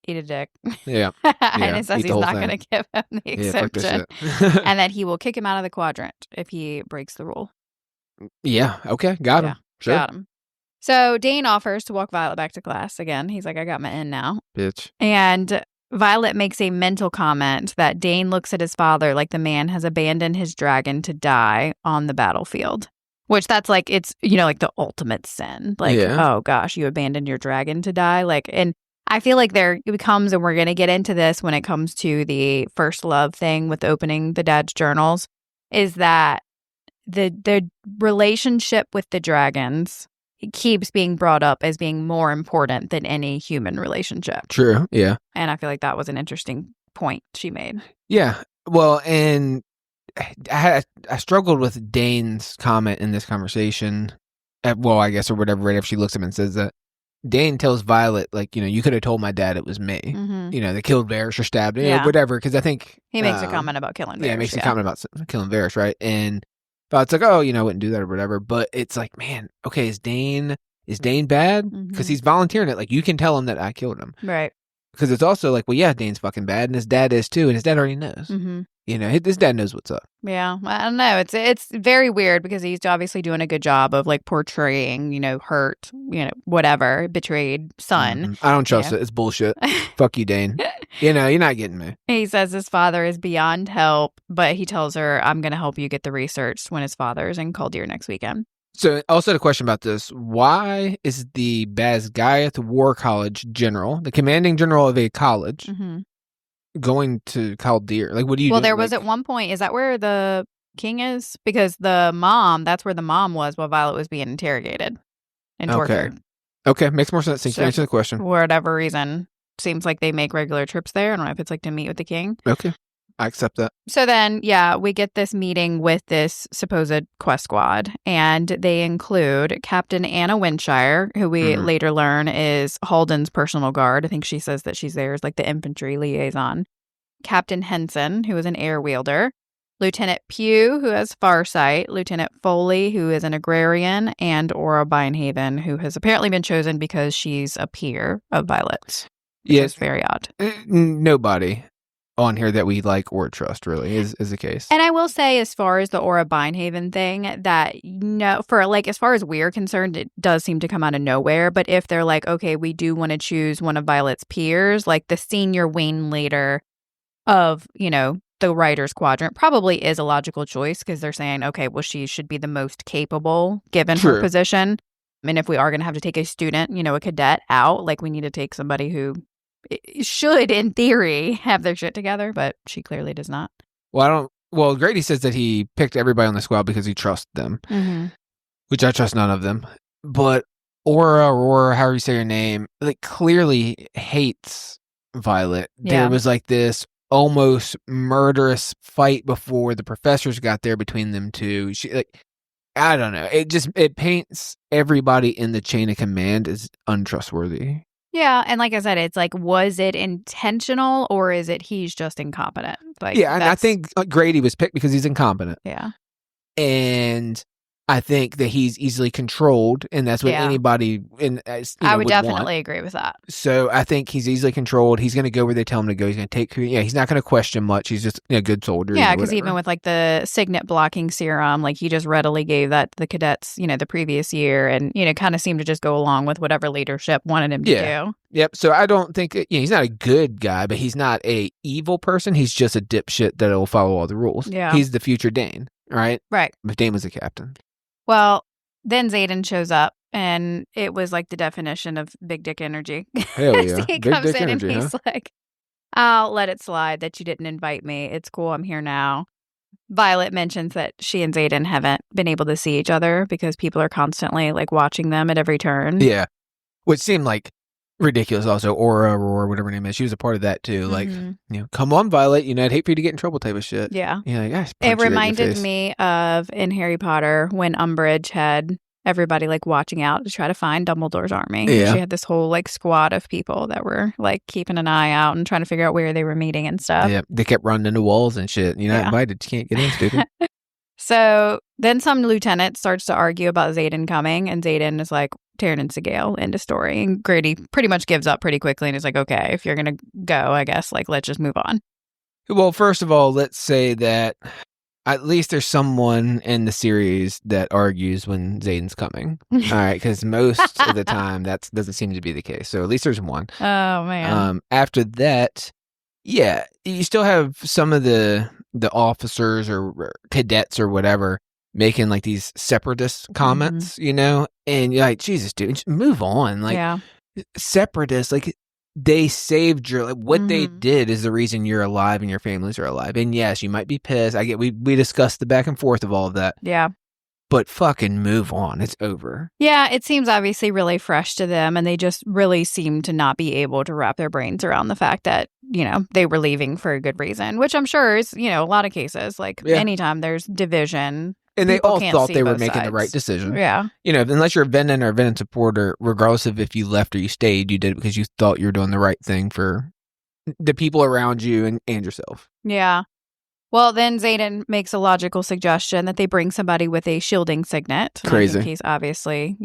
eat a dick. Yeah. And it says he's not going to give him the exemption. And that he will kick him out of the quadrant if he breaks the rule. Yeah. Okay. Got him. Sure. Got him. So Dane offers to walk Violet back to class again. He's like, I got my in now. Bitch. And Violet makes a mental comment that Dane looks at his father like the man has abandoned his dragon to die on the battlefield. Which that's like, it's, you know, like the ultimate sin. Like, oh gosh, you abandoned your dragon to die. Like, and I feel like there becomes, and we're going to get into this when it comes to the first love thing with opening the dad's journals, is that the relationship with the dragons keeps being brought up as being more important than any human relationship. True, yeah. And I feel like that was an interesting point she made. Yeah, well, and I struggled with Dane's comment in this conversation. I guess, or whatever, right after she looks at him and says that. Dane tells Violet, like, you know, you could have told my dad it was me. You know, they killed Varys or stabbed him, or whatever, because I think... He makes a comment about killing Varys. Yeah, he makes a comment about killing Varys, right? And Violet's like, oh, you know, I wouldn't do that or whatever. But it's like, man, okay, is Dane bad? Because he's volunteering it. Like, you can tell him that I killed him. Right. Because it's also like, well, yeah, Dane's fucking bad, and his dad is too, and his dad already knows. You know, his dad knows what's up. Yeah, I don't know. It's very weird because he's obviously doing a good job of like portraying, you know, hurt, you know, whatever, betrayed son. I don't trust it. It's bullshit. Fuck you, Dane. You know, you're not getting me. He says his father is beyond help, but he tells her, I'm going to help you get the research when his father is in Khaldir next weekend. So also the question about this, why is the Basgiath War College general, the commanding general of a college, going to Khaldir? Like, what do you do? Well, there was at one point, is that where the king is? Because that's where the mom was while Violet was being interrogated and tortured. Okay, makes more sense. Thanks for answering the question. For whatever reason, seems like they make regular trips there. I don't know if it's like to meet with the king. Okay, I accept that. So then, we get this meeting with this supposed quest squad, and they include Captain Anna Windshire, who we later learn is Halden's personal guard. I think she says that she's there as like the infantry liaison. Captain Henson, who is an air wielder. Lieutenant Pugh, who has Farsight, Lieutenant Foley, who is an agrarian, and Aura Beinhaven, who has apparently been chosen because she's a peer of Violet's. Yes, it's very odd. Nobody on here that we like or trust really is the case. And I will say, as far as the Aura Beinhaven thing, that for like as far as we're concerned, it does seem to come out of nowhere. But if they're like, okay, we do want to choose one of Violet's peers, like the senior wing leader of, the writer's quadrant probably is a logical choice, because they're saying, okay, well, she should be the most capable given her position. I mean, if we are going to have to take a student, a cadet out, like we need to take somebody who should, in theory, have their shit together, but she clearly does not. Well, Grady says that he picked everybody on the squad because he trusts them, which I trust none of them. But Aura, however you say your name, like clearly hates Violet. Yeah. There was like this almost murderous fight before the professors got there between them two. I don't know. It paints everybody in the chain of command as untrustworthy. Yeah, and like I said, it's like, was it intentional or is it he's just incompetent? Like, and I think Grady was picked because he's incompetent. Yeah. And I think that he's easily controlled, and that's what anybody I would definitely agree with that. So I think he's easily controlled. He's going to go where they tell him to go. He's going to take. He's not going to question much. He's just a good soldier. Yeah, because even with like the signet blocking serum, like he just readily gave that to the cadets, the previous year, and kind of seemed to just go along with whatever leadership wanted him to do. Yep. So I don't think he's not a good guy, but he's not a evil person. He's just a dipshit that will follow all the rules. Yeah. He's the future Dane, right? Right. But Dane was the captain. Well, then Xaden shows up, and it was like the definition of big dick energy. Hell yeah. He comes in energy, and he's like, I'll let it slide that you didn't invite me. It's cool. I'm here now. Violet mentions that she and Xaden haven't been able to see each other because people are constantly like watching them at every turn. Yeah. Which seemed like ridiculous also. Aurora, whatever her name is. She was a part of that too. Like, come on, Violet. I'd hate for you to get in trouble type of shit. Yeah. It reminded me of in Harry Potter when Umbridge had everybody like watching out to try to find Dumbledore's army. Yeah. She had this whole like squad of people that were like keeping an eye out and trying to figure out where they were meeting and stuff. Yeah. They kept running into walls and shit. You're not invited. You can't get in, stupid. So then some lieutenant starts to argue about Xaden coming, and Xaden is like, Tyrion Segale, end of story. And Grady pretty much gives up pretty quickly and is like, okay, if you're going to go, I guess, like, let's just move on. Well, first of all, let's say that at least there's someone in the series that argues when Xaden's coming. All right, because most of the time that doesn't seem to be the case. So at least there's one. Oh, man. After that, you still have some of the officers or cadets or whatever making like these separatist comments, and you're like, Jesus, dude, just move on. Like, separatists, like, they saved your, like, what they did is the reason you're alive and your families are alive. And yes, you might be pissed. I get, we discussed the back and forth of all of that. Yeah. But fucking move on. It's over. Yeah, it seems obviously really fresh to them, and they just really seem to not be able to wrap their brains around the fact that, they were leaving for a good reason, which I'm sure is, a lot of cases. Like, anytime there's division. And they all thought they were making the right decision. Yeah. Unless you're a Venom or a Venom supporter, regardless of if you left or you stayed, you did it because you thought you were doing the right thing for the people around you and yourself. Yeah. Well, then Xaden makes a logical suggestion that they bring somebody with a shielding signet. Crazy. I think he's obviously,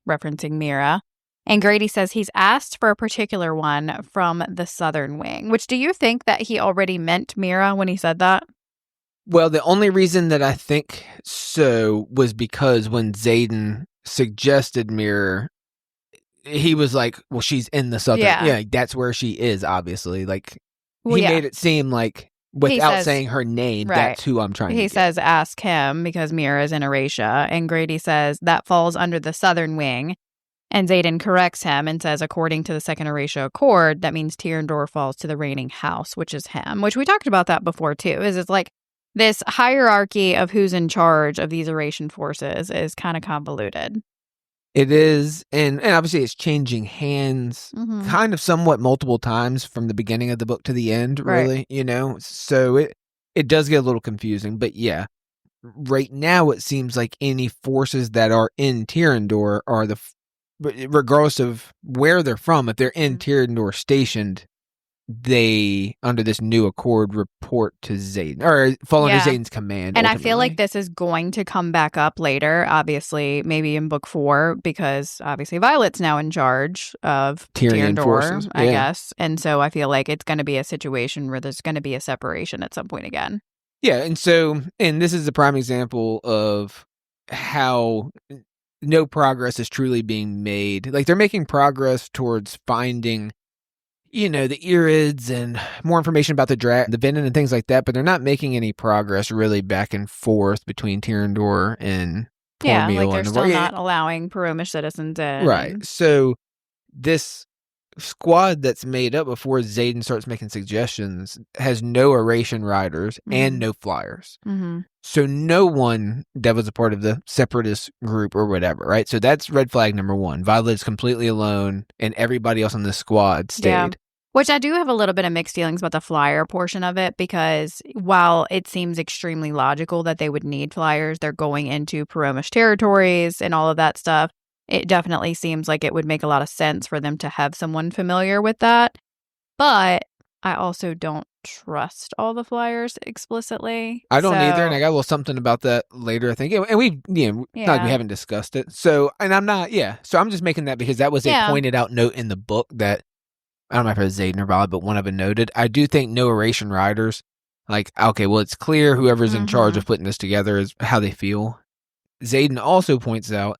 referencing Mira. And Grady says he's asked for a particular one from the Southern Wing, which do you think that he already meant Mira when he said that? Well, the only reason that I think so was because when Xaden suggested Mirror, he was like, well, she's in the Southern. Yeah, that's where she is, obviously. Like, he made it seem like, without saying her name, that's who I'm trying to get. He says, ask him, because Mira is in Erasia. And Grady says, that falls under the Southern Wing. And Xaden corrects him and says, according to the Second Erasia Accord, that means Tyrandor falls to the reigning house, which is him. Which we talked about that before, too. It's like, this hierarchy of who's in charge of these Erasian forces is kind of convoluted. It is, and obviously it's changing hands kind of somewhat multiple times from the beginning of the book to the end, really, So it does get a little confusing, but yeah. Right now it seems like any forces that are in Tyrandor are regardless of where they're from, if they're in Tyrandor stationed, they, under this new accord, report to Xaden or fall under Xaden's command. And ultimately. I feel like this is going to come back up later, obviously, maybe in book 4, because obviously Violet's now in charge of Tyrion forces, I guess. And so I feel like it's going to be a situation where there's going to be a separation at some point again. Yeah, and this is a prime example of how no progress is truly being made. Like, they're making progress towards finding, the Irids and more information about the Venom and things like that, but they're not making any progress really back and forth between Tyrandor and Portmeal. Yeah, like they're still not allowing Perumish citizens in. Right. So this squad that's made up before Xaden starts making suggestions has no Oration riders and no flyers. Mm-hmm. So no one that was a part of the separatist group or whatever, right? So that's red flag number 1. Violet is completely alone and everybody else on the squad stayed. Yeah. Which I do have a little bit of mixed feelings about the flyer portion of it, because while it seems extremely logical that they would need flyers, they're going into Perumish territories and all of that stuff. It definitely seems like it would make a lot of sense for them to have someone familiar with that. But I also don't trust all the flyers explicitly. I don't either, and I got a little something about that later, I think. And we, not like we haven't discussed it. So, and I'm not, so I'm just making that because that was a pointed out note in the book that, I don't know if it was Xaden or Violet, but one of them noted. I do think no Oration riders, like, okay, well, it's clear whoever's in charge of putting this together is how they feel. Xaden also points out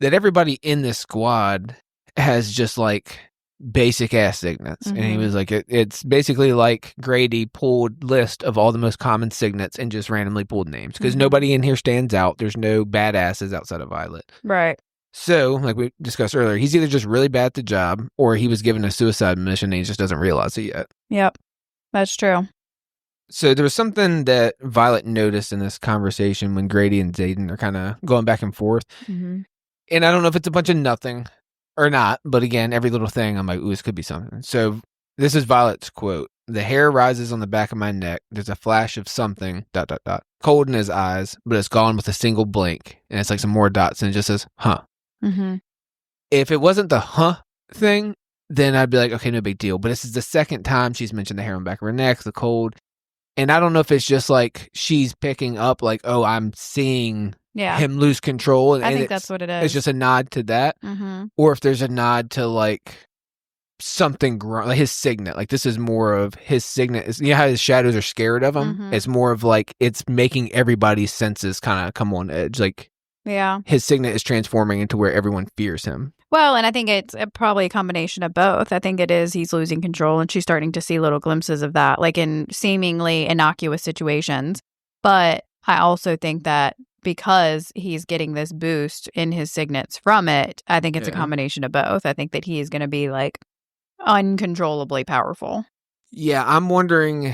that everybody in this squad has just like basic ass signets. And he was like, it's basically like Grady pulled list of all the most common signets and just randomly pulled names because nobody in here stands out. There's no badasses outside of Violet. Right. So, like we discussed earlier, he's either just really bad at the job or he was given a suicide mission and he just doesn't realize it yet. Yep, that's true. So there was something that Violet noticed in this conversation when Grady and Xaden are kind of going back and forth. And I don't know if it's a bunch of nothing or not, but again, every little thing, I'm like, ooh, this could be something. So this is Violet's quote. The hair rises on the back of my neck. There's a flash of something, ... cold in his eyes, but it's gone with a single blink. And it's like some more dots and it just says, huh. If it wasn't the huh thing, then I'd be like, okay, no big deal. But this is the second time she's mentioned the hair on the back of her neck, the cold. And I don't know if it's just like she's picking up like, oh, I'm seeing him lose control. And I think that's what it is. It's just a nod to that. Or if there's a nod to like something, like his signet. Like this is more of his signet. You know how his shadows are scared of him? It's more of like it's making everybody's senses kind of come on edge. Like his signet is transforming into where everyone fears him. Well, and I think it's probably a combination of both. I think it is he's losing control and she's starting to see little glimpses of that, like in seemingly innocuous situations. But I also think that because he's getting this boost in his signets from it, I think it's a combination of both. I think that he is going to be like uncontrollably powerful. Yeah, I'm wondering,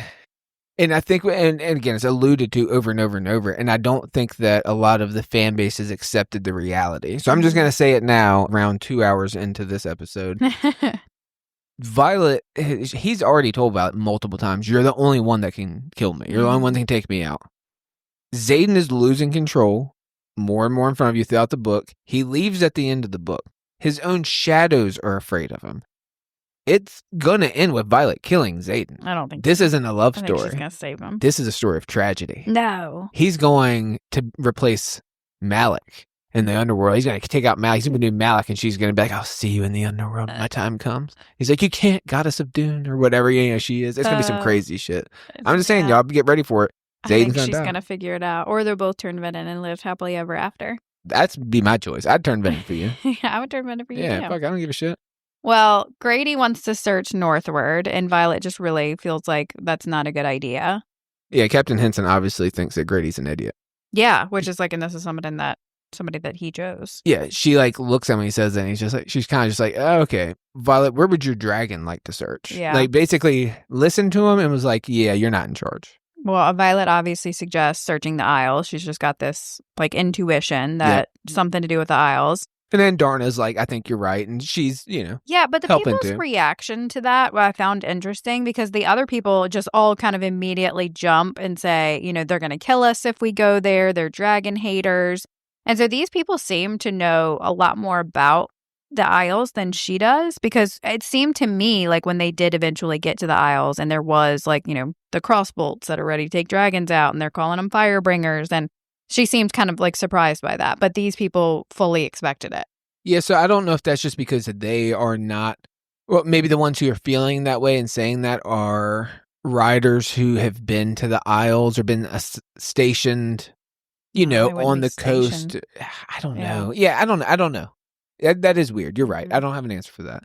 and I think, and again, it's alluded to over and over and over, and I don't think that a lot of the fan base has accepted the reality. So I'm just going to say it now, around 2 hours into this episode. Violet, he's already told Violet multiple times, you're the only one that can kill me. You're the only one that can take me out. Xaden is losing control more and more in front of you throughout the book. He leaves at the end of the book. His own shadows are afraid of him. It's gonna end with Violet killing Xaden. I don't think this isn't a love story. She's gonna save him. This is a story of tragedy. No, he's going to replace Malik in the underworld. He's gonna take out Malik. He's gonna do Malik, and she's gonna be like, "I'll see you in the underworld when my time comes." He's like, "You can't, goddess of Dune, or whatever she is." It's gonna be some crazy shit. I'm just saying, y'all get ready for it. I think she's gonna figure it out, or they'll both turn Venom and live happily ever after. That'd be my choice. I'd turn Venom for you. Yeah, I would turn Venom for you. Yeah, too. fuck, I don't give a shit. Well, Grady wants to search northward, and Violet just really feels like that's not a good idea. Yeah, Captain Henson obviously thinks that Grady's an idiot. Yeah, which is like, and this is somebody that he chose. Yeah, she like looks at him when he says that, and she's kind of just like, oh, okay, Violet, where would your dragon like to search? Yeah. Like basically listened to him and was like, yeah, you're not in charge. Well, Violet obviously suggests searching the Isles. She's just got this like intuition that something to do with the Isles. And then Darna's like, I think you're right. And she's, Yeah, but the people's reaction to that, what I found interesting, because the other people just all kind of immediately jump and say, they're going to kill us if we go there. They're dragon haters. And so these people seem to know a lot more about the Isles than she does, because it seemed to me like when they did eventually get to the Isles and there was like, the crossbolts that are ready to take dragons out and they're calling them Firebringers, and she seemed kind of like surprised by that. But these people fully expected it. Yeah, so I don't know if that's just because they are not, well, maybe the ones who are feeling that way and saying that are riders who have been to the Isles or been stationed, on the coast. I don't know. Yeah, I don't know. That is weird. You're right. I don't have an answer for that.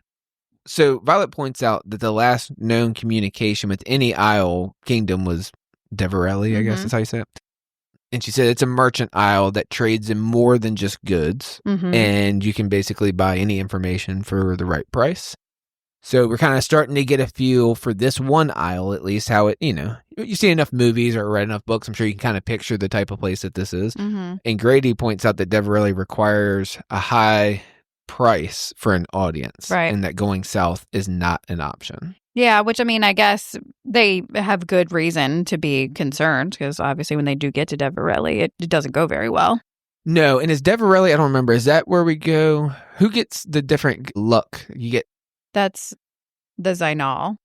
So Violet points out that the last known communication with any Isle kingdom was Deverelli, I guess is how you say it. And she said it's a merchant isle that trades in more than just goods, and you can basically buy any information for the right price. So we're kind of starting to get a feel for this one isle, at least, how it, you see enough movies or read enough books, I'm sure you can kind of picture the type of place that this is. And Grady points out that Deverelli requires a high price for an audience, and that going south is not an option. Yeah, which, I guess they have good reason to be concerned, because obviously when they do get to Deverelli, it doesn't go very well. No, and is Deverelli, I don't remember, is that where we go? Who gets the different luck? You get... That's the Zainal.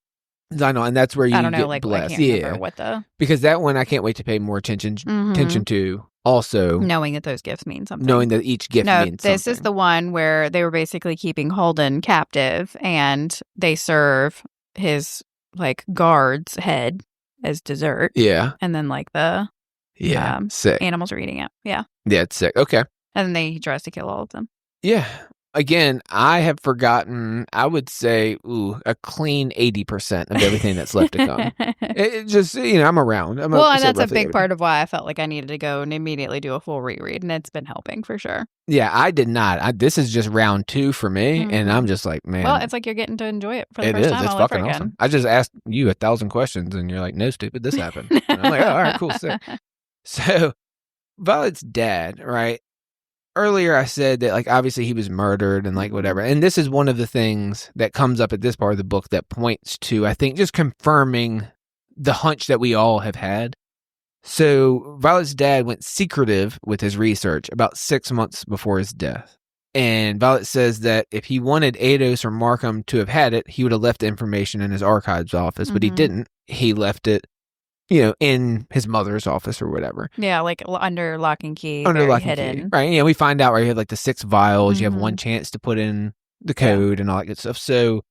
And that's where you get blessed. I can't remember what the... Because that one I can't wait to pay more attention to. Also, knowing that those gifts mean something. Knowing that each gift means something. This is the one where they were basically keeping Holden captive, and they serve his guard's head as dessert. Yeah. And then the sick. Animals are eating it. Yeah. Yeah, it's sick. Okay. And then he tries to kill all of them. Yeah. Again, I have forgotten, I would say, a clean 80% of everything that's left to come. It just, I'm around. And that's a big part of why I felt like I needed to go and immediately do a full reread, and it's been helping for sure. Yeah, I did not. This is just round 2 for me, and I'm just like, man. Well, it's like you're getting to enjoy it for the first time. It's fucking awesome. I just asked you 1,000 questions, and you're like, no, stupid, this happened. And I'm like, oh, all right, cool, sick. So, Violet's dad, right? Earlier, I said that, obviously he was murdered and, whatever. And this is one of the things that comes up at this part of the book that points to, I think, just confirming the hunch that we all have had. So, Violet's dad went secretive with his research about 6 months before his death. And Violet says that if he wanted Eidos or Markham to have had it, he would have left the information in his archives office, but he didn't. He left it, in his mother's office or whatever. Yeah, under lock and key. Under lock and hidden. key. Right. Yeah, we find out, right, you have the 6 vials, you have one chance to put in the code and all that good stuff. So,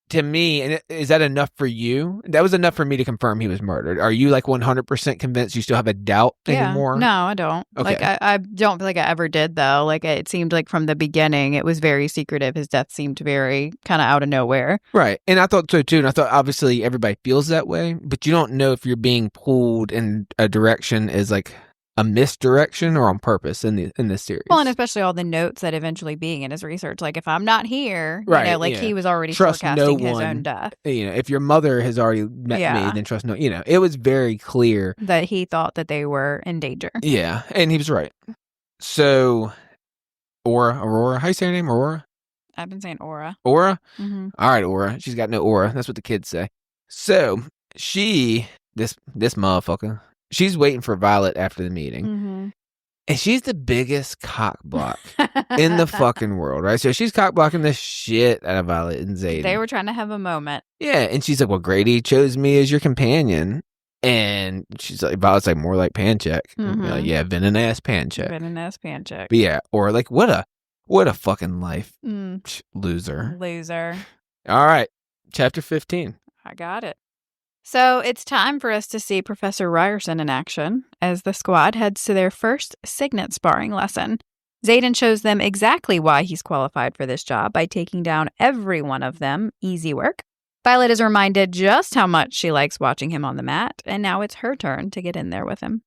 to me, and is that enough for you? That was enough for me to confirm he was murdered. Are you 100% convinced? You still have a doubt anymore? No, I don't. Okay. I don't feel like I ever did, though. It seemed like from the beginning, it was very secretive. His death seemed very kind of out of nowhere. Right. And I thought so, too. And I thought, obviously, everybody feels that way. But you don't know if you're being pulled in a direction as, a misdirection or on purpose in this series. Well, and especially all the notes that eventually being in his research. If I'm not here, he was already forecasting his own death. If your mother has already met me, then trust no. It was very clear that he thought that they were in danger. Yeah, and he was right. So, Aurora, how you say her name? Aurora? I've been saying Aura. Aura? Mm-hmm. All right, Aura. She's got no aura. That's what the kids say. So, this motherfucker, she's waiting for Violet after the meeting. And she's the biggest cock block in the fucking world, right? So she's cock blocking the shit out of Violet and Xaden. They were trying to have a moment. Yeah, and she's like, well, Grady chose me as your companion. And she's like, Violet's more like Pancheck. Like, yeah, venom-ass Pancheck. Venom-ass Pancheck. But yeah, or what a fucking life. Loser. All right, chapter 15. I got it. So it's time for us to see Professor Ryerson in action as the squad heads to their first Signet sparring lesson. Xaden shows them exactly why he's qualified for this job by taking down every one of them. Easy work. Violet is reminded just how much she likes watching him on the mat, and now it's her turn to get in there with him.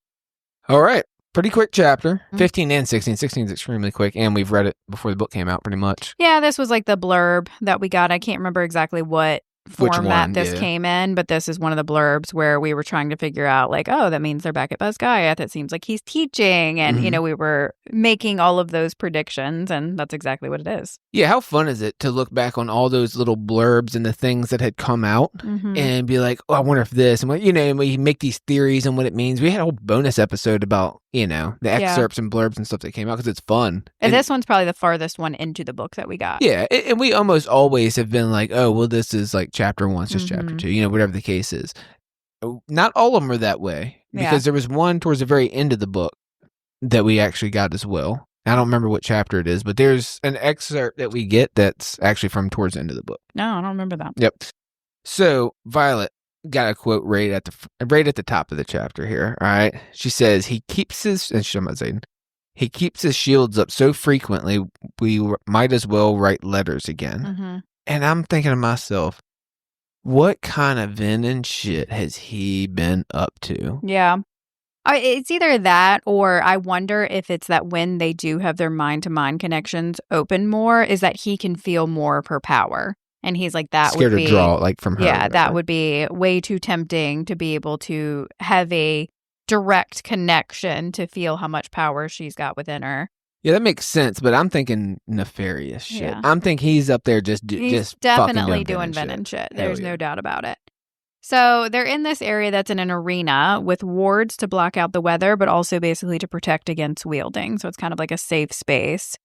All right. Pretty quick chapter. 15 and 16. 16 is extremely quick, and we've read it before the book came out pretty much. Yeah, this was the blurb that we got. I can't remember exactly what format this came in, but this is one of the blurbs where we were trying to figure out that means they're back at Basgaiath. It seems like he's teaching, and we were making all of those predictions, and that's exactly what it is. Yeah, how fun is it to look back on all those little blurbs and the things that had come out and be like, oh, I wonder if this, and we make these theories and what it means. We had a whole bonus episode about the excerpts and blurbs and stuff that came out because it's fun. And this one's probably the farthest one into the book that we got. Yeah, and we almost always have been like, oh, well, this is like chapter 1, it's just chapter 2, whatever the case is. Not all of them are that way because there was one towards the very end of the book that we actually got as well. I don't remember what chapter it is, but there's an excerpt that we get that's actually from towards the end of the book. No, I don't remember that. Yep. So Violet got a quote right at the top of the chapter here. All right. She says, and she's talking about Xaden, he keeps his shields up so frequently, we might as well write letters again. And I'm thinking to myself, what kind of venom shit has he been up to? Yeah. It's either that, or I wonder if it's that when they do have their mind-to-mind connections open more, is that he can feel more of her power. And he's like, that scared would be... to draw, like, from her. Yeah, that would be way too tempting to be able to have a direct connection to feel how much power she's got within her. Yeah, that makes sense, but I'm thinking nefarious shit. Yeah. I'm thinking he's up there He's just definitely doing venom shit. There's no doubt about it. So they're in this area that's in an arena with wards to block out the weather, but also basically to protect against wielding. So it's kind of like a safe space.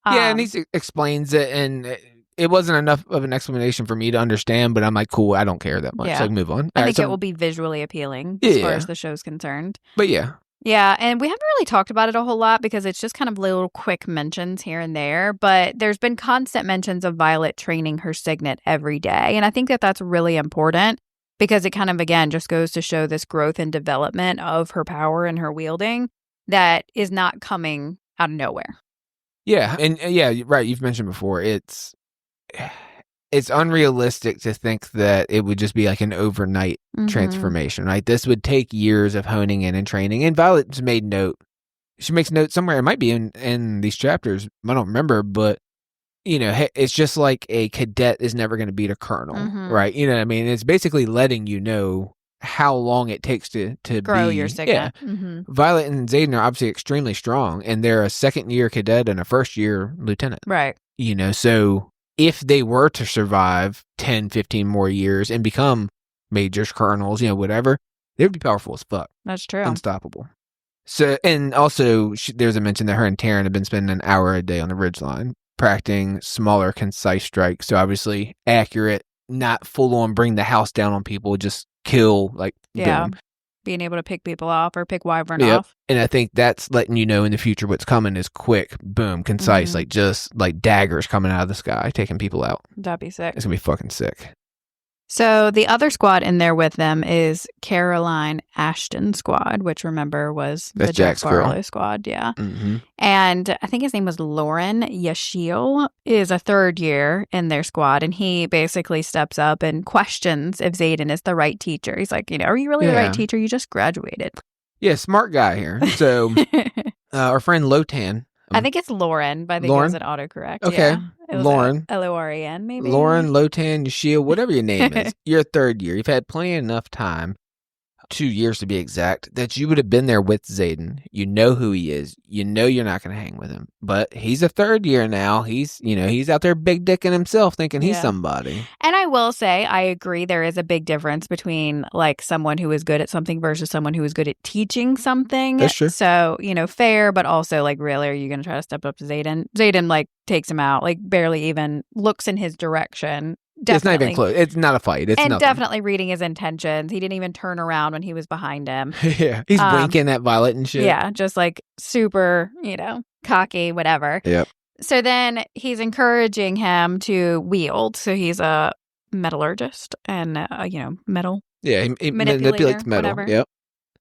Yeah, and he explains it, and it wasn't enough of an explanation for me to understand, but I'm like, cool, I don't care that much. Yeah. Like, move on. I think it will be visually appealing as far as the show's concerned. But yeah. Yeah, and we haven't really talked about it a whole lot because it's just kind of little quick mentions here and there, but there's been constant mentions of Violet training her signet every day, and I think that that's really important because it kind of, again, just goes to show this growth and development of her power and her wielding that is not coming out of nowhere. Yeah, and yeah, right, you've mentioned before, it's unrealistic to think that it would just be like an overnight transformation, right? This would take years of honing in and training. And Violet's made note. She makes note somewhere. It might be in these chapters. I don't remember, but it's just like a cadet is never going to beat a colonel, right? You know what I mean? It's basically letting you know how long it takes to grow your signet. Yeah. Violet and Xaden are obviously extremely strong, and they're a second-year cadet and a first-year lieutenant. Right. So if they were to survive 10, 15 more years and become majors, colonels, whatever, they would be powerful as fuck. That's true. Unstoppable. So, and also, there's a mention that her and Taryn have been spending an hour a day on the ridgeline, practicing smaller, concise strikes. So obviously accurate, not full on bring the house down on people, just kill, like, boom. Being able to pick people off or pick Wyvern off. And I think that's letting you know in the future what's coming is quick, boom, concise, like just like daggers coming out of the sky, taking people out. That'd be sick. It's going to be fucking sick. So the other squad in there with them is Caroline Ashton squad, which remember was the Jack Barlow squad. Yeah. And I think his name was Lauren Yashiel is a third year in their squad. And he basically steps up and questions if Xaden is the right teacher. He's like, are you really the right teacher? You just graduated. Yeah, smart guy here. So our friend Lotan. I think it's Lauren, but I think it was an autocorrect. Okay. Yeah. Lauren. Loren, maybe. Lauren, Lotan, Yashiel, whatever your name is. You're third year. You've had plenty enough time, 2 years to be exact, that you would have been there with Xaden. You know who he is. You know you're not going to hang with him. But he's a third year now. He's, he's out there big dicking himself thinking he's somebody. And I will say, I agree there is a big difference between like someone who is good at something versus someone who is good at teaching something. That's true. So, fair, but also like, really, are you going to try to step up to Xaden? Xaden like takes him out, like barely even looks in his direction. Definitely. It's not even close. It's not a fight. It's nothing. Definitely reading his intentions. He didn't even turn around when he was behind him. Yeah. He's winking at Violet and shit. Yeah. Just like super, cocky, whatever. Yep. So then he's encouraging him to wield. So he's a metallurgist and, metal. Yeah. He manipulates metal. Whatever. Yep.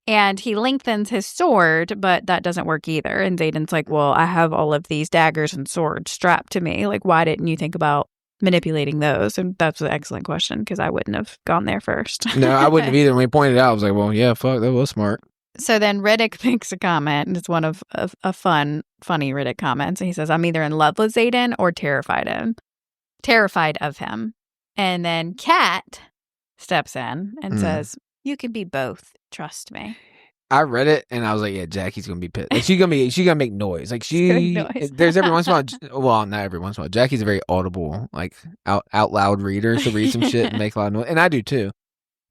And he lengthens his sword, but that doesn't work either. And Xaden's like, well, I have all of these daggers and swords strapped to me. Like, why didn't you think about manipulating those? And that's an excellent question because I wouldn't have gone there first. No, I wouldn't have either. When he pointed it out, I was like, well, yeah, fuck, that was smart. So then Riddick makes a comment, and it's one of a funny Riddick comments. And he says, I'm either in love with Xaden or terrified of him. And then Kat steps in and says, you can be both. Trust me. I read it and I was like, yeah, Jackie's gonna be pissed. Like, she's gonna make noise. Like there's every once in a while. Well, not every once in a while. Jackie's a very audible, like out loud reader. She'll read some shit and make a lot of noise, and I do too.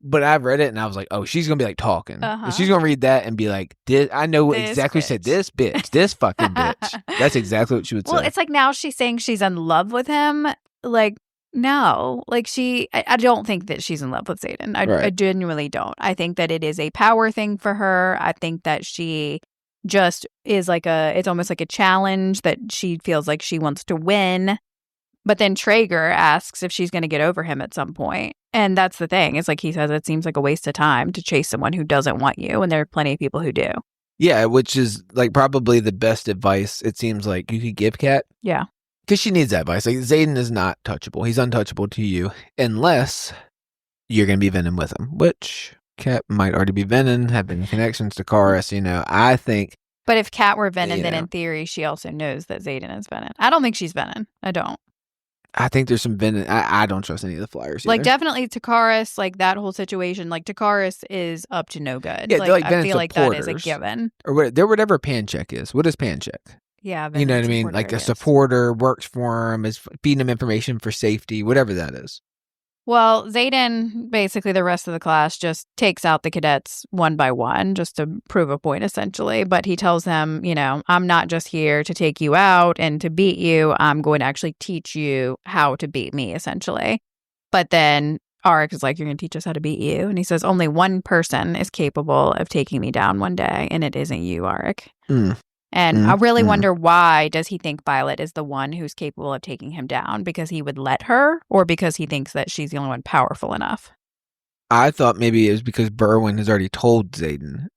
But I read it and I was like, oh, she's going to be like talking. Uh-huh. She's going to read that and be like, I know This exactly what she said. This bitch, this fucking bitch. That's exactly what she would say. Well, it's like now she's saying she's in love with him. Like, no. Like I don't think that she's in love with Xaden. I genuinely don't. I think that it is a power thing for her. I think that she just is like it's almost like a challenge that she feels like she wants to win. But then Traeger asks if she's going to get over him at some point. And that's the thing. It's like he says it seems like a waste of time to chase someone who doesn't want you. And there are plenty of people who do. Yeah, which is like probably the best advice it seems like you could give Kat. Yeah. Because she needs that advice. Like Xaden is not touchable. He's untouchable to you unless you're going to be Venom with him, which Kat might already be Venom, having connections to Karis, I think. But if Kat were Venom, then in theory, she also knows that Xaden is Venom. I don't think she's Venom. I don't. I think there's some Venom. I don't trust any of the flyers either. Like, definitely Takaris, like, that whole situation, like, Takaris is up to no good. Yeah, like I feel like that is a given. Or they're whatever Pancheck is. What is Pancheck? Yeah. You know what I mean? Like a supporter, works for him, is feeding him information for safety, whatever that is. Well, Xaden, basically the rest of the class, just takes out the cadets one by one just to prove a point, essentially. But he tells them, I'm not just here to take you out and to beat you. I'm going to actually teach you how to beat me, essentially. But then Arik is like, you're going to teach us how to beat you? And he says, only one person is capable of taking me down one day, and it isn't you, Arik. And I really wonder, why does he think Violet is the one who's capable of taking him down? Because he would let her, or because he thinks that she's the only one powerful enough? I thought maybe it was because Berwin has already told Xaden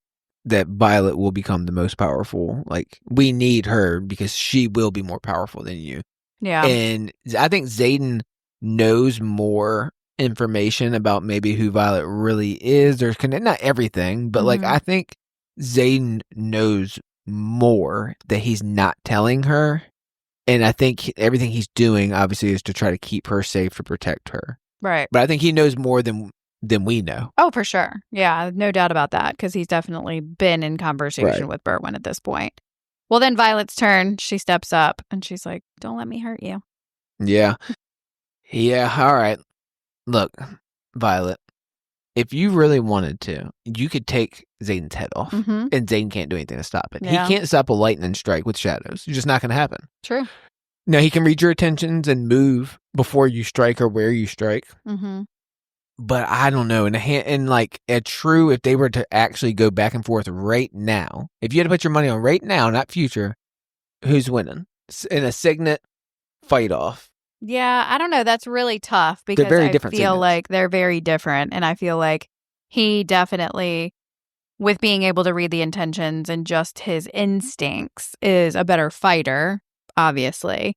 that Violet will become the most powerful. Like, we need her because she will be more powerful than you. Yeah. And I think Xaden knows more information about maybe who Violet really is. There's not everything, but like, I think Xaden knows more that he's not telling her, and I think everything he's doing obviously is to try to keep her safe, to protect her, right? But I think he knows more than we know. Oh, for sure. Yeah, no doubt about that, because he's definitely been in conversation with Berwin at this point. Well, then Violet's turn. She steps up and she's like, don't let me hurt you. Yeah. All right, look, Violet, if you really wanted to, you could take Xaden's head off, and Xaden can't do anything to stop it. Yeah. He can't stop a lightning strike with shadows. It's just not going to happen. True. Now, he can read your intentions and move before you strike or where you strike. But I don't know. If they were to actually go back and forth right now, if you had to put your money on right now, not future, who's winning? In a Signet fight off. Yeah, I don't know. That's really tough because I feel like they're very different. And I feel like he definitely, with being able to read the intentions and just his instincts, is a better fighter, obviously.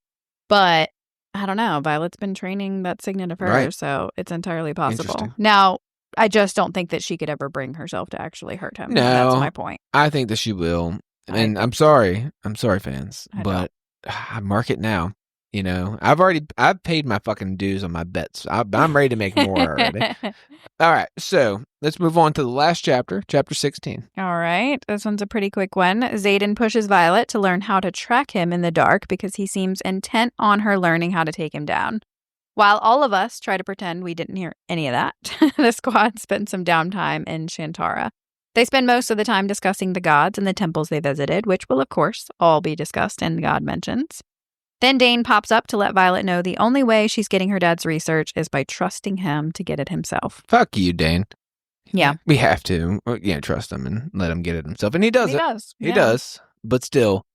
But I don't know. Violet's been training that Signet of hers, so it's entirely possible. Now, I just don't think that she could ever bring herself to actually hurt him. No, that's my point. I think that she will. And I'm sorry, fans, but I mark it now. I've paid my fucking dues on my bets. I'm ready to make more already. All right, so let's move on to the last chapter, chapter 16. All right, this one's a pretty quick one. Xaden pushes Violet to learn how to track him in the dark because he seems intent on her learning how to take him down. While all of us try to pretend we didn't hear any of that, the squad spent some downtime in Shantara. They spend most of the time discussing the gods and the temples they visited, which will, of course, all be discussed in God Mentions. Then Dane pops up to let Violet know the only way she's getting her dad's research is by trusting him to get it himself. Fuck you, Dane. Yeah. We have to. Trust him and let him get it himself. And he does it. He does. But still,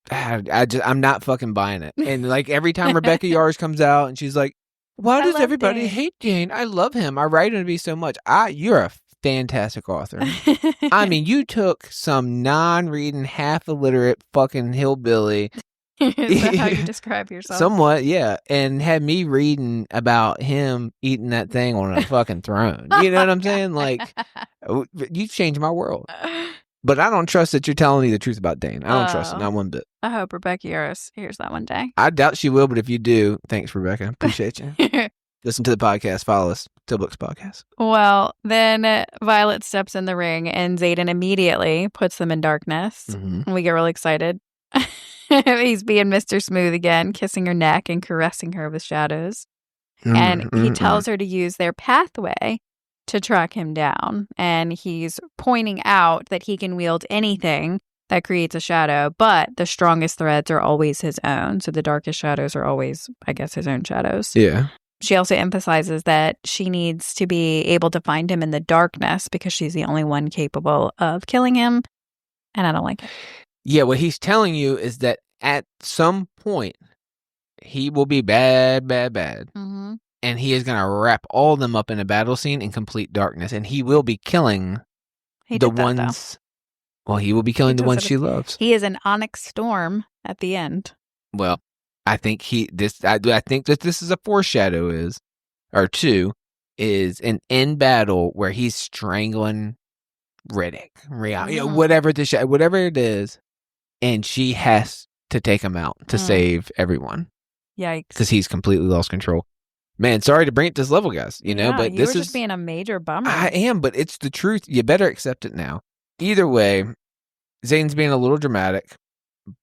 I'm not fucking buying it. And like every time Rebecca Yarros comes out and she's like, why does everybody hate Dane? I love him. I write him to be so much. You're a fantastic author. I mean, you took some non-reading, half-illiterate fucking hillbilly. Is that how you describe yourself? Somewhat, yeah. And had me reading about him eating that thing on a fucking throne. You know what I'm saying? Like, you changed my world. But I don't trust that you're telling me the truth about Dane. I don't trust it, not one bit. I hope Rebecca Yarros hears that one day. I doubt she will, but if you do, thanks, Rebecca. Appreciate you. Listen to the podcast. Follow us. Till Books Podcast. Well, then Violet steps in the ring, and Xaden immediately puts them in darkness. And we get really excited. He's being Mr. Smooth again, kissing her neck and caressing her with shadows. And he tells her to use their pathway to track him down. And he's pointing out that he can wield anything that creates a shadow, but the strongest threads are always his own. So the darkest shadows are always, I guess, his own shadows. Yeah. She also emphasizes that she needs to be able to find him in the darkness because she's the only one capable of killing him. And I don't like it. Yeah, what he's telling you is that at some point, he will be bad, bad, bad. Mm-hmm. And he is going to wrap all of them up in a battle scene in complete darkness. And he will be killing the ones... Well, he will be killing the ones she loves. He is an Onyx Storm at the end. Well, I think I think that this is a foreshadow or two, is an end battle where he's strangling Riddick, whatever it is, and she has to take him out to save everyone. Yikes! Because he's completely lost control. Man, sorry to bring it to this level, guys. But this is just being a major bummer. I am, but it's the truth. You better accept it now. Either way, Zayden's being a little dramatic,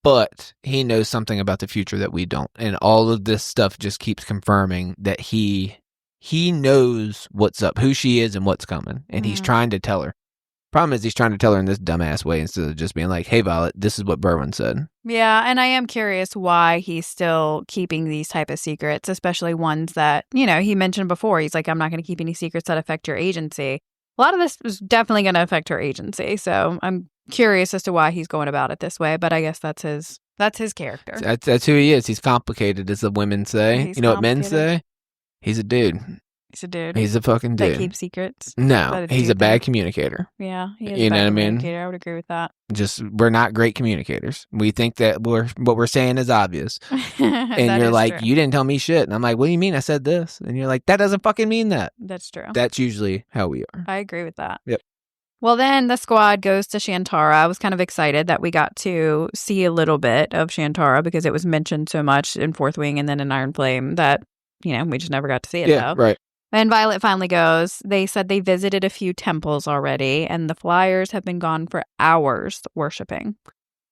but he knows something about the future that we don't. And all of this stuff just keeps confirming that he knows what's up, who she is and what's coming. And he's trying to tell her. Problem is he's trying to tell her in this dumbass way instead of just being like, hey, Violet, this is what Berwyn said. Yeah, and I am curious why he's still keeping these type of secrets, especially ones that, he mentioned before. He's like, I'm not going to keep any secrets that affect your agency. A lot of this is definitely going to affect her agency, so I'm curious as to why he's going about it this way, but I guess that's his character. That's who he is. He's complicated, as the women say. You know what men say? He's a dude. He's a dude. He's a fucking dude. That keeps secrets. No, he's a bad communicator. Yeah, he is a bad communicator. I would agree with that. We're not great communicators. We think that what we're saying is obvious. And you're like, true. You didn't tell me shit. And I'm like, what do you mean I said this? And you're like, that doesn't fucking mean that. That's true. That's usually how we are. I agree with that. Yep. Well, then the squad goes to Shantara. I was kind of excited that we got to see a little bit of Shantara because it was mentioned so much in Fourth Wing and then in Iron Flame that, we just never got to see it, though. Right. And Violet finally goes. They said they visited a few temples already, and the flyers have been gone for hours worshiping.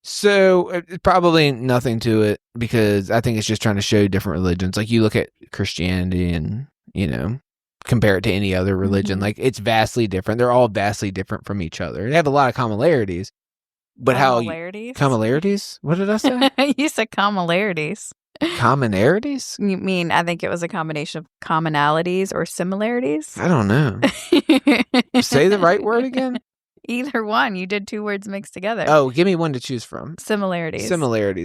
So probably nothing to it because I think it's just trying to show different religions. Like you look at Christianity and, compare it to any other religion. Mm-hmm. Like it's vastly different. They're all vastly different from each other. They have a lot of commonalities. But commonalities? What did I say? You said commonalities. Commonalities? You mean, I think it was a combination of commonalities or similarities? I don't know. Say the right word again? Either one. You did two words mixed together. Oh, give me one to choose from. Similarities.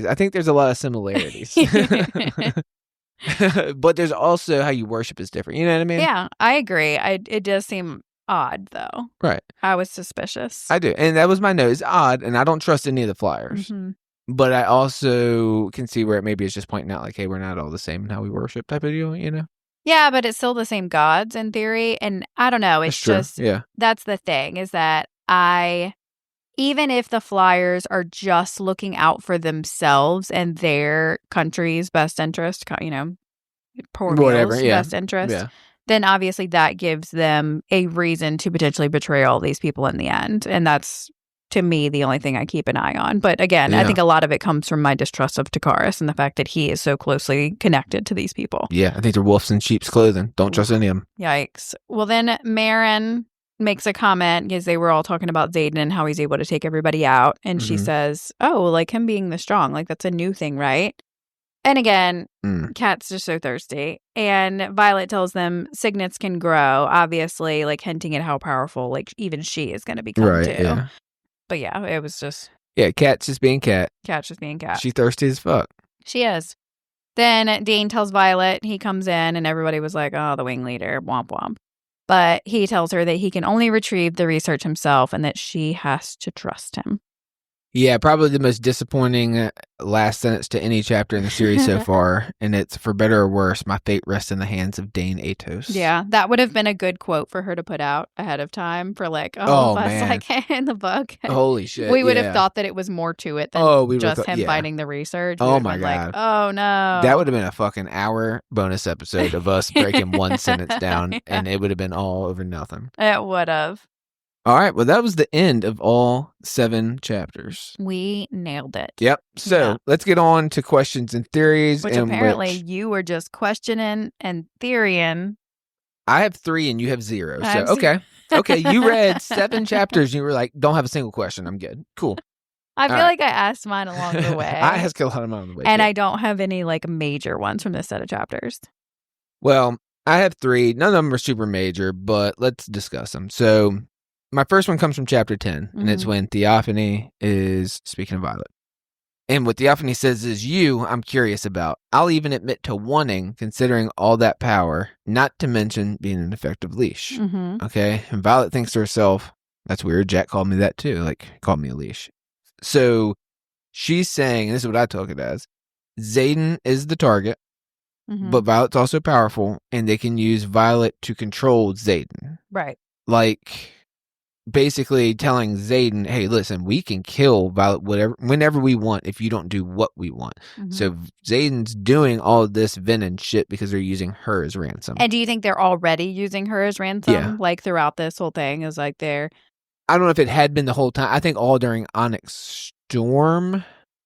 I think there's a lot of similarities. But there's also how you worship is different. You know what I mean? Yeah, I agree. It does seem odd, though. Right. I was suspicious. I do. And that was my note. It's odd, and I don't trust any of the flyers. Mm-hmm. But I also can see where maybe it's just pointing out like, hey, we're not all the same in how we worship type of deal, Yeah, but it's still the same gods in theory. And I don't know. It's just, that's the thing is that even if the flyers are just looking out for themselves and their country's best interest, Porville's best interest, then obviously that gives them a reason to potentially betray all these people in the end. And that's, to me, the only thing I keep an eye on. But again, I think a lot of it comes from my distrust of Takaris and the fact that he is so closely connected to these people. Yeah, I think they're wolves in sheep's clothing. Don't trust any of them. Yikes. Well, then Marin makes a comment because they were all talking about Zayden and how he's able to take everybody out. And she says, oh, like him being the strong, like that's a new thing, right? And again, Kat's just so thirsty. And Violet tells them signets can grow, obviously, like hinting at how powerful, like even she is going to become too. Yeah. But yeah, it was just... Yeah, Kat's just being Kat. Kat's just being Kat. She's thirsty as fuck. She is. Then Dane tells Violet, he comes in and everybody was like, oh, the wing leader, womp womp. But he tells her that he can only retrieve the research himself and that she has to trust him. Yeah, probably the most disappointing last sentence to any chapter in the series so far. And it's, for better or worse, my fate rests in the hands of Dane Atos. Yeah, that would have been a good quote for her to put out ahead of time for like, like in the book. Holy shit. We would have thought that it was more to it than just him finding the research. Oh my God. Like, oh no. That would have been a fucking hour bonus episode of us breaking one sentence down and it would have been all over nothing. It would have. All right. Well, that was the end of all 7 chapters. We nailed it. Yep. So let's get on to questions and theories. Which apparently you were just questioning and theorying I have 3 and you have 0. I So, have 0. Okay, you read 7 chapters and you were like, don't have a single question. I'm good. Cool. I feel All right. like I asked mine along the way. I asked a lot of mine on the way. And too. I don't have any like major ones from this set of chapters. Well, I have 3. None of them are super major, but let's discuss them. So, my first one comes from chapter 10, and it's when Theophany is speaking of Violet. And what Theophany says is, I'm curious about. I'll even admit to wanting, considering all that power, not to mention being an effective leash. Okay? And Violet thinks to herself, that's weird. Jack called me that too. Like, called me a leash. So, she's saying, and this is what I took it as, Xaden is the target, but Violet's also powerful, and they can use Violet to control Xaden. Right. Like, basically telling Xaden, hey, listen, we can kill Violet whenever we want if you don't do what we want. So Xaden's doing all of this venom shit because they're using her as ransom. And do you think they're already using her as ransom? Yeah. Like throughout this whole thing is like they're... I don't know if it had been the whole time. I think all during Onyx Storm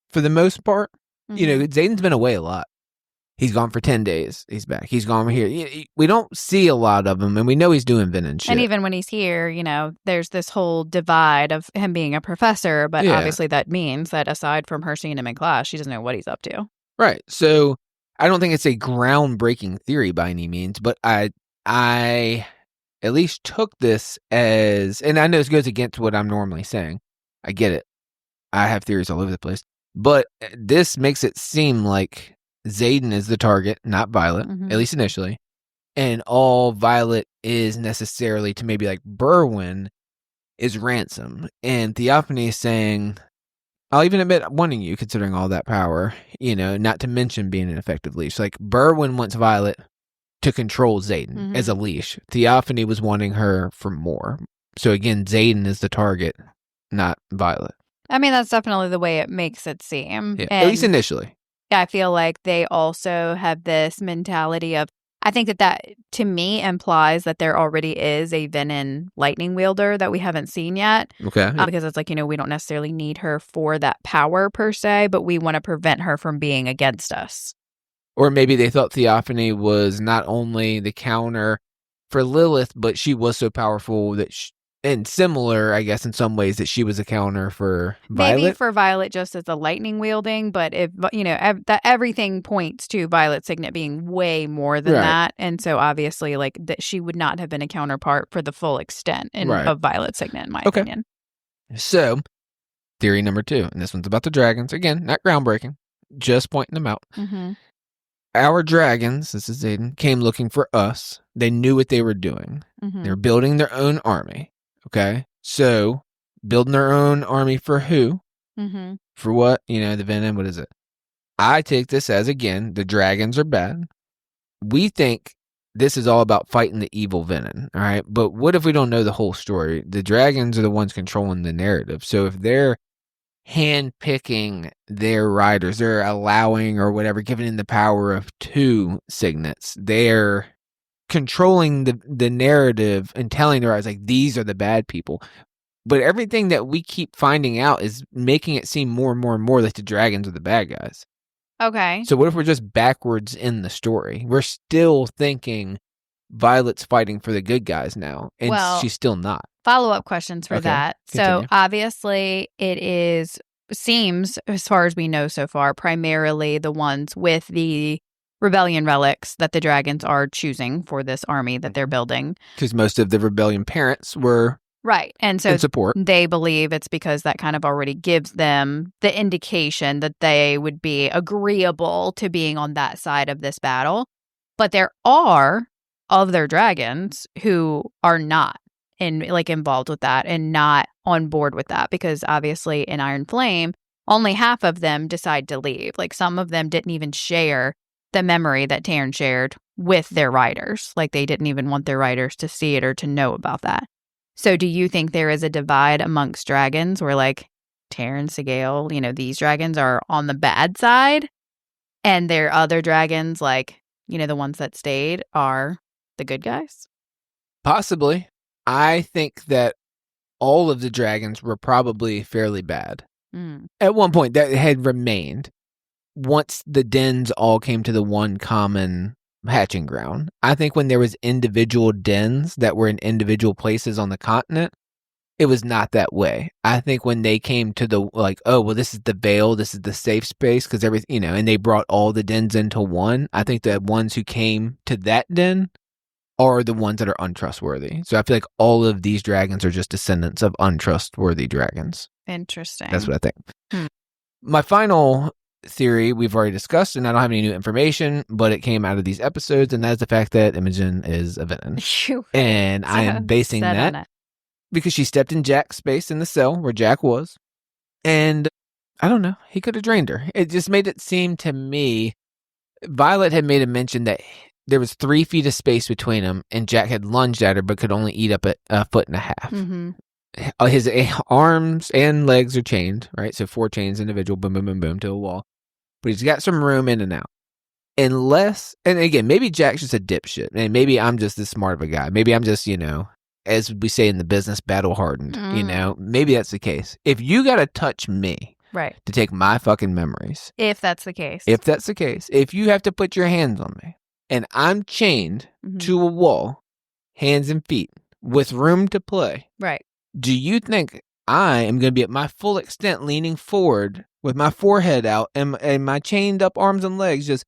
for the most part. You know, Xaden's been away a lot. He's gone for 10 days. He's back. He's gone here. We don't see a lot of him, and we know he's doing venom shit. And even when he's here, you know, there's this whole divide of him being a professor, but obviously that means that aside from her seeing him in class, she doesn't know what he's up to. Right. So I don't think it's a groundbreaking theory by any means, but I at least took this as, and I know this goes against what I'm normally saying. I get it. I have theories all over the place. But this makes it seem like Xaden is the target, not Violet, at least initially. And all Violet is necessarily to maybe like Berwin is ransom. And Theophany is saying, I'll even admit wanting you, considering all that power, you know, not to mention being an effective leash. Like Berwin wants Violet to control Xaden as a leash. Theophany was wanting her for more. So again, Xaden is the target, not Violet. I mean, that's definitely the way it makes it seem. Yeah, at least initially. I feel like they also have this mentality of, I think that to me implies that there already is a venom lightning wielder that we haven't seen yet. Okay. Because it's like, you know, we don't necessarily need her for that power per se, but we want to prevent her from being against us. Or maybe they thought Theophany was not only the counter for Lilith, but she was so powerful that and similar, I guess, in some ways, that she was a counter for Violet. Maybe for Violet just as a lightning wielding, but if, you know, that everything points to Violet Signet being way more than that. And so obviously, like, that she would not have been a counterpart for the full extent of Violet Signet, in my opinion. So, theory number 2, and this one's about the dragons. Again, not groundbreaking, just pointing them out. Our dragons, this is Xaden, came looking for us. They knew what they were doing. They were building their own army. Okay, so building their own army for who? For what? You know, the venom, what is it? I take this as, again, the dragons are bad. We think this is all about fighting the evil venom, all right? But what if we don't know the whole story? The dragons are the ones controlling the narrative. So if they're hand-picking their riders, they're allowing or whatever, giving them the power of 2 signets, they're controlling the narrative and telling their eyes like these are the bad people. But everything that we keep finding out is making it seem more and more and more like the dragons are the bad guys. Okay. So what if we're just backwards in the story? We're still thinking Violet's fighting for the good guys now, and she's still not. Follow-up questions for that. Continue. So obviously it seems, as far as we know so far, primarily the ones with the rebellion relics that the dragons are choosing for this army that they're building. Because most of the rebellion parents were and so in support. They believe it's because that kind of already gives them the indication that they would be agreeable to being on that side of this battle. But there are other dragons who are not involved with that and not on board with that, because obviously in Iron Flame, only half of them decide to leave. Like some of them didn't even share the memory that Taryn shared with their riders. Like they didn't even want their riders to see it or to know about that. So do you think there is a divide amongst dragons where like Taryn, Sigale, you know, these dragons are on the bad side and there are other dragons, like, you know, the ones that stayed are the good guys? Possibly. I think that all of the dragons were probably fairly bad. At one point that had remained. Once the dens all came to the one common hatching ground. I think when there was individual dens that were in individual places on the continent, it was not that way. I think when they came to the, like, oh, well, this is the veil, this is the safe space, because everything, and they brought all the dens into one, I think the ones who came to that den are the ones that are untrustworthy. So I feel like all of these dragons are just descendants of untrustworthy dragons. Interesting. That's what I think. My final theory we've already discussed, and I don't have any new information, but it came out of these episodes, and that's the fact that Imogen is a villain. And I am basing that because she stepped in Jack's space in the cell where Jack was, and I don't know, he could have drained her. It just made it seem to me, Violet had made a mention that there was 3 feet of space between them, and Jack had lunged at her but could only eat up a foot and a half. Mm-hmm. His arms and legs are chained, right? So 4 chains individual, boom, boom, boom, boom, to a wall. But he's got some room in and out. Unless, and again, maybe Jack's just a dipshit. And maybe I'm just this smart of a guy. Maybe I'm just, as we say in the business, battle hardened. Maybe that's the case. If you got to touch me to take my fucking memories. If that's the case. If you have to put your hands on me and I'm chained to a wall, hands and feet, with room to play. Right. Do you think I am going to be at my full extent leaning forward with my forehead out and my chained up arms and legs, just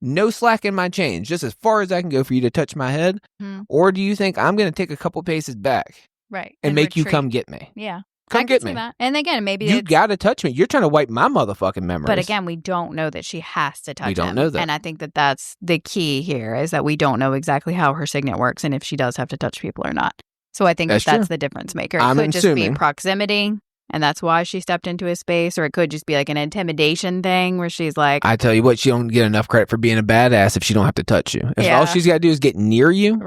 no slack in my chains, just as far as I can go for you to touch my head? Or do you think I'm going to take a couple paces back and make you come get me? Yeah. Come get me. That. And again, maybe you got to touch me. You're trying to wipe my motherfucking memories. But again, we don't know that she has to touch him. We don't know that. And I think that that's the key here, is that we don't know exactly how her signet works and if she does have to touch people or not. So I think that's the difference maker. It could just be proximity, and that's why she stepped into his space, or it could just be like an intimidation thing where she's like... I tell you what, she don't get enough credit for being a badass if she don't have to touch you. If all she's got to do is get near you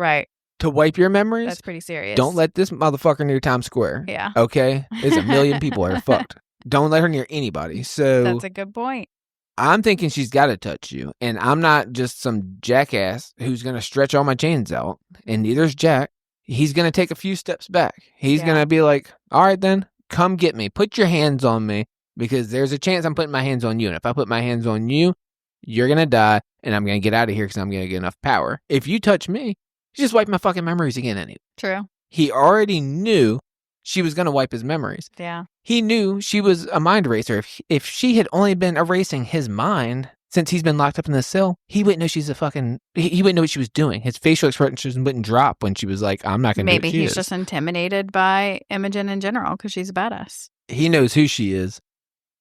to wipe your memories... That's pretty serious. Don't let this motherfucker near Times Square. Yeah. Okay? There's a million people that are fucked. Don't let her near anybody. So that's a good point. I'm thinking she's got to touch you, and I'm not just some jackass who's going to stretch all my chains out, and neither's Jack. He's going to take a few steps back. He's going to be like, all right, then, come get me. Put your hands on me, because there's a chance I'm putting my hands on you. And if I put my hands on you, you're going to die, and I'm going to get out of here because I'm going to get enough power. If you touch me, you just wipe my fucking memories again anyway. True. He already knew she was going to wipe his memories. Yeah. He knew she was a mind eraser. If she had only been erasing his mind since he's been locked up in the cell, he wouldn't know she's a fucking... He wouldn't know what she was doing. His facial expressions wouldn't drop when she was like, I'm not going to do what she is. Maybe he's just intimidated by Imogen in general because she's a badass. He knows who she is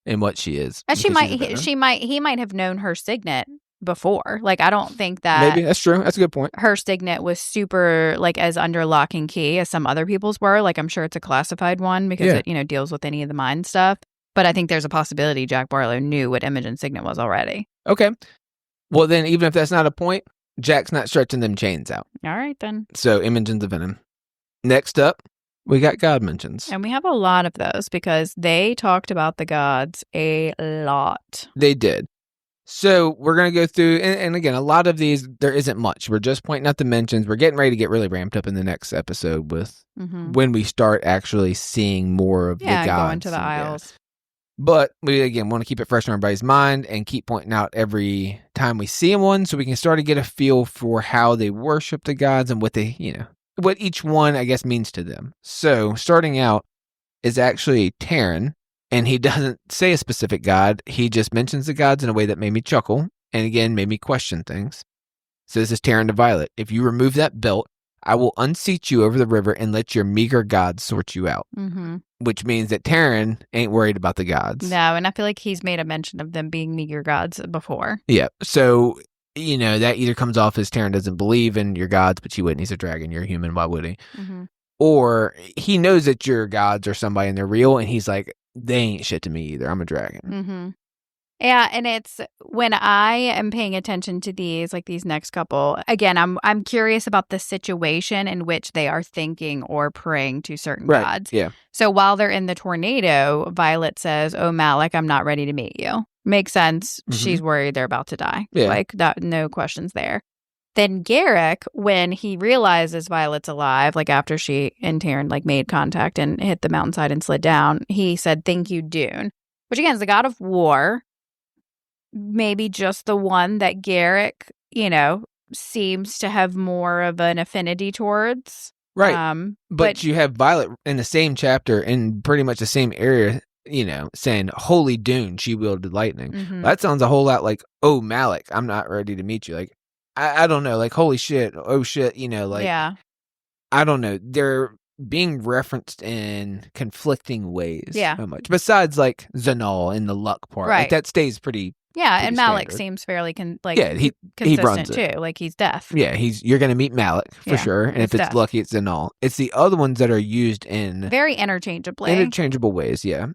and what she is. And he might have known her signet before. Like, I don't think that... Maybe, that's true. That's a good point. Her signet was super, like, as under lock and key as some other people's were. Like, I'm sure it's a classified one because it, deals with any of the mind stuff. But I think there's a possibility Jack Barlow knew what Imogen's signet was already. Okay. Well, then, even if that's not a point, Jack's not stretching them chains out. All right, then. So, Imogen's a venom. Next up, we got God mentions. And we have a lot of those because they talked about the gods a lot. They did. So, we're going to go through, and again, a lot of these, there isn't much. We're just pointing out the mentions. We're getting ready to get really ramped up in the next episode with when we start actually seeing more of the gods. Yeah, going to the Isles. But we, again, want to keep it fresh in everybody's mind and keep pointing out every time we see one so we can start to get a feel for how they worship the gods and what they, what each one, I guess, means to them. So, starting out is actually Terran, and he doesn't say a specific god. He just mentions the gods in a way that made me chuckle and, again, made me question things. So, this is Terran to Violet. If you remove that belt, I will unseat you over the river and let your meager gods sort you out. Mm-hmm. Which means that Terran ain't worried about the gods. No, and I feel like he's made a mention of them being meager gods before. Yeah. So, that either comes off as Terran doesn't believe in your gods, but you wouldn't. He's a dragon. You're a human. Why would he? Mm-hmm. Or he knows that your gods are somebody and they're real, and he's like, they ain't shit to me either. I'm a dragon. Mm-hmm. Yeah, and it's when I am paying attention to these, like these next couple, again, I'm curious about the situation in which they are thinking or praying to certain gods. Yeah. So while they're in the tornado, Violet says, "Oh, Malik, I'm not ready to meet you." Makes sense. Mm-hmm. She's worried they're about to die. Yeah. Like that, no questions there. Then Garrick, when he realizes Violet's alive, like after she and Terran like made contact and hit the mountainside and slid down, he said, "Thank you, Dune," which again is the god of war. Maybe just the one that Garrick, seems to have more of an affinity towards. Right. But you have Violet in the same chapter in pretty much the same area, saying, "Holy Dune, she wielded lightning." Mhm. That sounds a whole lot like, "Oh, Malik, I'm not ready to meet you." Like, I don't know, like, holy shit, oh shit, like, yeah. I don't know. They're being referenced in conflicting ways Yeah. so much. Besides, like, Zanal in the luck part. Right. Like, that stays pretty Yeah, pretty and Malik standard. seems fairly he consistent runs too. it. Like, he's deaf. Yeah, you're going to meet Malik for Yeah, sure. And he's if it's deaf. lucky, it's Zanal. It's the other ones that are used in Very interchangeably. interchangeable ways, yeah.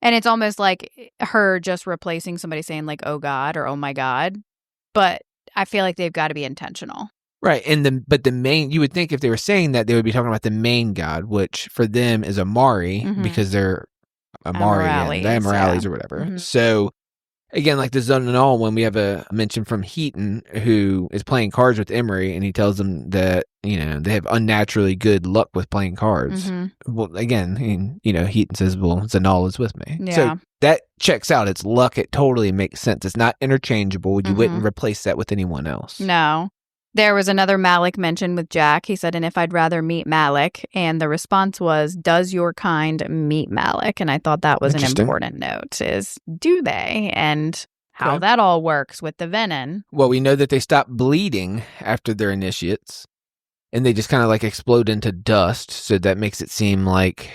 And it's almost like her just replacing somebody saying, like, oh, God, or oh, my God. But I feel like they've got to be intentional. Right. But the main, you would think if they were saying that, they would be talking about the main god, which for them is Amari, because they're Amari, the Amorales or whatever. Mhm. So, again, like the Zonanal one, we have a mention from Heaton, who is playing cards with Emery, and he tells them that, they have unnaturally good luck with playing cards. Mhm. Well, again, Heaton says, well, Zanal is with me. Yeah. So that checks out. It's luck. It totally makes sense. It's not interchangeable. You wouldn't replace that with anyone else. No. There was another Malik mentioned with Jack. He said, and if I'd rather meet Malik. And the response was, does your kind meet Malik? And I thought that was an important note, is do they? And how that all works with the venom. Well, we know that they stop bleeding after their initiates. And they just kind of like explode into dust. So that makes it seem like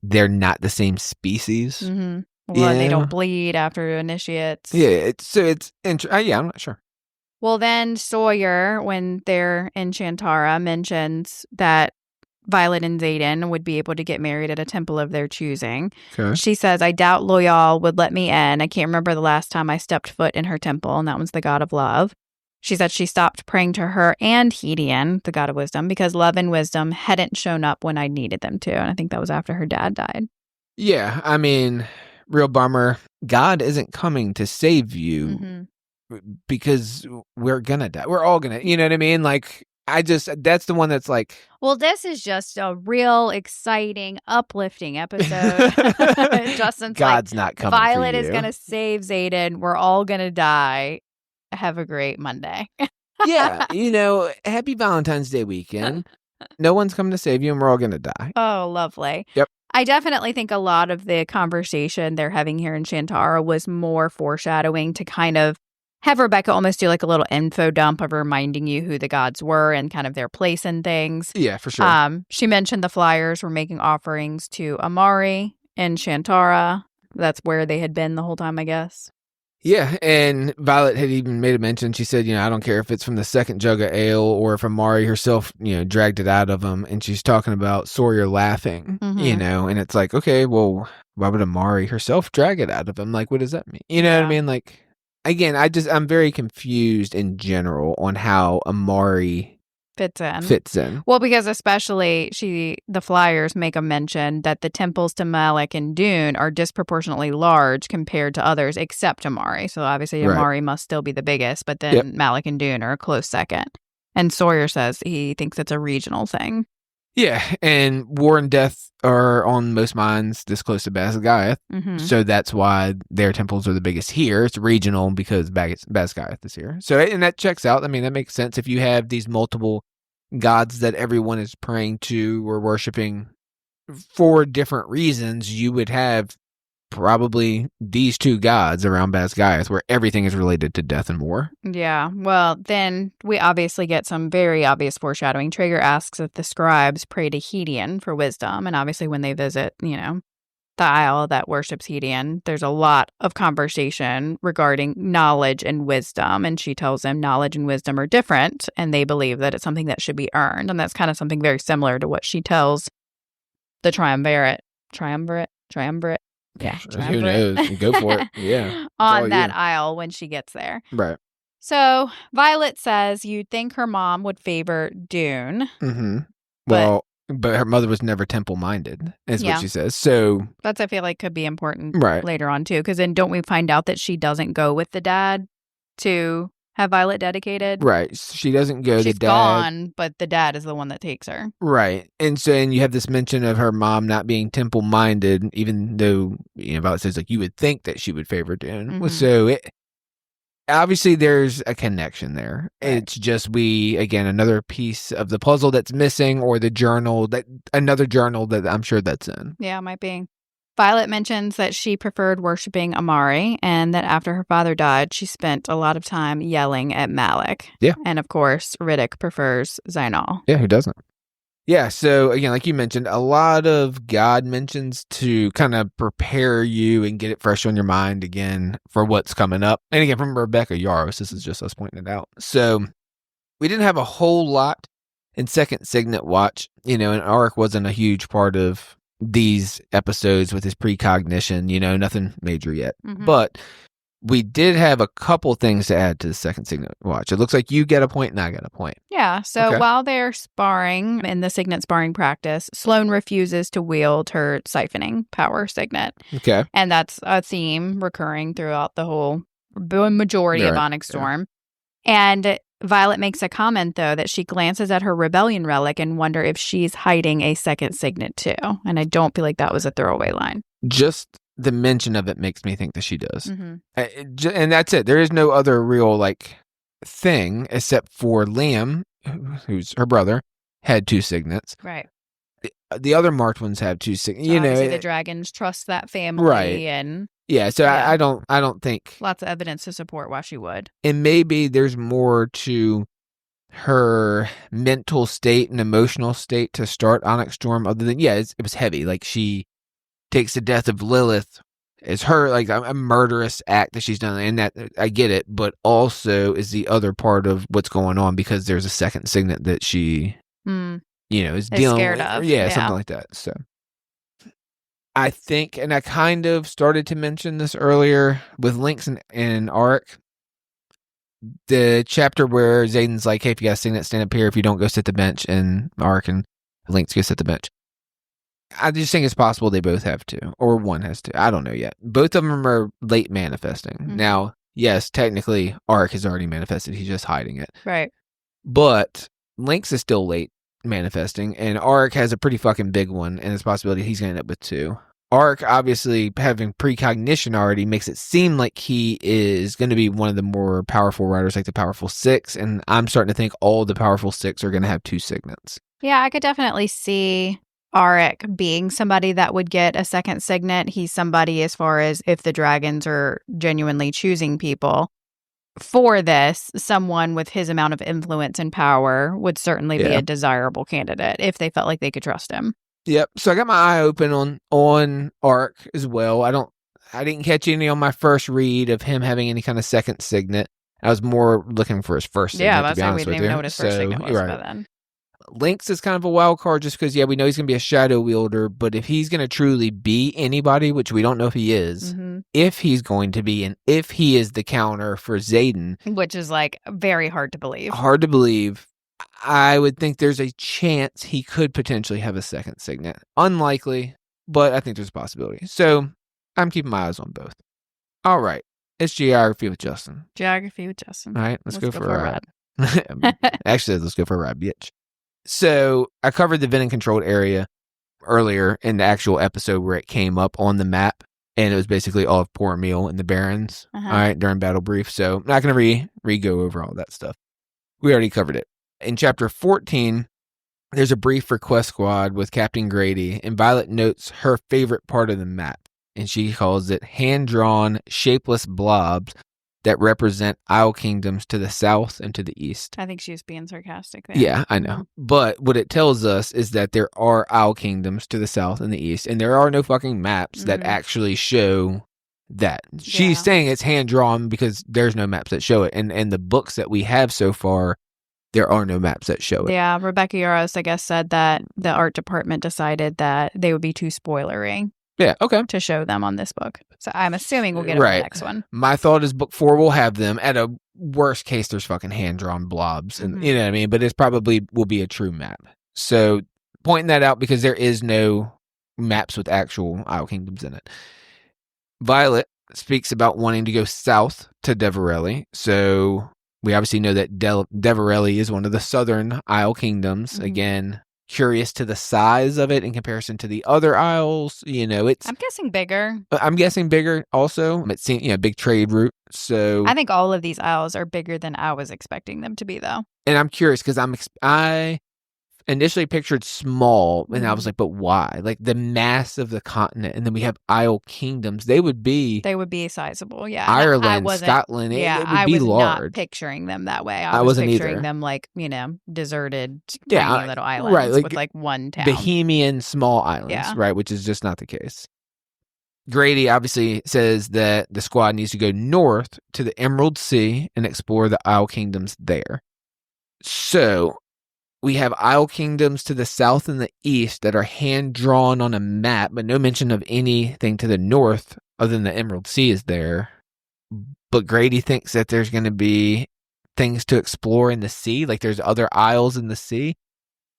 they're not the same species. Mm-hmm. Well, they don't bleed after initiates. Yeah, I'm not sure. Well, then Sawyer, when they're in Shantara, mentions that Violet and Xaden would be able to get married at a temple of their choosing. Okay. She says, I doubt Loyal would let me in. I can't remember the last time I stepped foot in her temple, and that was the god of love. She said she stopped praying to her and Hedion, the god of wisdom, because love and wisdom hadn't shown up when I needed them to. And I think that was after her dad died. Yeah, I mean, real bummer. God isn't coming to save you because we're gonna die. We're all gonna, you know what I mean? Like, that's the one that's like... Well, this is just a real exciting, uplifting episode. Justin's God's not coming Violet for you. is going to save Xaden. We're all going to die. Have a great Monday. Yeah, happy Valentine's Day weekend. No one's coming to save you and we're all going to die. Oh, lovely. Yep. I definitely think a lot of the conversation they're having here in Shantara was more foreshadowing to kind of have Rebecca almost do like a little info dump of reminding you who the gods were and kind of their place in things. Yeah, for sure. She mentioned the Flyers were making offerings to Amari in Shantara. That's where they had been the whole time, I guess. Yeah, and Violet had even made a mention. She said, I don't care if it's from the second jug of ale or if Amari herself, dragged it out of him. And she's talking about Sawyer laughing, and it's like, okay, well, why would Amari herself drag it out of him? Like, what does that mean? You know what I mean? Like, again, I'm very confused in general on how Amari fits in. Well, because especially the Flyers make a mention that the temples to Malik and Dune are disproportionately large compared to others except Amari. So obviously Amari must still be the biggest, but then Malik and Dune are a close second. And Sawyer says he thinks it's a regional thing. Yeah, and war and death are on most minds this close to Basgiath. So that's why their temples are the biggest here. It's regional because Basgiath is here. So, and that checks out. I mean, that makes sense. If you have these multiple gods that everyone is praying to or worshiping for different reasons, you would have probably these two gods around Basgiath where everything is related to death and war. Yeah. Well, then we obviously get some very obvious foreshadowing. Traeger asks if the scribes pray to Hedion for wisdom. And obviously when they visit, the isle that worships Hedion, there's a lot of conversation regarding knowledge and wisdom. And she tells them knowledge and wisdom are different. And they believe that it's something that should be earned. And that's kind of something very similar to what she tells the triumvirate. Yeah. Who knows? Go for it. Yeah. On that aisle when she gets there. Right. So Violet says you'd think her mom would favor Dune. Well, but her mother was never temple-minded, is what she says. So that's, I feel like, could be important later on, too. Because then don't we find out that she doesn't go with the dad to have Violet dedicated? Right. She doesn't go. She's the dad, gone, but the dad is the one that takes her. Right. And so you have this mention of her mom not being temple-minded, even though, Violet says, like, you would think that she would favor Dune. So obviously there's a connection there. Right. It's just another piece of the puzzle that's missing, or another journal that I'm sure that's in. Yeah, might be. Violet mentions that she preferred worshiping Amari, and that after her father died, she spent a lot of time yelling at Malik. Yeah. And of course, Riddick prefers Zainal. Yeah, who doesn't? Yeah, so again, like you mentioned, a lot of God mentions to kind of prepare you and get it fresh on your mind again for what's coming up. And again, from Rebecca Yaros, this is just us pointing it out. So we didn't have a whole lot in Second Signet Watch, and Arik wasn't a huge part of these episodes with his precognition, nothing major yet. Mhm. But we did have a couple things to add to the Second Signet Watch. It looks like you get a point and I get a point. Yeah, so Okay. while they're sparring in the Signet sparring practice, Sloane refuses to wield her siphoning power Signet. Okay. And that's a theme recurring throughout the whole majority of Right. Onyx Storm. And Violet makes a comment, though, that she glances at her rebellion relic and wonder if she's hiding a second Signet, too. And I don't feel like that was a throwaway line. Just the mention of it makes me think that she does. Mm-hmm. And that's it. There is no other real, thing except for Liam, who's her brother, had 2 signets. Right. The other marked ones have 2 signets. So obviously the dragons trust that family. Right. And yeah, so Yeah. I don't think. lots of evidence to support why she would. And maybe there's more to her mental state and emotional state to start Onyx Storm other than, it was heavy. Like, she takes the death of Lilith as her, a murderous act that she's done. And that, I get it, but also is the other part of what's going on because there's a second signet that she, is dealing scared with. of. Yeah, Yeah. something like that. So I think, and I kind of started to mention this earlier with Lynx and Arik, the chapter where Zayden's like, hey, if you got a signet, stand up here. If you don't, go sit the bench. And Arik and Lynx go sit the bench. I just think it's possible they both have to, or one has to. I don't know yet. Both of them are late manifesting. Mhm. Now, yes, technically, Arik has already manifested. He's just hiding it. Right. But Lynx is still late manifesting, and Arik has a pretty fucking big one, and there's a possibility he's going to end up with 2. Arik, obviously, having precognition already makes it seem like he is going to be one of the more powerful riders, like the Powerful 6, and I'm starting to think all the Powerful 6 are going to have 2 signets. Yeah, I could definitely see Arik being somebody that would get a second signet. He's somebody, as far as if the dragons are genuinely choosing people for this, someone with his amount of influence and power would certainly be a desirable candidate if they felt like they could trust him. Yep. So I got my eye open on Arik as well. I didn't catch any on my first read of him having any kind of second signet. I was more looking for his first signet. Yeah, to that's be why we honest didn't with even you. know what his first signet was Right. by then. Lynx is kind of a wild card just because, we know he's going to be a shadow wielder, but if he's going to truly be anybody, which we don't know if he is, if he's going to be, and if he is the counter for Zayden, which is very hard to believe. Hard to believe. I would think there's a chance he could potentially have a second signet. Unlikely, but I think there's a possibility. So I'm keeping my eyes on both. All right. It's Geography with Justin. Geography with Justin. All right. Let's go for a ride. Actually, let's go for a ride, bitch. So I covered the Venom controlled area earlier in the actual episode where it came up on the map, and it was basically all of Poor Meal and the Barrens, all right, during Battle Brief. So I'm not going to re-go over all that stuff. We already covered it. In Chapter 14, there's a brief for Quest Squad with Captain Grady, and Violet notes her favorite part of the map, and she calls it hand-drawn, shapeless blobs that represent Isle Kingdoms to the south and to the east. I think she was being sarcastic there. Yeah, I know. But what it tells us is that there are Isle Kingdoms to the south and the east, and there are no fucking maps that actually show that. She's saying it's hand-drawn because there's no maps that show it, and the books that we have so far, there are no maps that show it. Yeah, Rebecca Yaros, I guess, said that the art department decided that they would be too spoilery. Yeah, okay. To show them on this book. So I'm assuming we'll get it for the next one. My thought is book 4 will have them. At a worst case, there's fucking hand-drawn blobs. And you know what I mean? But it probably will be a true map. So pointing that out because there is no maps with actual Isle Kingdoms in it. Violet speaks about wanting to go south to Deverelli. So we obviously know that Deverelli is one of the southern Isle Kingdoms. Again, curious to the size of it in comparison to the other isles. I'm guessing bigger. I'm guessing bigger also. It's seen, big trade route. So I think all of these isles are bigger than I was expecting them to be, though. And I'm curious because I initially pictured small, and I was like, but why? Like the mass of the continent, and then we have isle kingdoms. They would be sizable, yeah. Ireland, Scotland. Yeah, it would be large. Not picturing them that way. I wasn't picturing either. them like deserted, tiny little islands, right, with like one town. Bohemian small islands, right? Which is just not the case. Grady obviously says that the squad needs to go north to the Emerald Sea and explore the Isle Kingdoms there. So we have Isle Kingdoms to the south and the east that are hand-drawn on a map, but no mention of anything to the north other than the Emerald Sea is there. But Grady thinks that there's going to be things to explore in the sea, like there's other isles in the sea.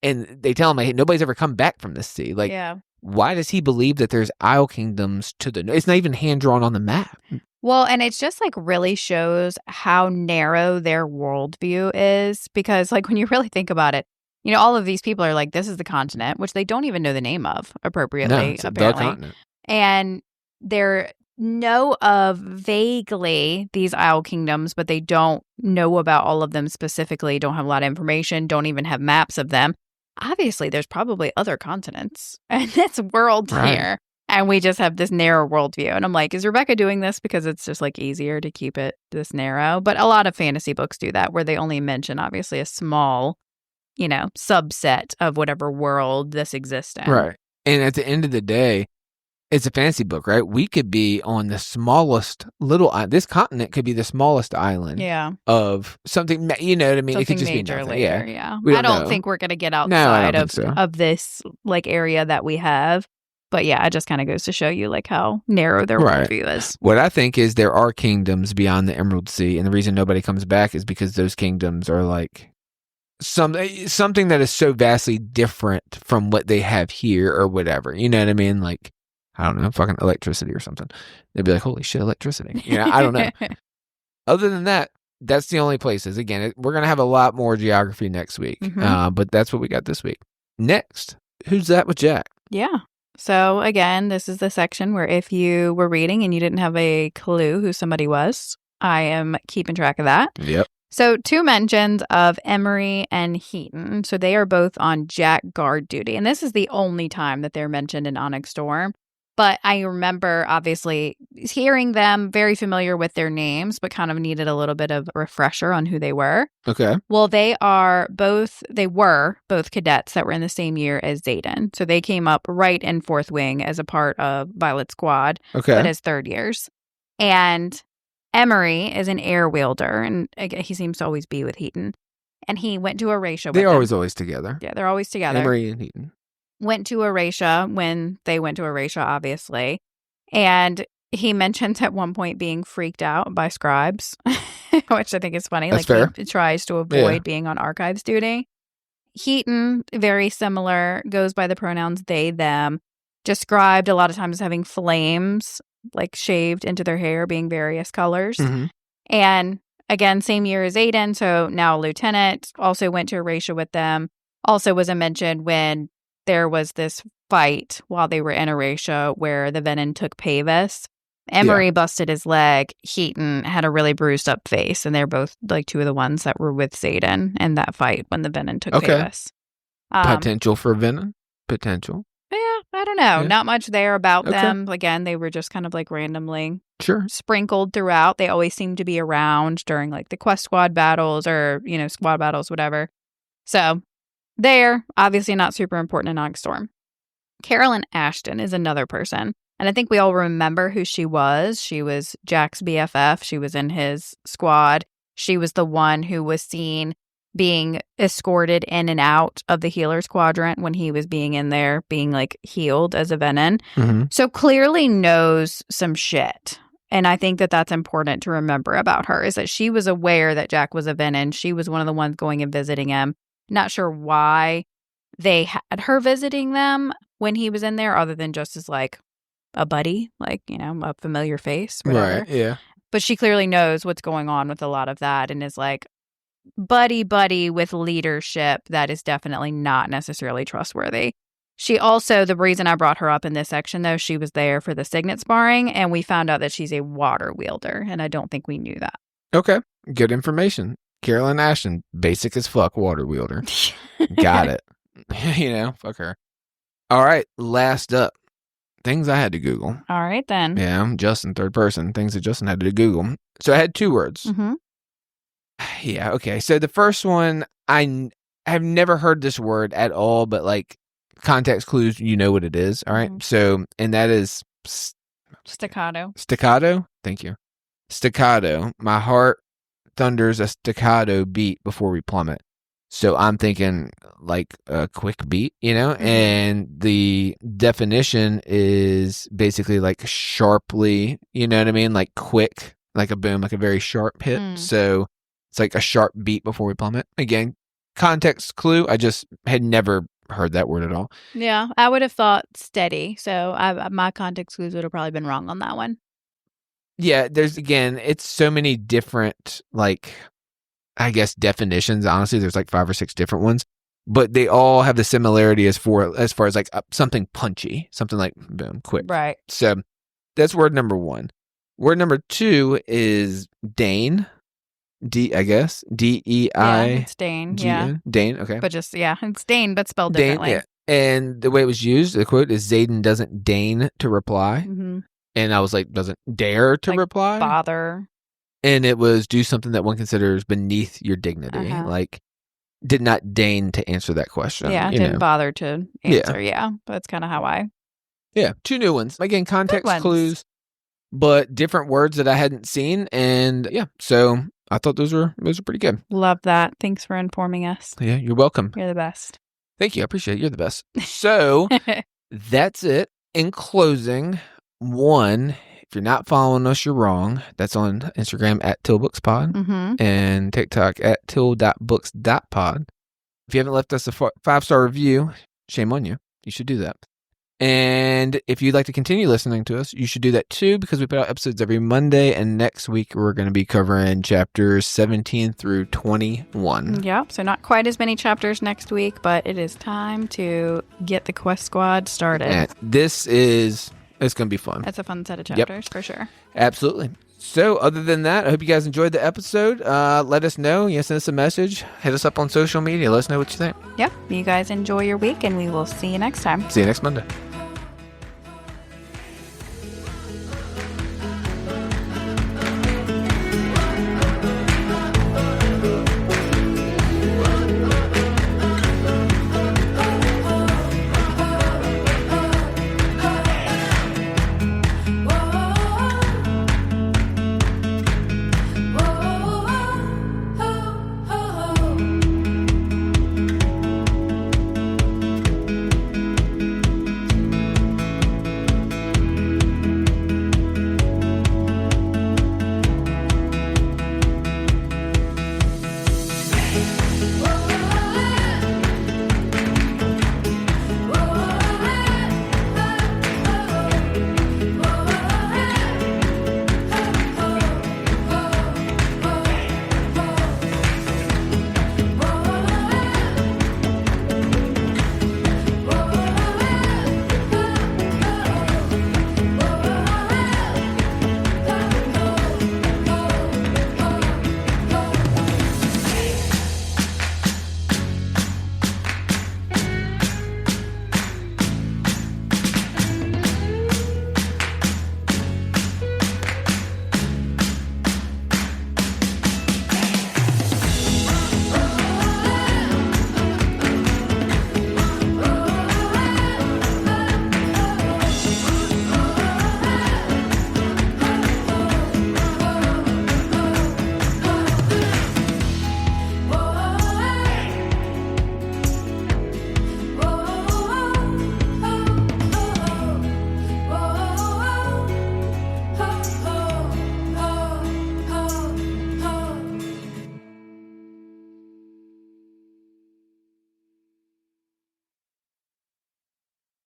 And they tell him, like, nobody's ever come back from the sea. Like, why does he believe that there's Isle Kingdoms to the north? It's not even hand-drawn on the map. Well, and it's just like really shows how narrow their worldview is, because like when you really think about it, all of these people are like, this is the continent, which they don't even know the name of appropriately, no, it's apparently. The continent. And they're know of vaguely these Isle Kingdoms, but they don't know about all of them specifically, don't have a lot of information, don't even have maps of them. Obviously, there's probably other continents and it's world here. And we just have this narrow worldview. And I'm like, is Rebecca doing this because it's just like easier to keep it this narrow? But a lot of fantasy books do that, where they only mention obviously a small, subset of whatever world this exists in. Right. And at the end of the day, it's a fantasy book, right? We could be on the smallest little island. This continent could be the smallest island of something, you know what I mean? Something it could just major be nothing. Later, yeah. I don't think we're going to get outside of this like area that we have. But yeah, it just kind of goes to show you like how narrow their worldview is. What I think is there are kingdoms beyond the Emerald Sea, and the reason nobody comes back is because those kingdoms are like something that is so vastly different from what they have here or whatever. You know what I mean? Like, I don't know, fucking electricity or something. They'd be like, holy shit, electricity. I don't know. Other than that, that's the only places. Again, we're going to have a lot more geography next week, but that's what we got this week. Next, who's that with Jack? Yeah. So again, this is the section where if you were reading and you didn't have a clue who somebody was, I am keeping track of that. Yep. So 2 mentions of Emery and Heaton. So they are both on Jack guard duty. And this is the only time that they're mentioned in Onyx Storm. But I remember, obviously, hearing them, very familiar with their names, but kind of needed a little bit of a refresher on who they were. Okay. Well, they were both cadets that were in the same year as Zayden. So they came up right in 4th Wing as a part of Violet's squad, but as 3rd years. And Emery is an air wielder, and he seems to always be with Heaton. And he went to Erasure with them. They're always together. Yeah, they're always together. Emery and Heaton. Went to Erasure when they went to Erasure, obviously. And he mentions at one point being freaked out by scribes, which I think is funny. That's fair. He tries to avoid being on archives duty. Heaton, very similar, goes by the pronouns they, them, described a lot of times as having flames, like shaved into their hair, being various colors. Mm-hmm. And again, same year as Aiden, so now a lieutenant, also went to Erasure with them. Also was a mention when there was this fight while they were in Erasure where the Venom took Pavis. Emery busted his leg. Heaton had a really bruised up face, and they're both like 2 of the ones that were with Zayden in that fight when the Venom took Pavis. Potential for Venom? Potential. Yeah, I don't know. Not much there about them. Again, they were just kind of like randomly sprinkled throughout. They always seemed to be around during like the quest squad battles or, squad battles, whatever. So they're obviously not super important in Onyx Storm. Carolyn Ashton is another person. And I think we all remember who she was. She was Jack's BFF. She was in his squad. She was the one who was seen being escorted in and out of the healer's quadrant when he was being in there, being like healed as a Venom. Mm-hmm. So clearly knows some shit. And I think that that's important to remember about her, is that she was aware that Jack was a Venom. She was one of the ones going and visiting him. Not sure why they had her visiting them when he was in there, other than just as like a buddy, like, a familiar face. Whatever. Right, yeah. But she clearly knows what's going on with a lot of that and is like, buddy with leadership that is definitely not necessarily trustworthy. She also, the reason I brought her up in this section, though, she was there for the signet sparring, and we found out that she's a water wielder, and I don't think we knew that. Okay. Good information. Carolyn Ashton, basic as fuck water wielder. Got it. Fuck her. All right. Last up. Things I had to Google. All right, then. Yeah, I'm Justin, third person. Things that Justin had to Google. So I had 2 words. Mm-hmm. Yeah, okay. So the first one, I have never heard this word at all, but like context clues, you know what it is. All right. Mm-hmm. So, and that is staccato. Staccato? Thank you. Staccato. My heart thunders a staccato beat before we plummet. So I'm thinking like a quick beat, Mm-hmm. and the definition is basically like sharply, you know what I mean? Like quick, like a boom, like a very sharp hit. So it's like a sharp beat before we plummet. Again, context clue. I just had never heard that word at all. Yeah, I would have thought steady. So my context clues would have probably been wrong on that one. Yeah, it's so many different, like, I guess definitions. Honestly, there's like 5 or 6 different ones, but they all have the similarity as far as like something punchy, something like boom, quick. Right. So that's word number 1. Word number 2 is Dane. I guess DEI. Yeah, it's Dane. Yeah, Dane. Okay, but just it's Dane, but spelled Dane. differently. Yeah, and the way it was used, the quote is Zayden doesn't deign to reply, and I was like, doesn't dare to reply, bother. And it was do something that one considers beneath your dignity, like did not deign to answer that question. Yeah, didn't bother to answer. Yeah, that's kind of how I. Yeah, 2 new ones. Again, context clues, but different words that I hadn't seen, and so I thought those were pretty good. Love that. Thanks for informing us. Yeah, you're welcome. You're the best. Thank you. I appreciate it. You're the best. So that's it. In closing, 1. If you're not following us, you're wrong. That's on Instagram at tillbookspod and TikTok at till.books.pod. If you haven't left us a 5-star review, shame on you. You should do that. And if you'd like to continue listening to us, you should do that too, because we put out episodes every Monday. And next week, we're going to be covering chapters 17 through 21. Yep. So not quite as many chapters next week, but it is time to get the Quest Squad started. And it's going to be fun. That's a fun set of chapters for sure. Absolutely. So other than that, I hope you guys enjoyed the episode. Let us know. Send us a message. Hit us up on social media. Let us know what you think. Yep. You guys enjoy your week, and we will see you next time. See you next Monday.